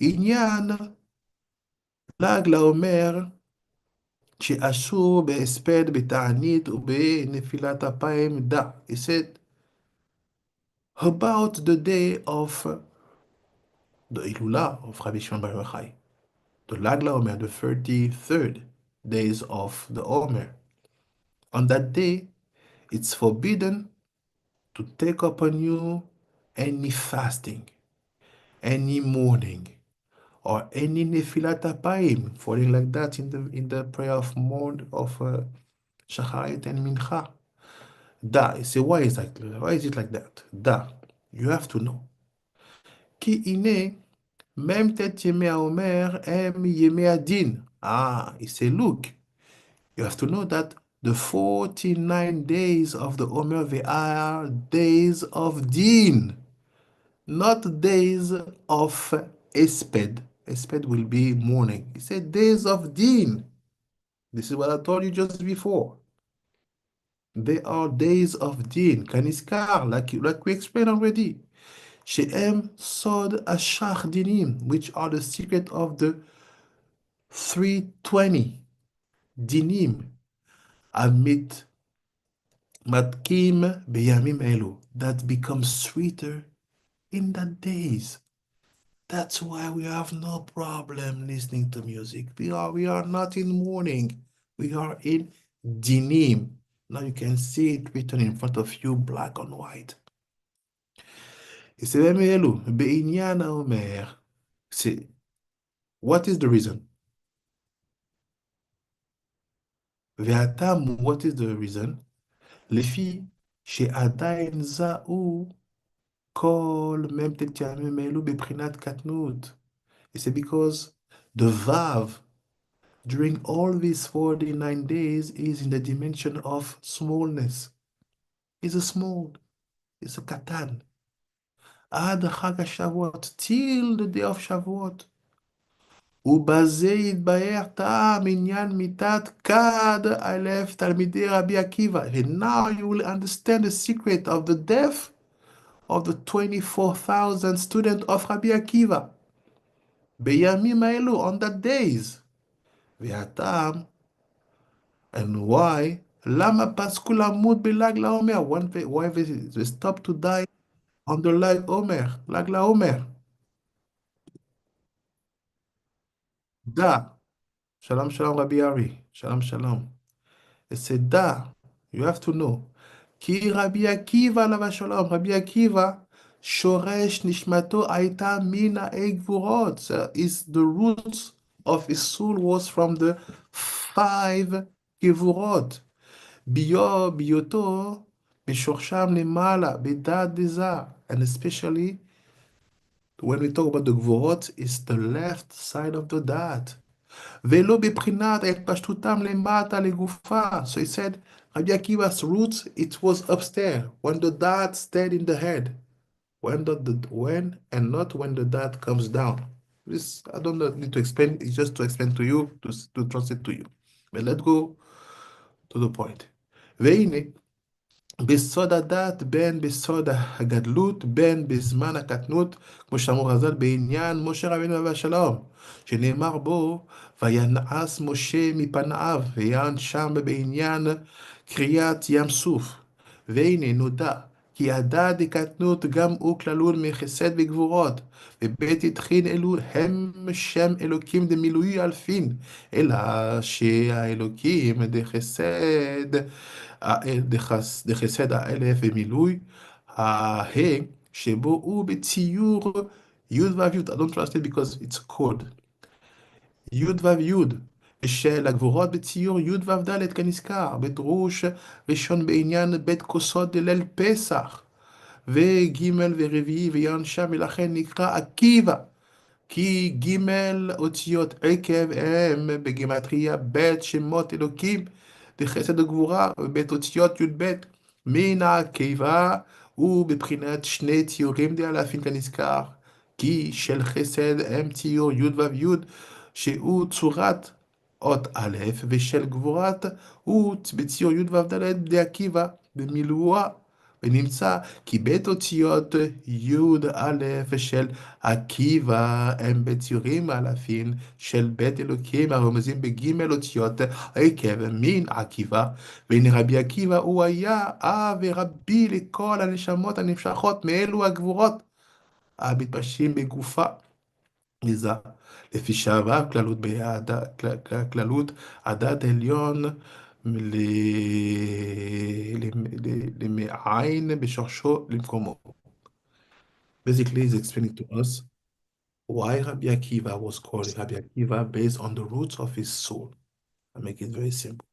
Inyan lag laomer. שעשו בהספד, בתענית ובנפילת אפיים דע. He said, about the day of the Ilula of Rabbi Shimon Bar Yochai, the Lag LaOmer, the 33rd days of the Omer. On that day, it's forbidden to take upon you any fasting, any mourning, or any nefilat apayim, falling like that in the prayer of Shacharit and Mincha. Da, you say, why is it like that? Da, you have to know. Ki ine, mem tet yemei haomer em yemei adin. Ah, he say, look, you have to know that the 49 days of the Omer, they are days of din, not days of Esped. Esped will be mourning. He said days of din. This is what I told you just before. They are days of din, kaniskar, like we explained already. She'em sod ashach dinim, which are the secret of the 320 dinim, amit matkim beyamim elu, that becomes sweeter in the days. That's why we have no problem listening to music. We are not in mourning. We are in dinim. Now you can see it written in front of you, black on white. C'est what is the reason? והטעם, what is the reason? לפי שעדיין זהו כל מ"ט ימים אלו בבחינת קטנות. It's because the vav during all these 49 days is in the dimension of smallness. It's a small, it's a katan. עד חג השבועות, till the day of Shavuot. ובזה יתבהר טעם עניין מיתת כד אלף תלמידי רבי עקיבא. And now you will understand the secret of the death of the 24,000 students of רבי עקיבא. בימים האלו, on that days. והטעם, and why, למה פסקו למות בל"ג לעומר? Why they stopped to die on the ל"ג לעומר? דע, שלום שלום רבי ארי, שלום שלום. It said, דע, you have to know, כי רבי עקיבא עליו השלום, רבי עקיבא, שורש נשמתו הייתה מן האי גבורות. So the roots of his soul was from the 5 גבורות. בהיותו בשורשם למעלה, בדעת דזר, and especially when we talk about the גבורות, it's the left side of the דעת. ולא בבחינת התפשטותם למטה לגופה. So he said, Rabbi Akiva's roots, it was upstairs, when the dot stayed in the head. When and not when the dot comes down. This, I don't need to explain, it's just to explain to you, to translate to you. But let's go to the point. והנה, בסוד הדת, בין בסוד הגדלות, בין בזמן הקטנות, כמו שאמרו חז"ל בעניין משה רבינו עליו השלום, שנאמר בו, וינעש משה מפניו, ויען שם בעניין קריאת ים סוף. והנה נודע, כי הדת דקטנות גם הוא כלול מחסד וגבורות, ובית יתחין אלו הם שם אלוקים דמילואי אלפין, אלא שהאלוקים דחסד, דחסד האלף ומילוי, ההא שבו הוא בציור יוד וו יוד. I don't trust it because it's code. יוד וו יוד. של הגבורות בציור יוד וו ד' כנזכר, בדרוש ראשון בעניין בית כוסות דליל פסח, וג' ורביעי ויען שם, ולכן נקרא עקיבא. כי ג' אותיות עקב הם בגימטריה בית שמות אלוקים דחסד וגבורה, ובית אותיות י"ב מן העקיבא הוא בבחינת שני ציורים דאלפין כנזכר, כי של חסד הם ציור י' ו' י' שהוא צורת אות א', ושל גבורת הוא בציור י' ו' ד' דעקיבא במילואה. ונמצא כי בית אותיות י' א' של עקיבא הם בציורים אלפין של בית אלוקים הרומזים בג' אותיות עקב מן עקיבא. והנה רבי עקיבא הוא היה אב ורבי לכל הנשמות הנמשכות מאלו הגבורות המתפשטים בגופה. לזה, לפי שעבר כללות הדת העליון למעין בשורשו למקומו. Basically, he's explaining to us why Rabbi Akiva was called Rabbi Akiva based on the roots of his soul. I make it very simple.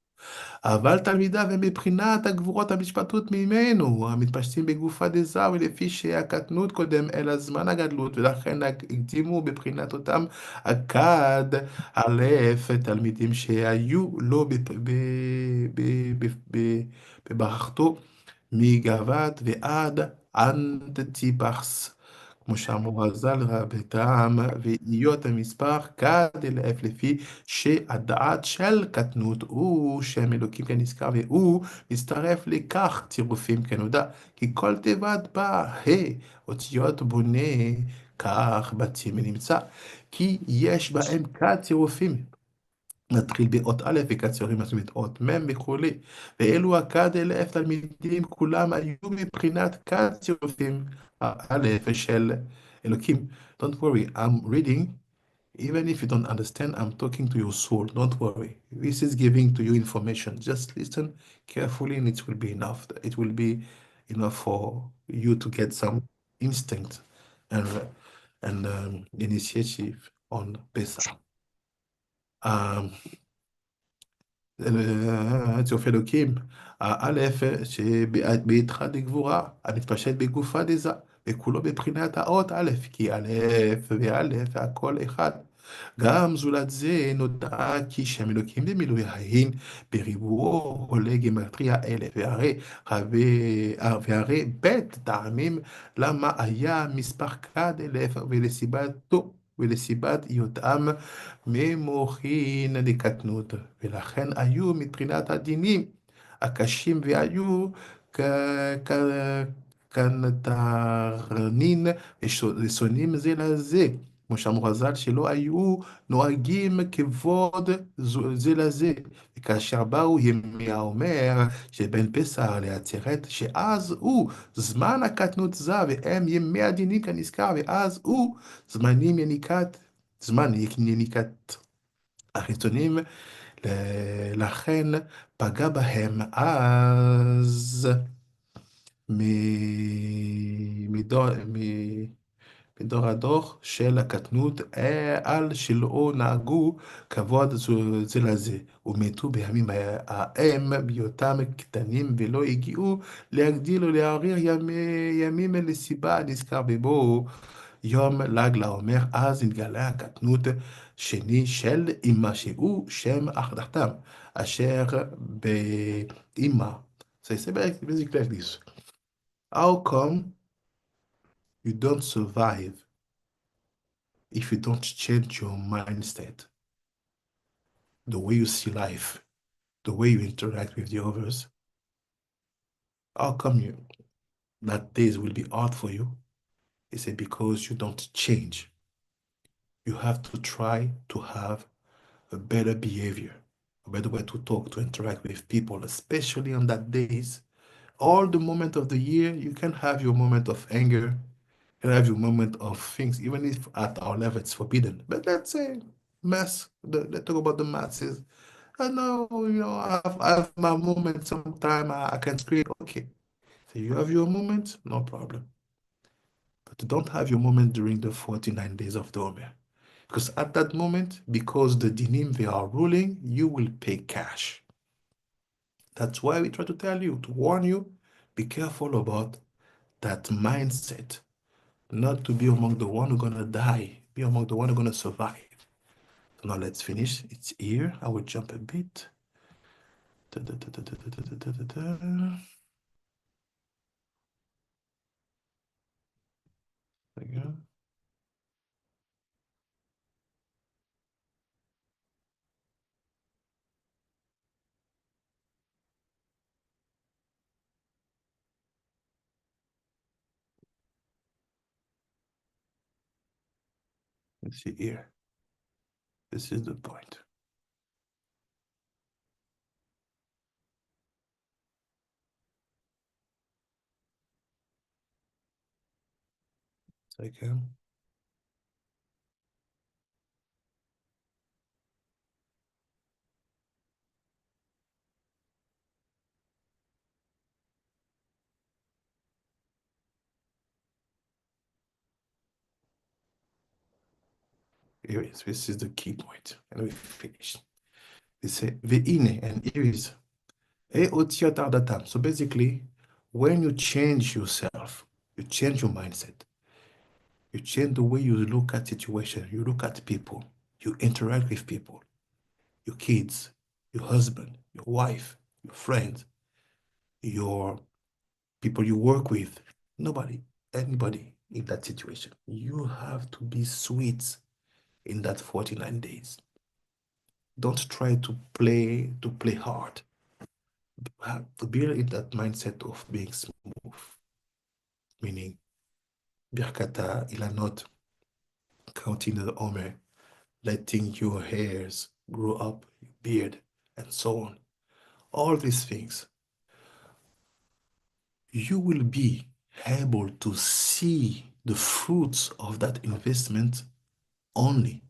אבל תלמידיו הם מבחינת הגבורות המשפטות ממנו, המתפשטים בגופה דזר, ולפי שהקטנות קודם אל הזמן הגדלות, ולכן הקדימו בבחינת אותם הכד אלף תלמידים שהיו לו בברכתו מגבת ועד אנטיפס. כמו שאמרו חז"ל רבתם, ואיות המספר כד אלף, לפי שהדעת של קטנות הוא שם אלוקים כנזכר, והוא מצטרף לכך צירופים כנודע, כי כל תיבת בה אותיות בונה כך בתים ונמצא, כי יש בהם כד צירופים. נתחיל באות א' וקצרים מצוות אות מ' וכולי, ואלו הכד אלף תלמידים כולם היו מבחינת כד צירופים א' של אלוקים. Don't worry, I'm reading, even if you don't understand, I'm talking to your soul, don't worry. This is giving to you information, just listen carefully and it will be enough. It will be enough for you to get some instinct and initiative on Pesach. צירופי אלוקים, האלף שבהתחד לגבורה, המתפשט בגופה דזה, וכולו בבחינת האות א', כי א' ואלף והכל אחד. גם זולת זה נודע כי שם אלוקים במילוי ההין בריבועו עולה גימטריה אלף, והרי בית טעמים למה היה מספר כד אלף ולסיבתו ולסיבת היותם ממוחין לקטנות, ולכן היו מבחינת הדינים הקשים והיו כנתרנין ושונאים זה לזה. כמו שאמרו חז"ל, שלא היו נוהגים כבוד זה לזה. וכאשר באו ימי האומר שבין פסח לעצרת, שאז הוא זמן הקטנות זה, והם ימי הדינים כנזכר, ואז הוא זמן יניקת החיצונים, לכן פגע בהם אז מדור הדור של הקטנות, על שלא נהגו כבוד זה לזה, ומתו בימים ההם בהיותם קטנים, ולא הגיעו להגדיל ולהעריר ימים לסיבה נזכר בבואו יום ל"ג לעומר, אז נתגלה הקטנות שני של אמא, שהוא שם אחדתם, אשר באמא. So it's basically like this. How come you don't survive if you don't change your mindset, the way you see life, the way you interact with the others? How come that days will be hard for you? He said, because you don't change. You have to try to have a better behavior, a better way to talk, to interact with people, especially on that days. All the moment of the year, you can have your moment of anger, you can have your moment of things, even if at our level it's forbidden. But let's say let's talk about the masses. I know, I have my moment sometime, I can scream, okay. So you have your moment, no problem. But you don't have your moment during the 49 days of the Omer. Because at that moment, because the dinim they are ruling, you will pay cash. That's why we try to tell you, to warn you, be careful about that mindset. Not to be among the one who are gonna die, be among the one who are gonna survive. So now let's finish. It's here. I will jump a bit. There you go. Let's see here. This is the point. Second. Here is, this is the key point, and we finish. They say, Ve'ine, and here is, so basically, when you change yourself, you change your mindset, you change the way you look at situation, you look at people, you interact with people, your kids, your husband, your wife, your friends, your people you work with, anybody in that situation. You have to be sweet in that 49 days. Don't try to play hard. Be in that mindset of being smooth, meaning Birkata Ilanot, counting the Omer, letting your hairs grow up, your beard, and so on. All these things, you will be able to see the fruits of that investment only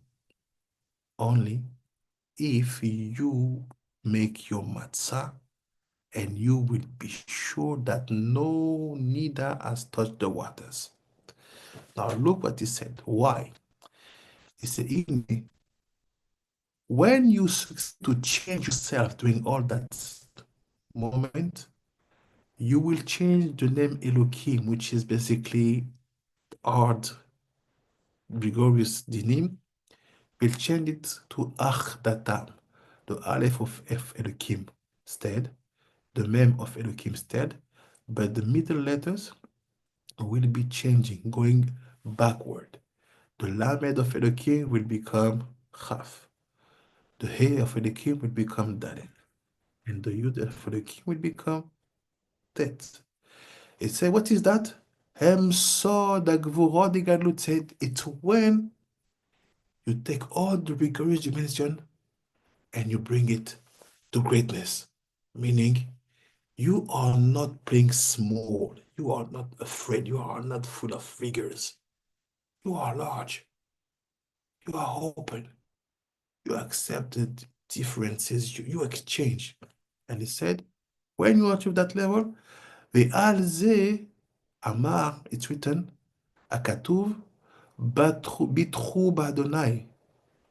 if you make your matzah, and you will be sure that no neither has touched the waters. Now look what he said. Why? He said, when you succeed to change yourself during all that moment, you will change the name Elohim, which is basically hard, rigorous dinim. We'll change it to Achdatam, the Aleph of Elohim instead, the Mem of Elohim instead, but the middle letters will be changing, going backward. The lamed of Elohim will become Chaf. The He of Elohim will become Dalet. And the Yud of Elohim will become Tet. It said, what is that? Hem so da gvurot di gadlut said, it's when you take all the rigorous dimension and you bring it to greatness. Meaning, you are not playing small. You are not afraid. You are not full of figures. You are large. You are open. You accept the differences. You exchange. And he said, when you achieve that level, the alze amar, it's written, akatuv, bitru badonai,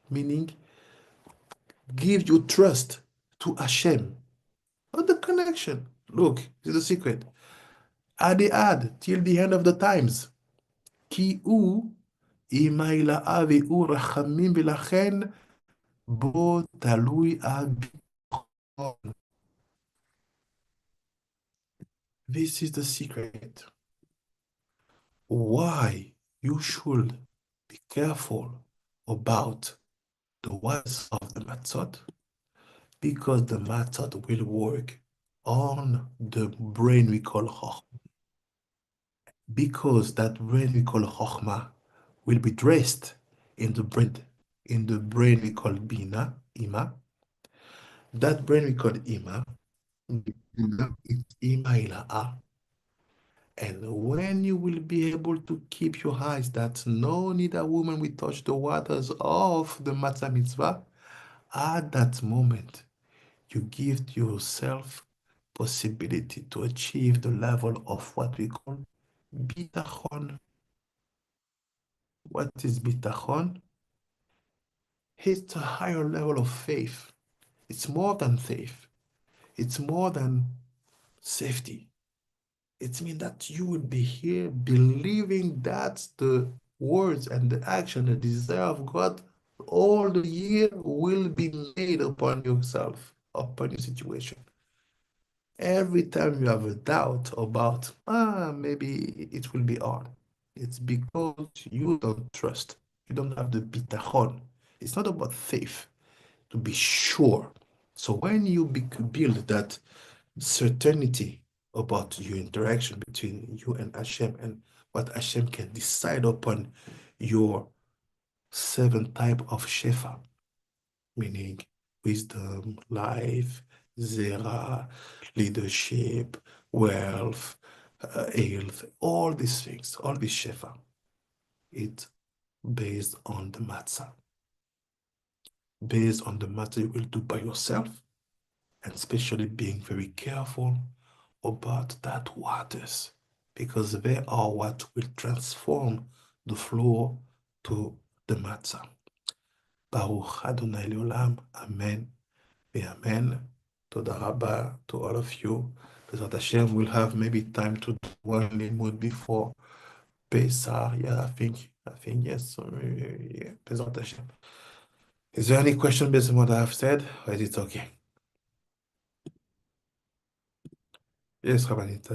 meaning give you trust to Hashem. Not the connection. Look, this is the secret. Ad till the end of the times. Ki u imaila ave u rachamim v'lachen bo talui abichon. This is the secret. Why you should be careful about the words of the matzot, because the matzot will work on the brain we call chokhmah. Because that brain we call chokhmah will be dressed in the brain we call bina, ima. That brain we call ima, it's ima ila'a. And when you will be able to keep your eyes that no neither woman will touch the waters of the matzah mitzvah, at that moment, you give yourself possibility to achieve the level of what we call bitachon. What is bitachon? It's a higher level of faith. It's more than faith. It's more than safety. It means that you will be here believing that the words and the action, the desire of God all the year will be made upon yourself, upon your situation. Every time you have a doubt about, maybe it will be hard, it's because you don't trust. You don't have the bitachon. It's not about faith, to be sure. So when you build that certainty about your interaction between you and Hashem and what Hashem can decide upon your 7 type of shefa, meaning wisdom, life, zera, leadership, wealth, health, all these things, all these shefa, it's based on the matzah. Based on the matzah you will do by yourself, and especially being very careful about that waters, because they are what will transform the flow to the matzah. Baruch Adonai Leolam, Amen, Amen. Toda Rabba to all of you. Bezrat Hashem will have maybe time to do one limud before Pesach. Yeah, I think yes. Yeah, Bezrat Hashem. Is there any question based on what I have said, or is it okay? Yes, Rabbanit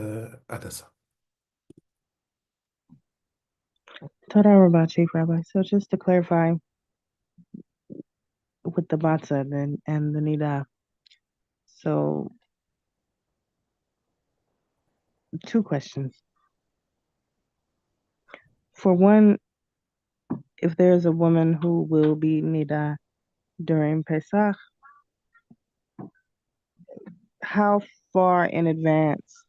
Adasa. Toda Rabbi, Chief Rabbi. So just to clarify with the matzah and the nida. So 2 questions. For one, if there's a woman who will be nida during Pesach, how far in advance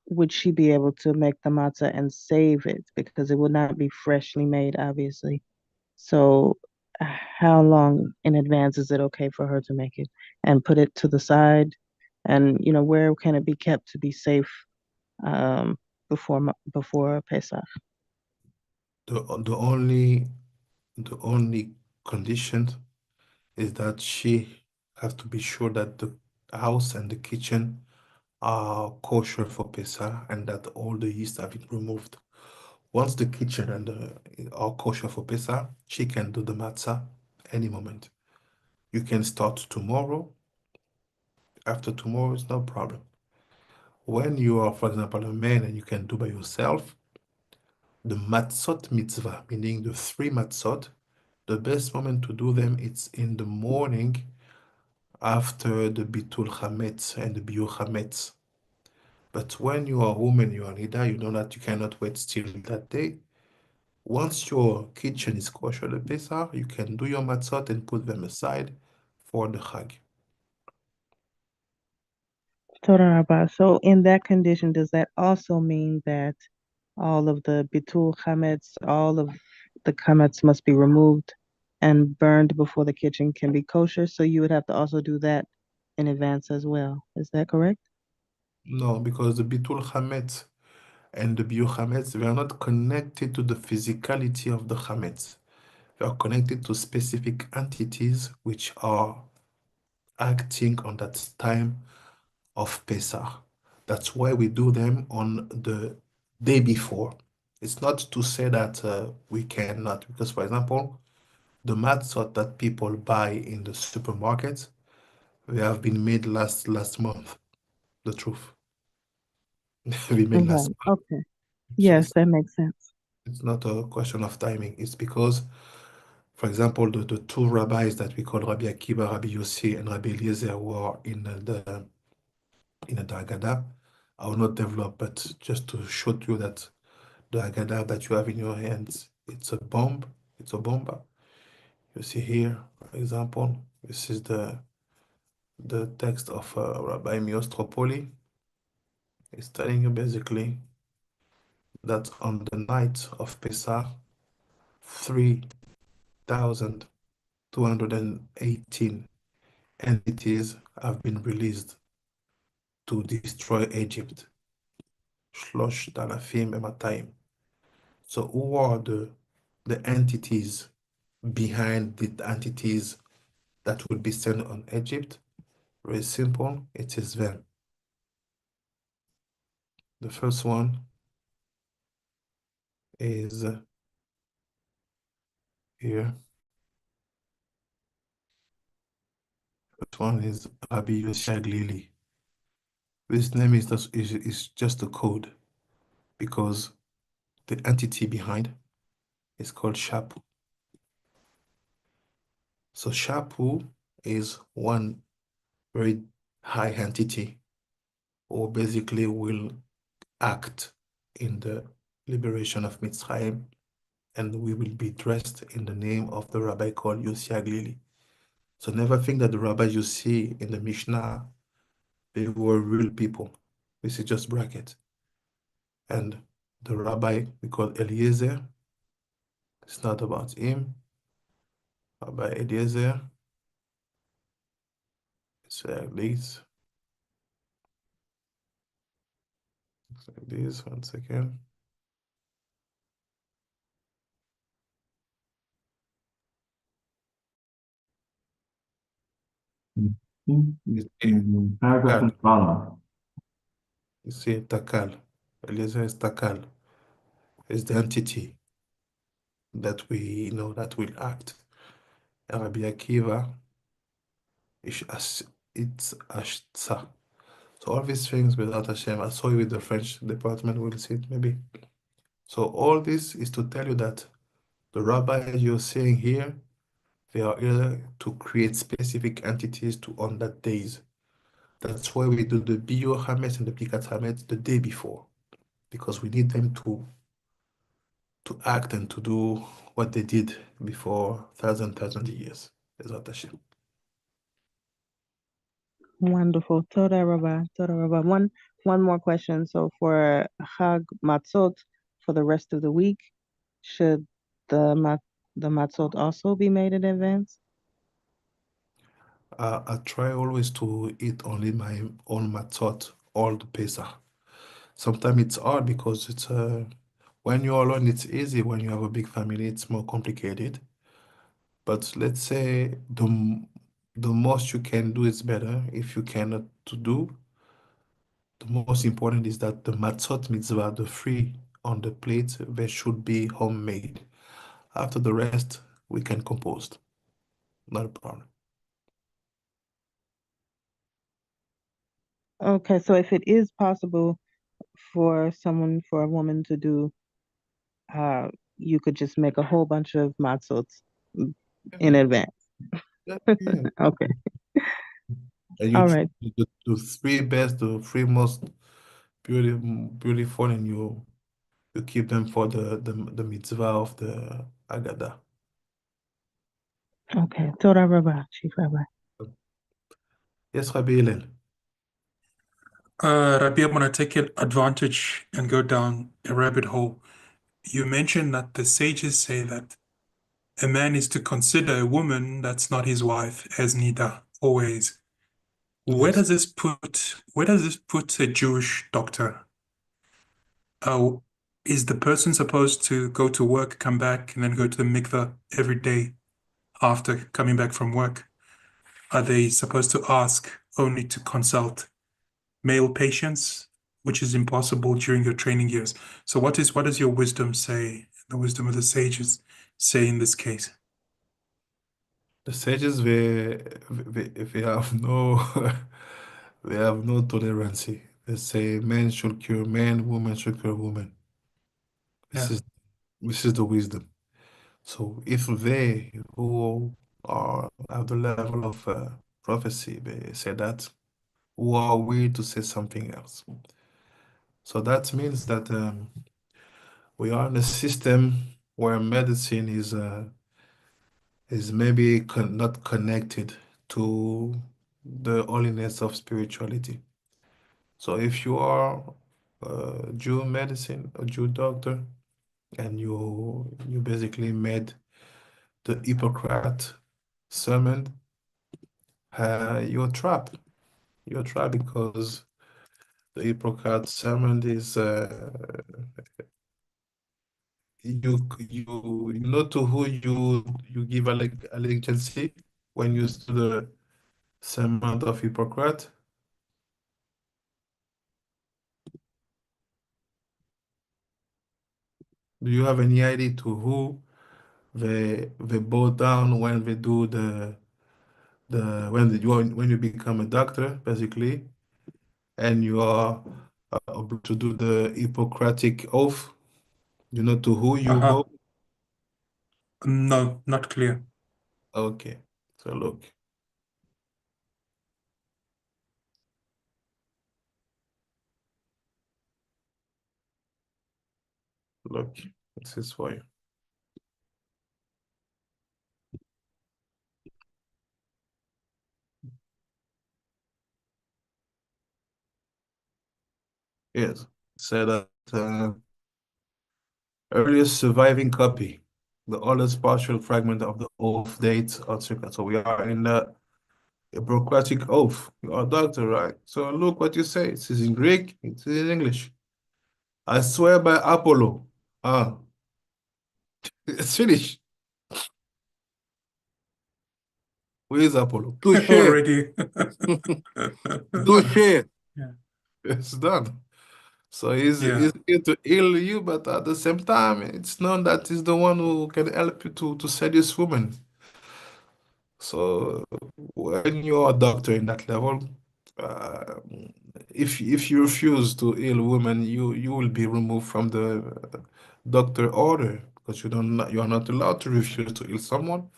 would she be able to make the matzah and save it? Because it would not be freshly made, obviously. So how long in advance is it okay for her to make it and put it to the side? And, where can it be kept to be safe before Pesach? The only condition is that she has to be sure that the house and the kitchen are kosher for Pesach and that all the yeast have been removed. Once the kitchen and are kosher for Pesach, she can do the matzah any moment. You can start tomorrow. After tomorrow, it's no problem. When you are, for example, a man and you can do by yourself, the matzot mitzvah, meaning the 3 matzot, the best moment to do them it's in the morning after the bitul chametz and the biur chametz. But when you are a woman, you are nida, you know that you cannot wait till that day. Once your kitchen is kosher the Pesach, you can do your matzot and put them aside for the Chag. Toda Rabba. So in that condition, does that also mean that all of the bitul chametz, all of the chametz must be removed and burned before the kitchen can be kosher? So you would have to also do that in advance as well. Is that correct? No, because the bitul chametz and the biur chametz, they are not connected to the physicality of the chametz. They are connected to specific entities which are acting on that time of Pesach. That's why we do them on the day before. It's not to say that we cannot, because for example, the matzot that people buy in the supermarkets, they have been made last month. The truth, we made last Right. month. Okay. So Yes, that makes sense. it's not a question of timing. It's because, for example, the 2 rabbis that we call Rabbi Akiva, Rabbi Yossi, and Rabbi Eliezer who are in the Haggadah. I will not develop, but just to show to you that the Haggadah that you have in your hands, it's a bomb. It's a bomb. You see here, for example, this is the text of Rabbi Miostropoli. It's telling you basically that on the night of Pesach, 3,218 entities have been released to destroy Egypt. Shlosh Talafim Ematayim. So who are the entities behind the entities that will be sent on Egypt? Very simple, it is them. The first one is here. First one is Rabbi Yossi Glili. This name is just a code because the entity behind is called Shapu. So Shapu is one very high entity, or basically will act in the liberation of Mitzrayim, and we will be dressed in the name of the rabbi called Yossi Aglili. So never think that the rabbis you see in the Mishnah, they were real people. This is just bracket. And the rabbi we call Eliezer, it's not about him. Rabbi Eliezer, it's like this. It's like this, 1 second. It's here. Paragraph on the bottom. You see Takal. Eliezer is Takal. Is the entity that we know that will act. And Rabbi Akiva, it's Ashtsa. So all these things without Hashem, I saw you with the French department, we'll see it maybe. So all this is to tell you that the rabbis you're seeing here, they are here to create specific entities to on that days. That's why we do the Biur Hametz and the Pikat Hametz the day before, because we need them to act and to do what they did before thousand years. Bezrat Hashem. Wonderful. Toda Rabba. Toda Rabba. One more question. So for Chag Matzot for the rest of the week, should the matzot also be made in advance? I try always to eat only my own matzot all the Pesach. Sometimes it's hard because it's when you're alone, it's easy. When you have a big family, it's more complicated. But let's say the most you can do is better. If you cannot to do, the most important is that the matzot mitzvah, the three on the plate, they should be homemade. After the rest, we can compose. Not a problem. Okay, so if it is possible for a woman to do you could just make a whole bunch of matzots in advance. Yeah, yeah. Okay. And you All choose right. the three best, the three most beautiful, and you keep them for the mitzvah of the Agada. Okay. Toda Rabbi, Chief Rabbi. Yes, Rabbi Hillel. Rabbi, I'm gonna take advantage and go down a rabbit hole. You mentioned that the sages say that a man is to consider a woman that's not his wife as nida always. Where Yes. does this put a Jewish doctor? Uh, is the person supposed to go to work, come back, and then go to the mikveh every day after coming back from work? Are they supposed to ask only to consult male patients, which is impossible during your training years? So what does your wisdom say, the wisdom of the sages say in this case? The sages, they have no they have no tolerance. They say men should cure men, women should cure women. This Yeah. is this is the wisdom. So if they who are at the level of prophecy, they say that, who are we to say something else? So that means that we are in a system where medicine is maybe not connected to the holiness of spirituality. So if you are a Jew medicine, a Jew doctor, and you basically made the Hippocrates sermon, you're trapped. You're trapped because the Hippocrates sermon is you know to who you give allegiance when you do the sermon of Hippocrates. Do you have any idea to who they bow down when they do when you become a doctor, basically, and you are able to do the Hippocratic oath? You know to who you Uh-huh. bow? No, not clear. Okay, so look, this is for you. Yes, said that earliest surviving copy, the oldest partial fragment of the oath dates circa. So we are in the Hippocratic oath. You are a doctor, right? So look what you say. It is in Greek, it is in English. I swear by Apollo. Ah, it's finished. Who is Apollo? Touché. Already. Touché. Yeah. It's done. So he's Yeah. here to heal you, but at the same time, it's known that he's the one who can help you to seduce women. So when you're a doctor in that level, uh, if you refuse to heal women, you will be removed from the doctor order because you are not allowed to refuse to heal someone.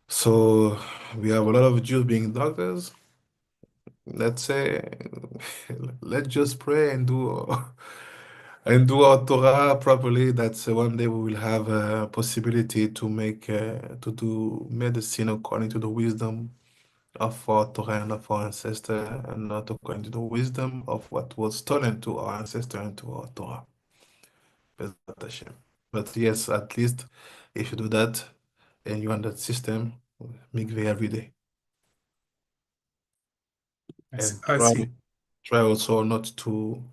So we have a lot of Jews being doctors. Let's say, let's just pray and do and do our Torah properly. That's one day we will have a possibility to make to do medicine according to the wisdom of our Torah and of our ancestor, and not according to the wisdom of what was stolen to our ancestor and to our Torah. Bezrat Hashem. But yes, at least if you do that and you're on that system, mikveh every day. And I see. try also not to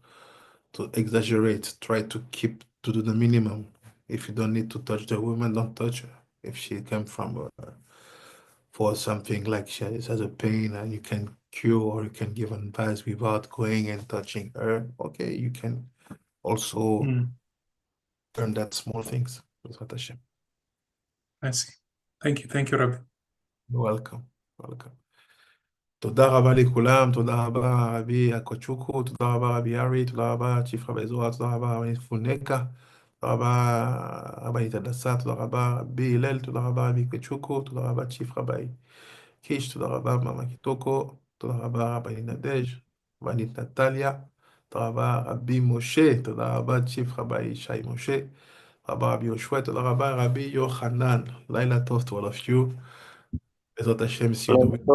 exaggerate. Try to keep to do the minimum. If you don't need to touch the woman, don't touch her. If she came from for something like she has a pain and you can cure or you can give advice without going and touching her, okay, you can also Mm, learn that small things. Bezrat Hashem. I see. Thank you, Rabbi. You're welcome. Welcome. תודה רבה לכולם, תודה רבה רבי הקוצ'וקו, תודה רבה רבי ארי, תודה רבה צ'יפרה באזורה, תודה רבה רבי פונקה, תודה רבה, רבנית הדסה, תודה רבה, רבי הלל, תודה רבה, רבי קצ'וקו, תודה רבה, צ'יף רבי קיש, תודה רבה, מאמה קיטוקו, תודה רבה, רבנית נדז', רבנית נטליה, תודה רבה, רבי משה, תודה רבה, צ'יף רבי ישי משה, תודה רבה, רבי יהושע, תודה רבה, רבי יוחנן. לילה טוב to all of you. בעזרת השם, see you the week.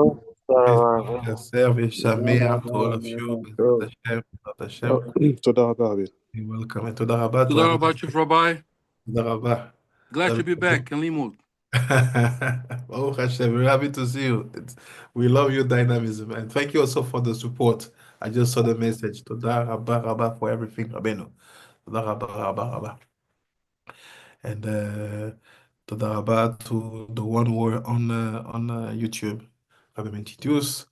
ושמח to all of you. בעזרת השם, בעזרת השם. תודה רבה, רבי. You're welcome. ותודה רבה. תודה רבה, Chief Rabbi. תודה רבה. Glad to be back in Limud. Baruch Hashem, we're happy to see you. We love your dynamism, and thank you also for the support. I just saw the message. Toda rabba rabba for everything, Rabbeinu. Toda rabba rabba rabba. And toda rabba to the one who are on YouTube, Rabbi Mentitius,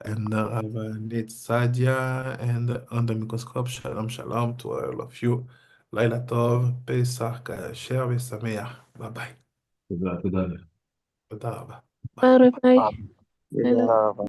and Rabbi Nate Sadia, and under microscope, Shalom Shalom to all of you. Laila Tov, Pesach, Kasher, V'Sameach. Bye bye. תודה, תודה. תודה רבה. Bye, bye. תודה רבה.